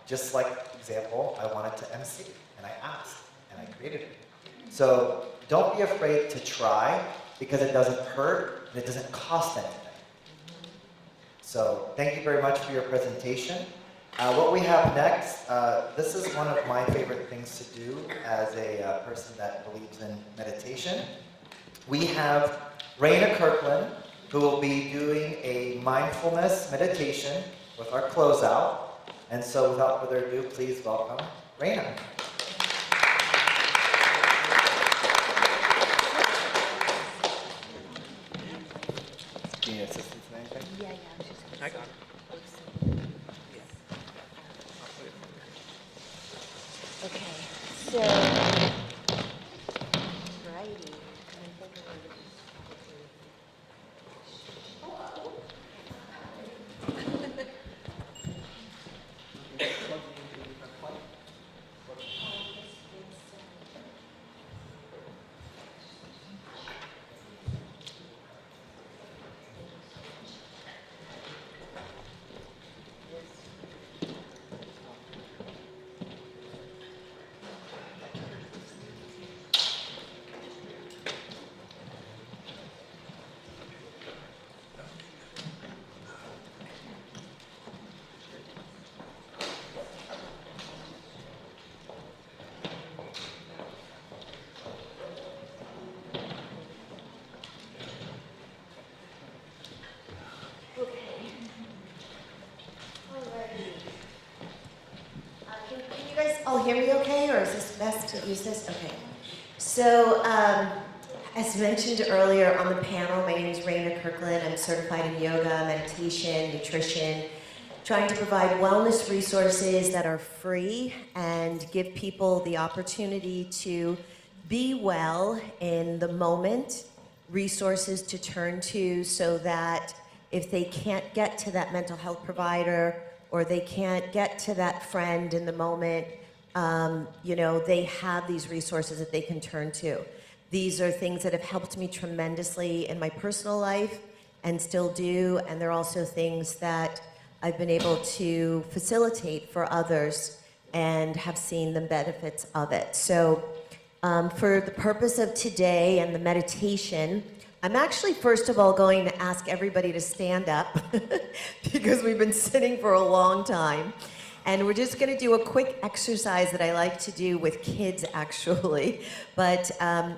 Just like example, I wanted to MC, and I asked, and I created it. So don't be afraid to try, because it doesn't hurt, and it doesn't cost anything. So thank you very much for your presentation. What we have next, this is one of my favorite things to do as a person that believes in meditation. We have Raina Kirkland, who will be doing a mindfulness meditation with our closeout. And so without further ado, please welcome Raina. Do you need assistance in anything? Yeah, I was just I got it. So, righty. Can you guys all hear me okay, or is this best to use this? Okay. So, as mentioned earlier on the panel, my name is Raina Kirkland. I'm certified in yoga, meditation, nutrition, trying to provide wellness resources that are free and give people the opportunity to be well in the moment, resources to turn to so that if they can't get to that mental health provider or they can't get to that friend in the moment, they have these resources that they can turn to. These are things that have helped me tremendously in my personal life and still do, and they're also things that I've been able to facilitate for others and have seen the benefits of it. So for the purpose of today and the meditation, I'm actually first of all going to ask everybody to stand up because we've been sitting for a long time. And we're just going to do a quick exercise that I like to do with kids, actually. But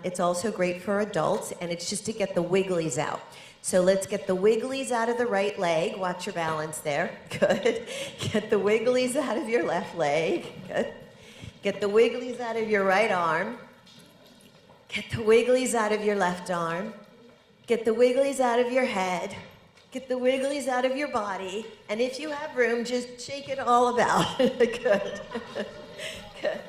it's also great for adults, and it's just to get the wigglies out. So let's get the wigglies out of the right leg. Watch your balance there. Good. Get the wigglies out of your left leg. Good. Get the wigglies out of your right arm. Get the wigglies out of your left arm. Get the wigglies out of your head. Get the wigglies out of your body, and if you have room, just shake it all about. Good. Good.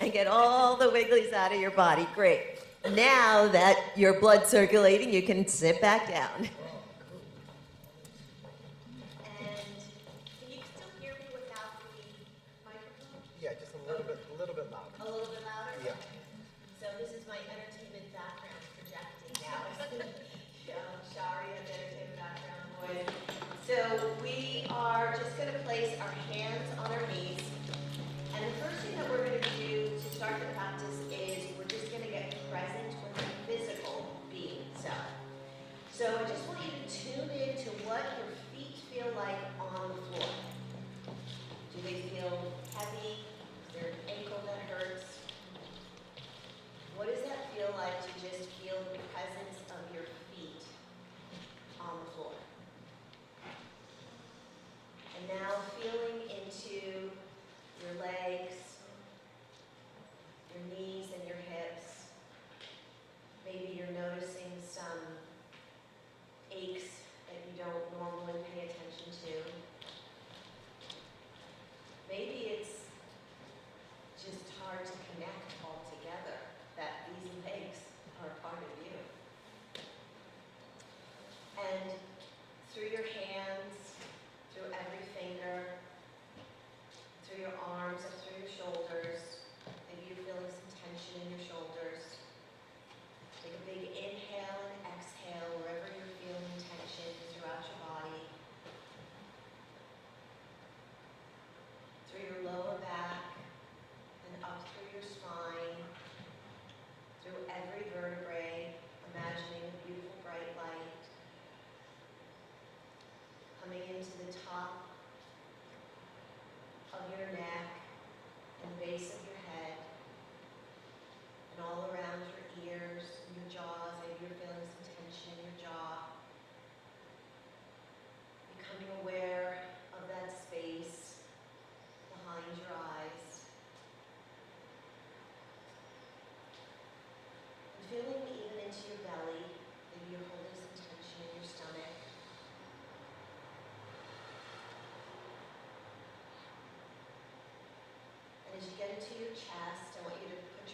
And get all the wigglies out of your body. Great. Now that your blood's circulating, you can sit back down. And can you still hear me without the microphone? Yeah, just a little bit louder. A little bit louder? Yeah. So this is my entertainment background projecting now. Shari, an entertainment background voice. So we are just going to place our hands on our knees. And the first thing that we're going to do to start the practice is we're just going to get present with the physical being self. So I just want you to tune in to what your feet feel like on the floor. Do they feel heavy? Is there an ankle that hurts? What does that feel like to just feel the presence of your feet on the floor? And now feeling into your legs, your knees and your hips. Maybe you're noticing some aches that you don't normally pay attention to. Maybe it's just hard to connect all together, that these legs are part of you. And through your hands, through every finger, through your arms, up through your shoulders, maybe you're feeling some tension in your shoulders. Take a big inhale and exhale wherever you're feeling tension throughout your body. Through your lower back and up through your spine, through every vertebrae, imagining a beautiful bright light coming into the top of your neck and base of your head, and all around your ears and your jaws. Maybe you're feeling some tension in your jaw. Becoming aware of that space behind your eyes. And feeling even into your belly. Maybe you're holding some tension in your stomach. And as you get into your chest, I want you to put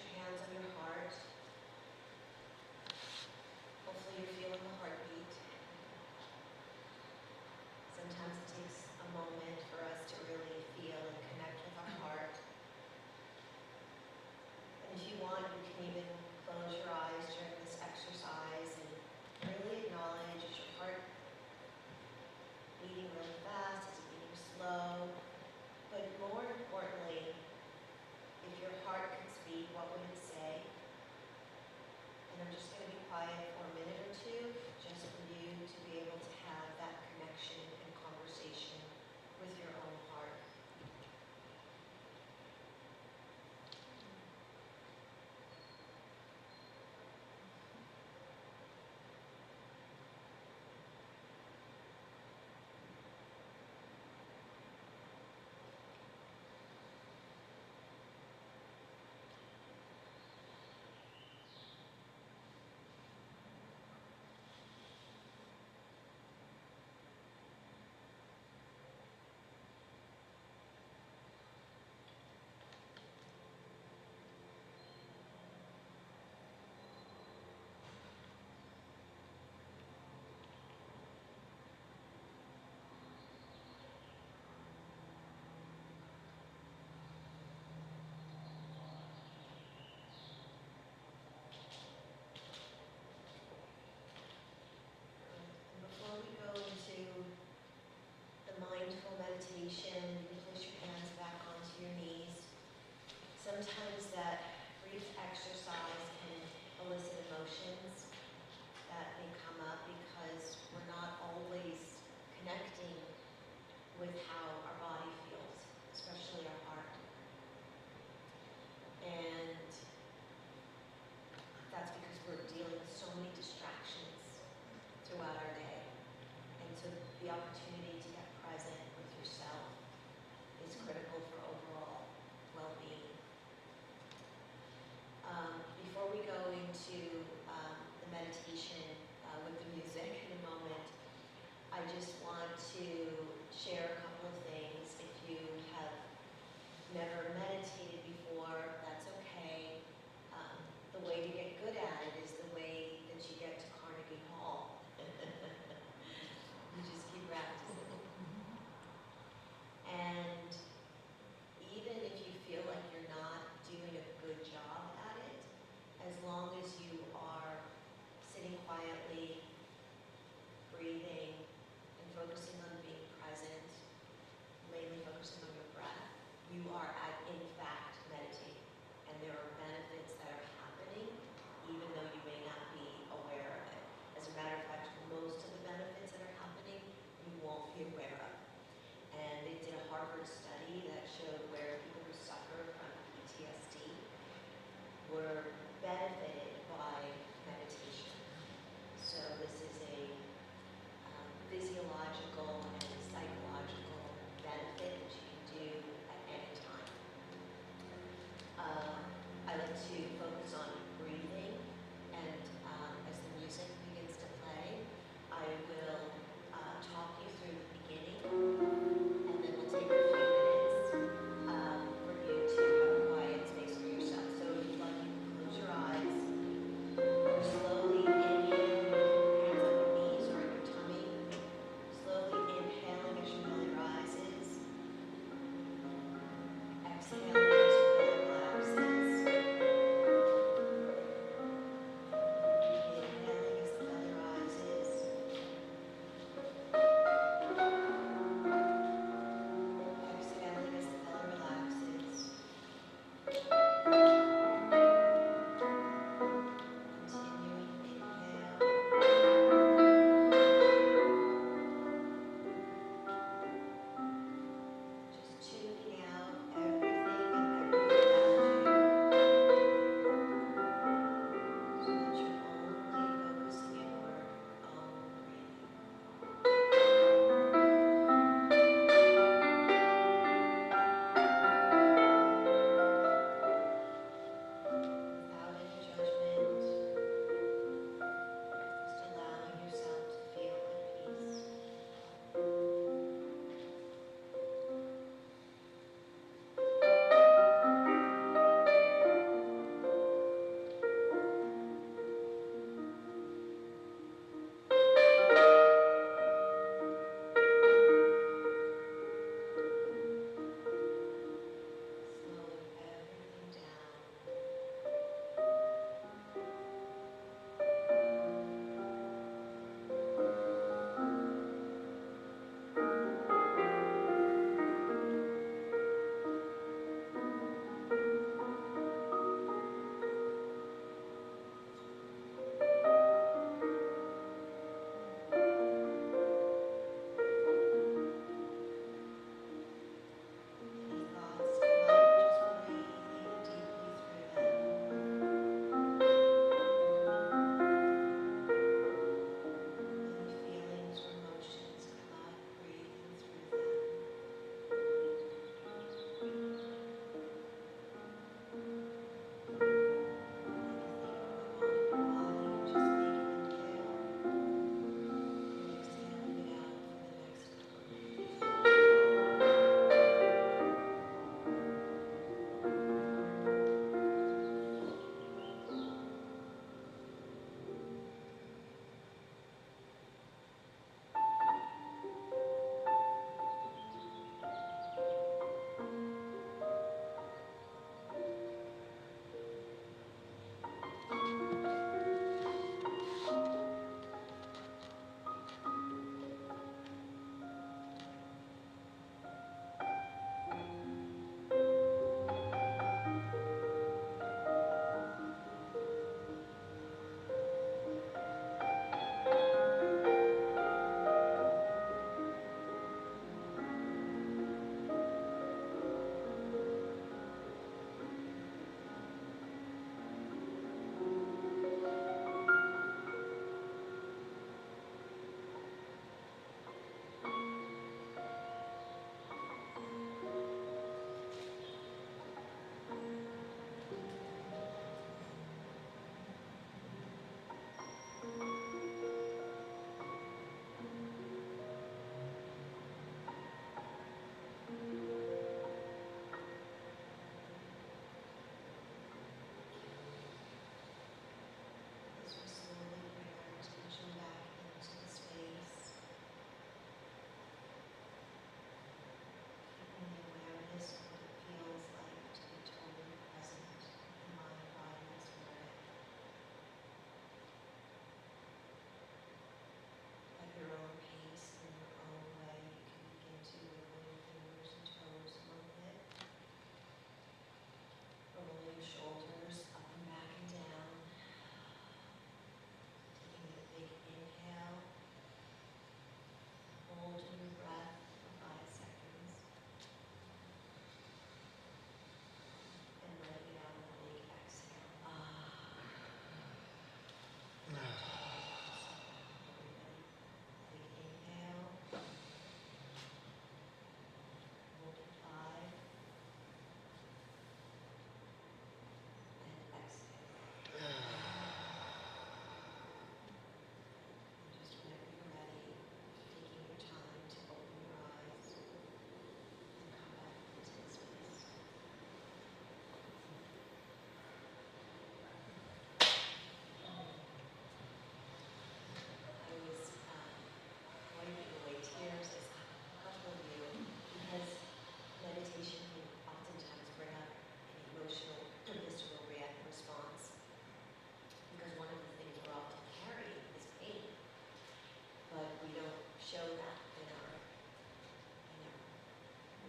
show that in our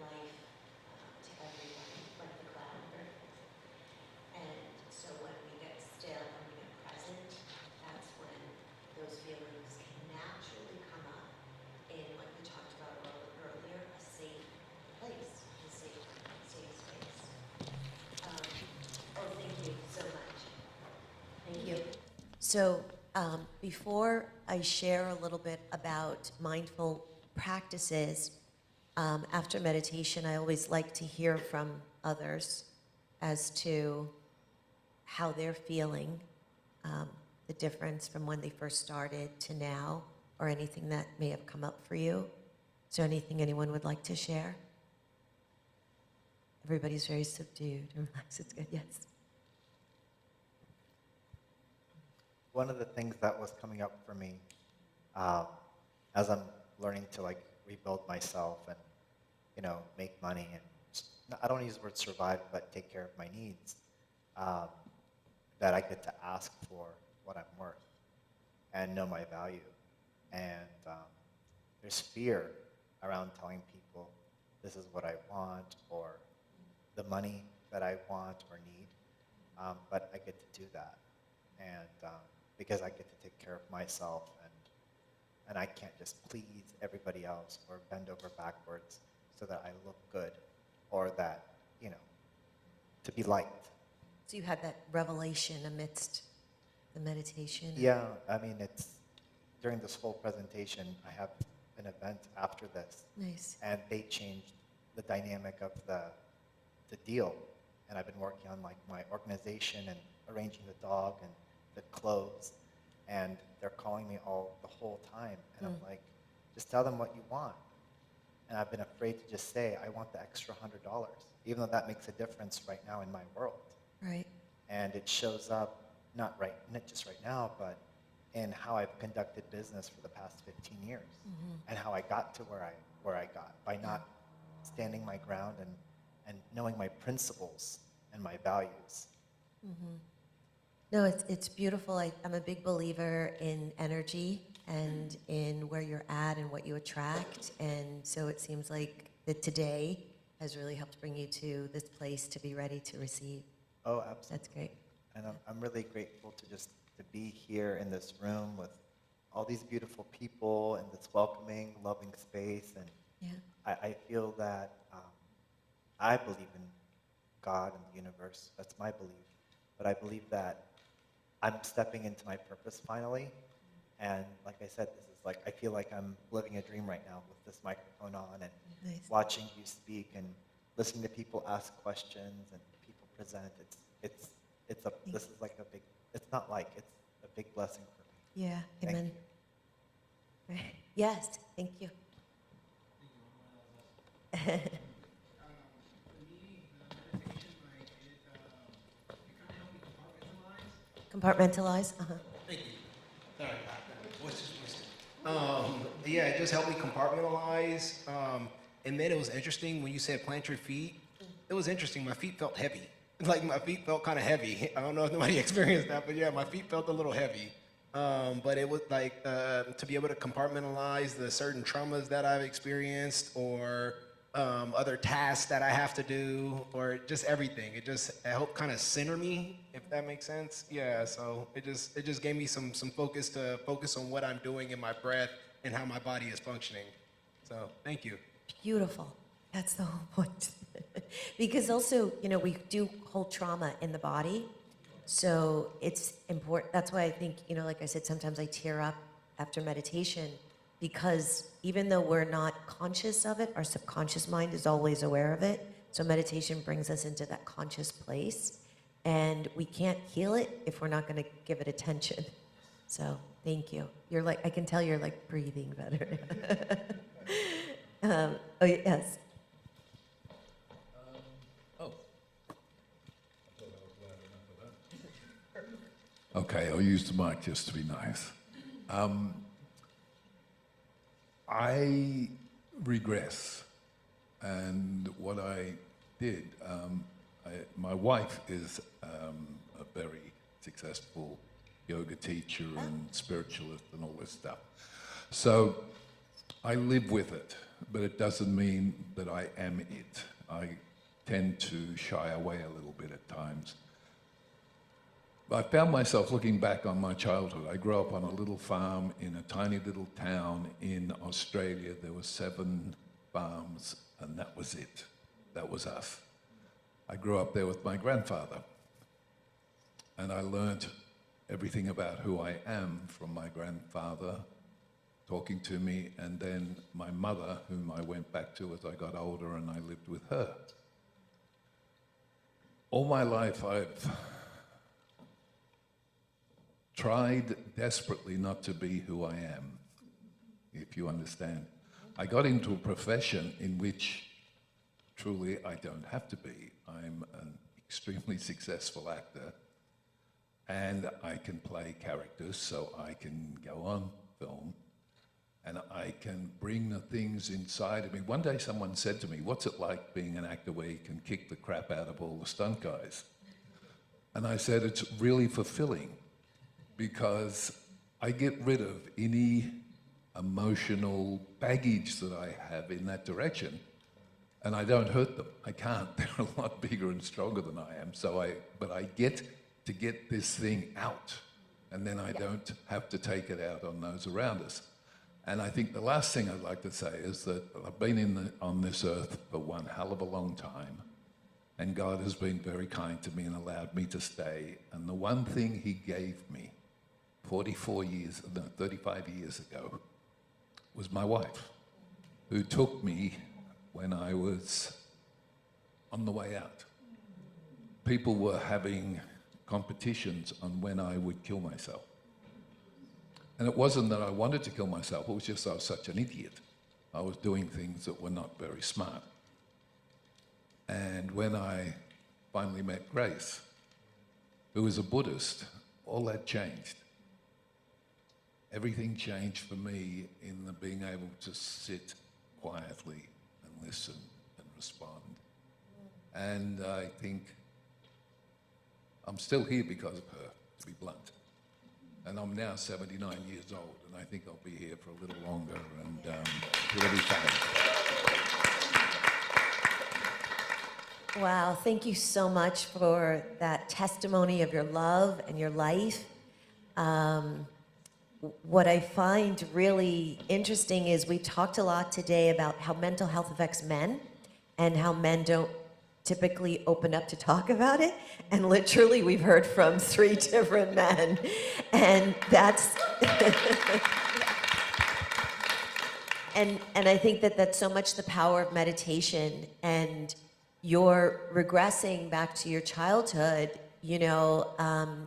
life to everyone, like the cloud. And so when we get still and we get present, that's when those feelings can naturally come up in what you talked about earlier, a safe place, a safe space. Thank you so much. Thank you. So before I share a little bit about mindful practices, after meditation, I always like to hear from others as to how they're feeling, the difference from when they first started to now, or anything that may have come up for you. Is there anything anyone would like to share? Everybody's very subdued. Relaxed. It's good. Yes. One of the things that was coming up for me as I'm learning to like rebuild myself and, you know, make money and I don't use the word survive, but take care of my needs, that I get to ask for what I'm worth and know my value. And there's fear around telling people this is what I want or the money that I want or need, but I get to do that. And because I get to take care of myself and I can't just please everybody else or bend over backwards so that I look good or that, you know, to be liked. So you had that revelation amidst the meditation? Yeah, I mean, it's during this whole presentation, I have an event after this. Nice. And they changed the dynamic of the deal. And I've been working on like my organization and arranging the dog and the clothes. And they're calling me the whole time. And I'm like, just tell them what you want. And I've been afraid to just say, I want the extra $100, even though that makes a difference right now in my world. Right. And it shows up, not just right now, but in how I've conducted business for the past 15 years and how I got to where I got by not standing my ground and knowing my principles and my values. No, it's beautiful. I'm a big believer in energy and in where you're at and what you attract. And so it seems like that today has really helped bring you to this place to be ready to receive. Oh, absolutely. That's great. And I'm really grateful to be here in this room with all these beautiful people and this welcoming, loving space. And I feel that I believe in God and the universe. That's my belief. But I believe that I'm stepping into my purpose finally. And like I said, this is like, I feel like I'm living a dream right now with this microphone on and watching you speak and listening to people ask questions and people present. This is like a big, it's not like, it's a big blessing for me. Yeah, Thank amen. you. Right. Yes, thank you. Compartmentalize? Thank you. Sorry about that. Voice is twisted. Yeah, it just helped me compartmentalize. And then it was interesting when you said plant your feet. It was interesting. My feet felt heavy. Like my feet felt kind of heavy. I don't know if nobody experienced that, but yeah, my feet felt a little heavy. But it was like to be able to compartmentalize the certain traumas that I've experienced or other tasks that I have to do or just everything. It helped kind of center me, if that makes sense. Yeah, so it just gave me some focus to focus on what I'm doing in my breath and how my body is functioning. So thank you. Beautiful. That's the whole point. Because also, you know, we do hold trauma in the body. So it's important. That's why I think, you know, like I said, sometimes I tear up after meditation because even though we're not conscious of it, our subconscious mind is always aware of it. So meditation brings us into that conscious place. And we can't heal it if we're not going to give it attention. So thank you. You're like, I can tell you're like breathing better. Oh, yes. Okay, I'll use the mic just to be nice. I regress, and what I did, my wife is a very successful yoga teacher and spiritualist and all this stuff. So I live with it, but it doesn't mean that I am it. I tend to shy away a little bit at times. I found myself looking back on my childhood. I grew up on a little farm in a tiny little town in Australia. There were 7 farms, and that was it. That was us. I grew up there with my grandfather, and I learned everything about who I am from my grandfather talking to me, and then my mother, whom I went back to as I got older, and I lived with her. All my life, I've tried desperately not to be who I am, if you understand. I got into a profession in which truly I don't have to be. I'm an extremely successful actor, and I can play characters, so I can go on film, and I can bring the things inside of me. One day someone said to me, "What's it like being an actor where you can kick the crap out of all the stunt guys?" And I said, it's really fulfilling, because I get rid of any emotional baggage that I have in that direction, and I don't hurt them. I can't. They're a lot bigger and stronger than I am. But I get to get this thing out, and then I don't have to take it out on those around us. And I think the last thing I'd like to say is that I've been on this earth for one hell of a long time, and God has been very kind to me and allowed me to stay. And the one thing he gave me 35 years ago was my wife, who took me when I was on the way out. People were having competitions on when I would kill myself. And it wasn't that I wanted to kill myself, it was just I was such an idiot. I was doing things that were not very smart. And when I finally met Grace, who was a Buddhist, all that changed. Everything changed for me in the being able to sit quietly and listen and respond. And I think I'm still here because of her, to be blunt. And I'm now 79 years old, and I think I'll be here for a little longer, and it'll be fun. Wow, thank you so much for that testimony of your love and your life. What I find really interesting is we talked a lot today about how mental health affects men and how men don't typically open up to talk about it. And literally we've heard from 3 different men. And that's, and I think that that's so much the power of meditation, and you're regressing back to your childhood, you know,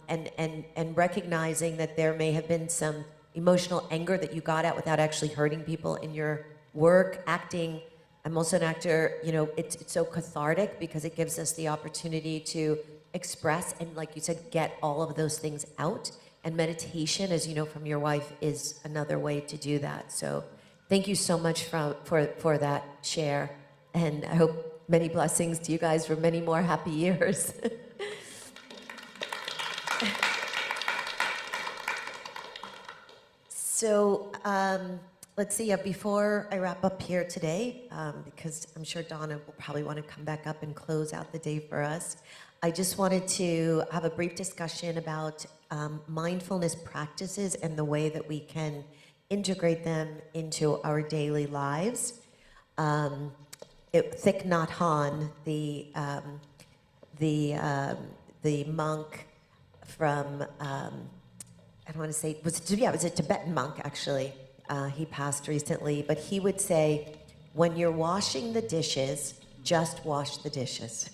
and recognizing that there may have been some emotional anger that you got at without actually hurting people in your work, acting. I'm also an actor, you know, it's so cathartic because it gives us the opportunity to express and, like you said, get all of those things out. And meditation, as you know from your wife, is another way to do that. So thank you so much for that share. And I hope many blessings to you guys for many more happy years. So let's see, before I wrap up here today, because I'm sure Donna will probably want to come back up and close out the day for us, I just wanted to have a brief discussion about mindfulness practices and the way that we can integrate them into our daily lives. Thich Nhat Hanh, the monk from, I don't want to say, it was a Tibetan monk, actually. He passed recently, but he would say, when you're washing the dishes, just wash the dishes.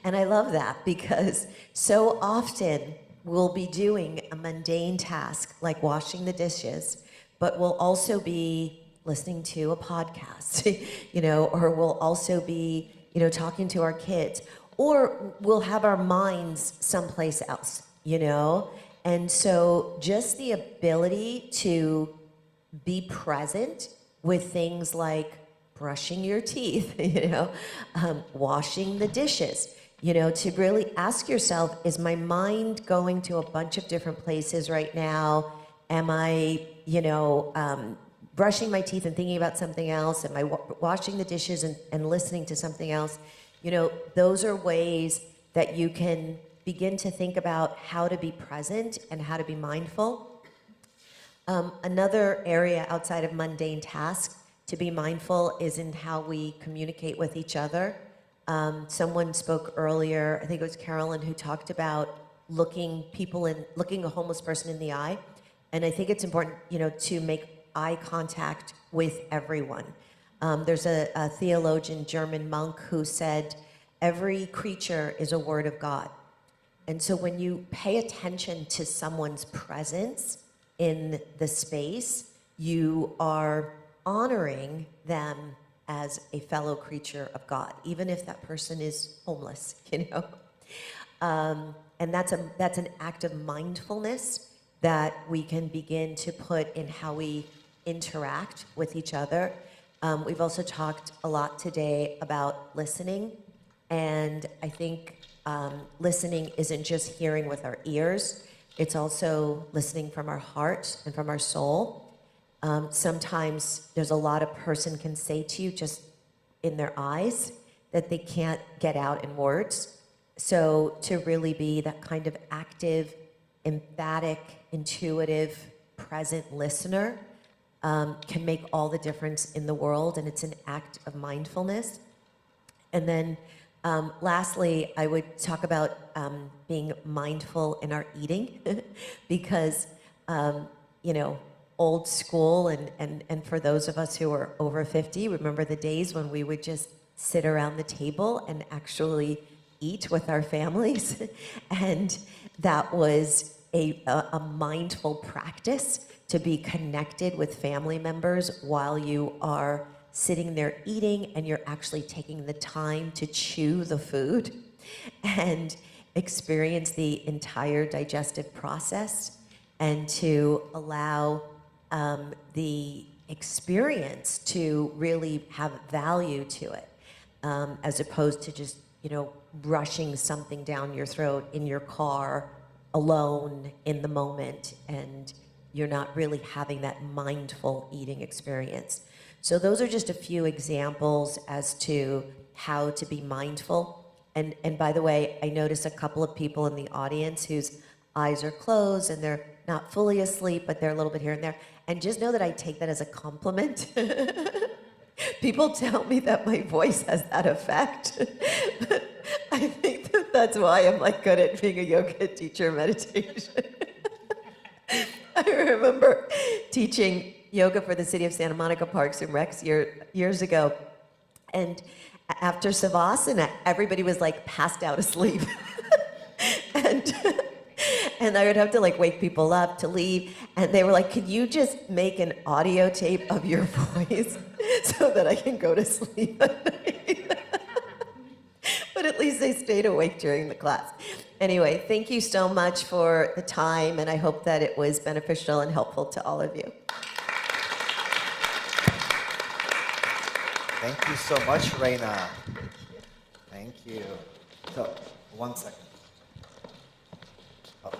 And I love that, because so often we'll be doing a mundane task like washing the dishes, but we'll also be listening to a podcast, you know, or we'll also be, you know, talking to our kids, or we'll have our minds someplace else, you know? And so just the ability to be present with things like brushing your teeth, you know, washing the dishes, you know, to really ask yourself, is my mind going to a bunch of different places right now? Am I, you know, brushing my teeth and thinking about something else? Am I washing the dishes and listening to something else? You know, those are ways that you can begin to think about how to be present and how to be mindful. Another area outside of mundane tasks to be mindful is in how we communicate with each other. Someone spoke earlier, I think it was Carolyn, who talked about looking a homeless person in the eye. And I think it's important, you know, to make eye contact with everyone. There's a theologian, German monk, who said, every creature is a word of God. And so when you pay attention to someone's presence in the space, you are honoring them as a fellow creature of God, even if that person is homeless, you know? And that's an act of mindfulness that we can begin to put in how we interact with each other. We've also talked a lot today about listening, and I think listening isn't just hearing with our ears, it's also listening from our heart and from our soul. Sometimes there's a lot a person can say to you just in their eyes that they can't get out in words. So to really be that kind of active, emphatic, intuitive, present listener can make all the difference in the world, and it's an act of mindfulness. And then lastly, I would talk about being mindful in our eating because, you know, old school and for those of us who are over 50, remember the days when we would just sit around the table and actually eat with our families. And that was a mindful practice to be connected with family members while you are sitting there eating and you're actually taking the time to chew the food and experience the entire digestive process and to allow the experience to really have value to it, as opposed to just, you know, rushing something down your throat in your car alone in the moment, and you're not really having that mindful eating experience. So those are just a few examples as to how to be mindful. And by the way, I notice a couple of people in the audience whose eyes are closed and they're not fully asleep, but they're a little bit here and there. And just know that I take that as a compliment. People tell me that my voice has that effect. I think that's why I'm like good at being a yoga teacher, meditation. I remember teaching yoga for the city of Santa Monica Parks and Recs years ago. And after Savasana, everybody was like passed out asleep. And I would have to like wake people up to leave. And they were like, could you just make an audio tape of your voice so that I can go to sleep at night? But at least they stayed awake during the class. Anyway, thank you so much for the time, and I hope that it was beneficial and helpful to all of you. Thank you so much, Reina. Thank you. So, 1 second. Oh.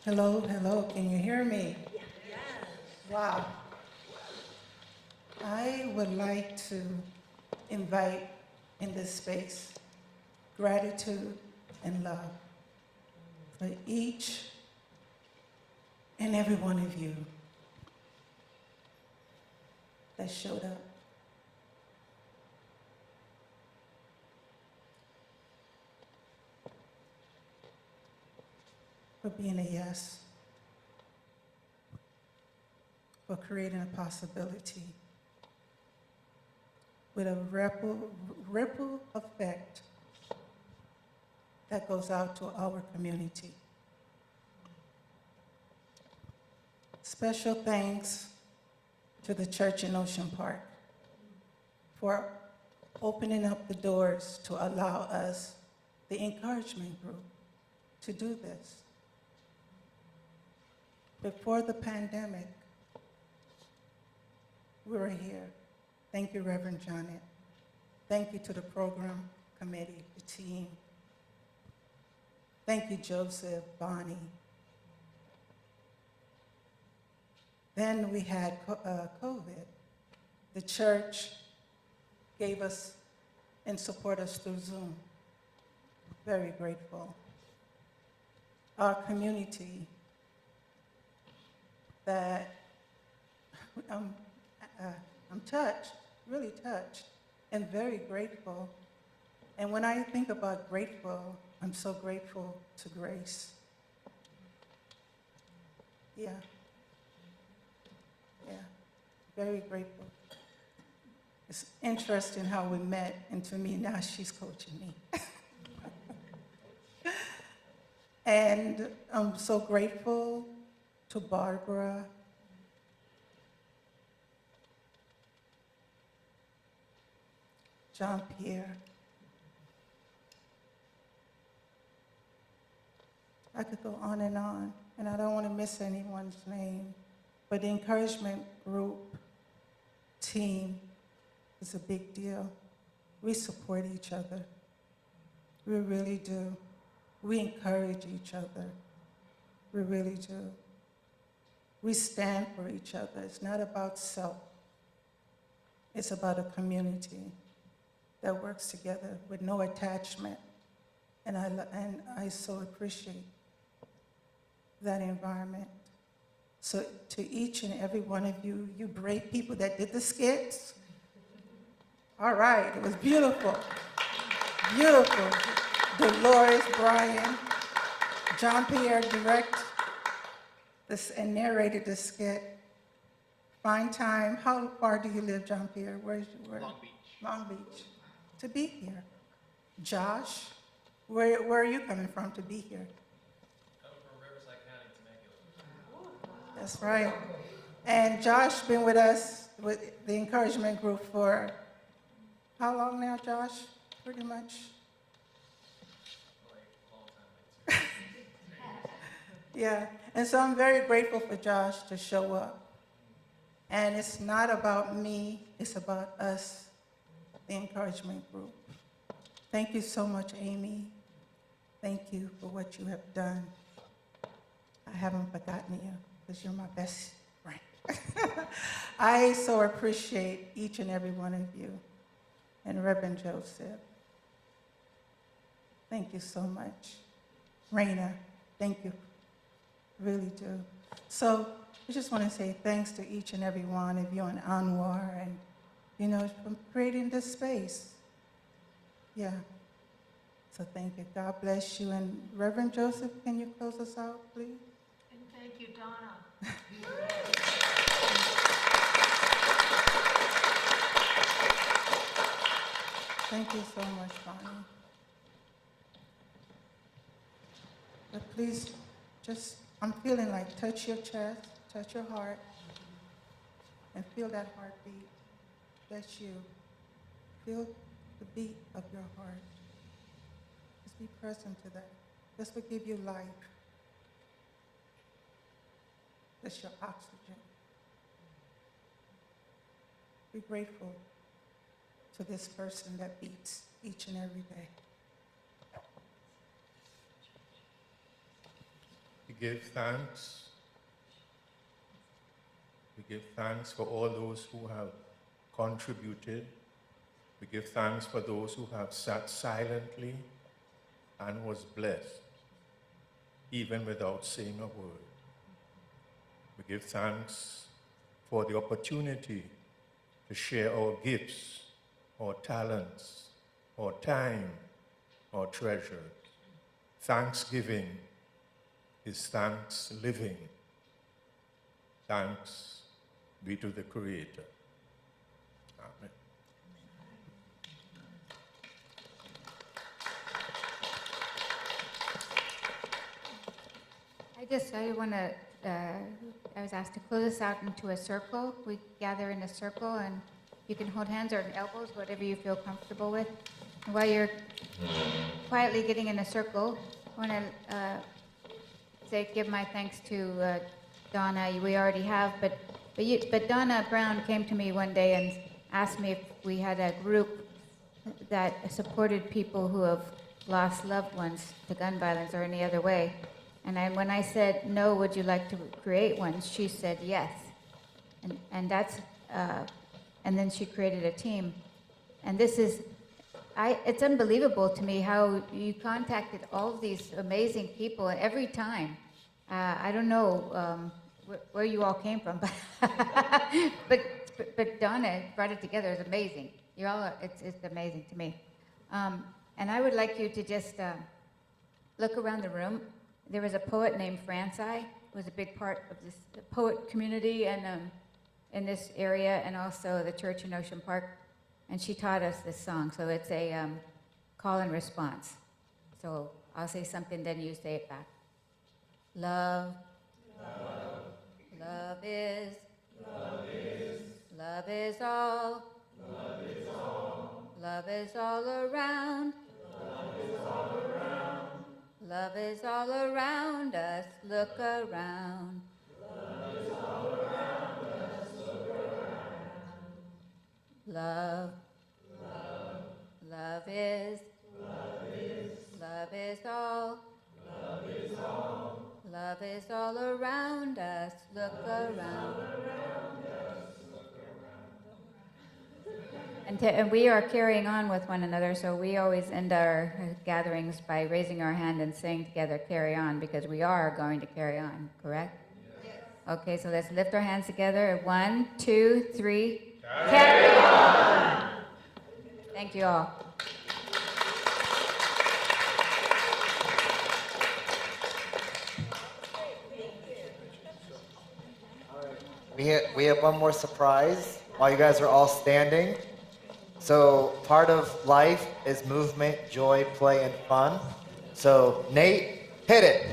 Hello, hello, can you hear me? Wow. I would like to invite in this space gratitude and love for each and every one of you that showed up. For being a yes, for creating a possibility with a ripple effect that goes out to our community. Special thanks to the church in Ocean Park for opening up the doors to allow us, the encouragement group, to do this. Before the pandemic, we were here. Thank you, Reverend Janet. Thank you to the program committee, the team. Thank you, Joseph, Bonnie. Then we had COVID. The church gave us and support us through Zoom. Very grateful. Our community that I'm touched, really touched, and very grateful. And when I think about grateful, I'm so grateful to Grace. Yeah. Yeah, very grateful. It's interesting how we met, and to me, now she's coaching me. And I'm so grateful to Barbara, John Pierre. I could go on, and I don't want to miss anyone's name, but the encouragement group team is a big deal. We support each other. We really do. We encourage each other. We really do. We stand for each other. It's not about self. It's about a community that works together with no attachment. And I so appreciate that environment. So to each and every one of you, you brave people that did the skits, all right, it was beautiful, beautiful. Dolores, Brian, John Pierre direct this and narrated the skit. Fine time. How far do you live, John Pierre? Where? Long Beach. Long Beach. To be here. Josh, where are you coming from to be here? Coming from Riverside County, Temecula. That's right. And Josh been with us with the encouragement group for how long now, Josh? Pretty much. Yeah, and so I'm very grateful for Josh to show up. And it's not about me, it's about us, the encouragement group. Thank you so much, Amy. Thank you for what you have done. I haven't forgotten you, because you're my best friend. I so appreciate each and every one of you. And Reverend Joseph, thank you so much. Raina, thank you. Really do. So I just want to say thanks to each and every one of you and Anwar and, you know, for creating this space. Yeah. So thank you. God bless you. And Reverend Joseph, can you close us out, please? And thank you, Donna. Thank you so much, Bonnie. But please, just, I'm feeling like touch your chest, touch your heart, and feel that heartbeat. That's you. Feel the beat of your heart. Just be present to that. This will give you life. That's your oxygen. Be grateful to this person that beats each and every day. We give thanks. We give thanks for all those who have contributed. We give thanks for those who have sat silently and was blessed, even without saying a word. We give thanks for the opportunity to share our gifts, our talents, our time, our treasures. Thanksgiving is thanks living. Thanks be to the Creator. Amen. I was asked to close us out into a circle. We gather in a circle and you can hold hands or elbows, whatever you feel comfortable with. And while you're quietly getting in a circle, I want to give my thanks to Donna, we already have, but Donna Brown came to me one day and asked me if we had a group that supported people who have lost loved ones to gun violence or any other way. And when I said, no, would you like to create one? She said yes. And that's, and then she created a team. And this is, it's unbelievable to me how you contacted all of these amazing people every time. I don't know where you all came from, but Donna brought it together. It's amazing. You're all, it's amazing to me. And I would like you to just look around the room. There was a poet named Franci, who was a big part of this poet community and in this area, and also the church in Ocean Park. And she taught us this song. So it's a call and response. So I'll say something, then you say it back. Love, love, love is, love is, love is all, love is all, love is all around, love is all around, love is all around us. Look around. Love is all around us. Look around. Love, love, love is, love is all, love is all, love is all around us. Look around. And we are carrying on with one another, so we always end our gatherings by raising our hand and saying together, carry on, because we are going to carry on, correct? Yes. Okay, so let's lift our hands together. 1, 2, 3. Carry on! Thank you all. We have one more surprise while you guys are all standing. So part of life is movement, joy, play, and fun. So Nate, hit it.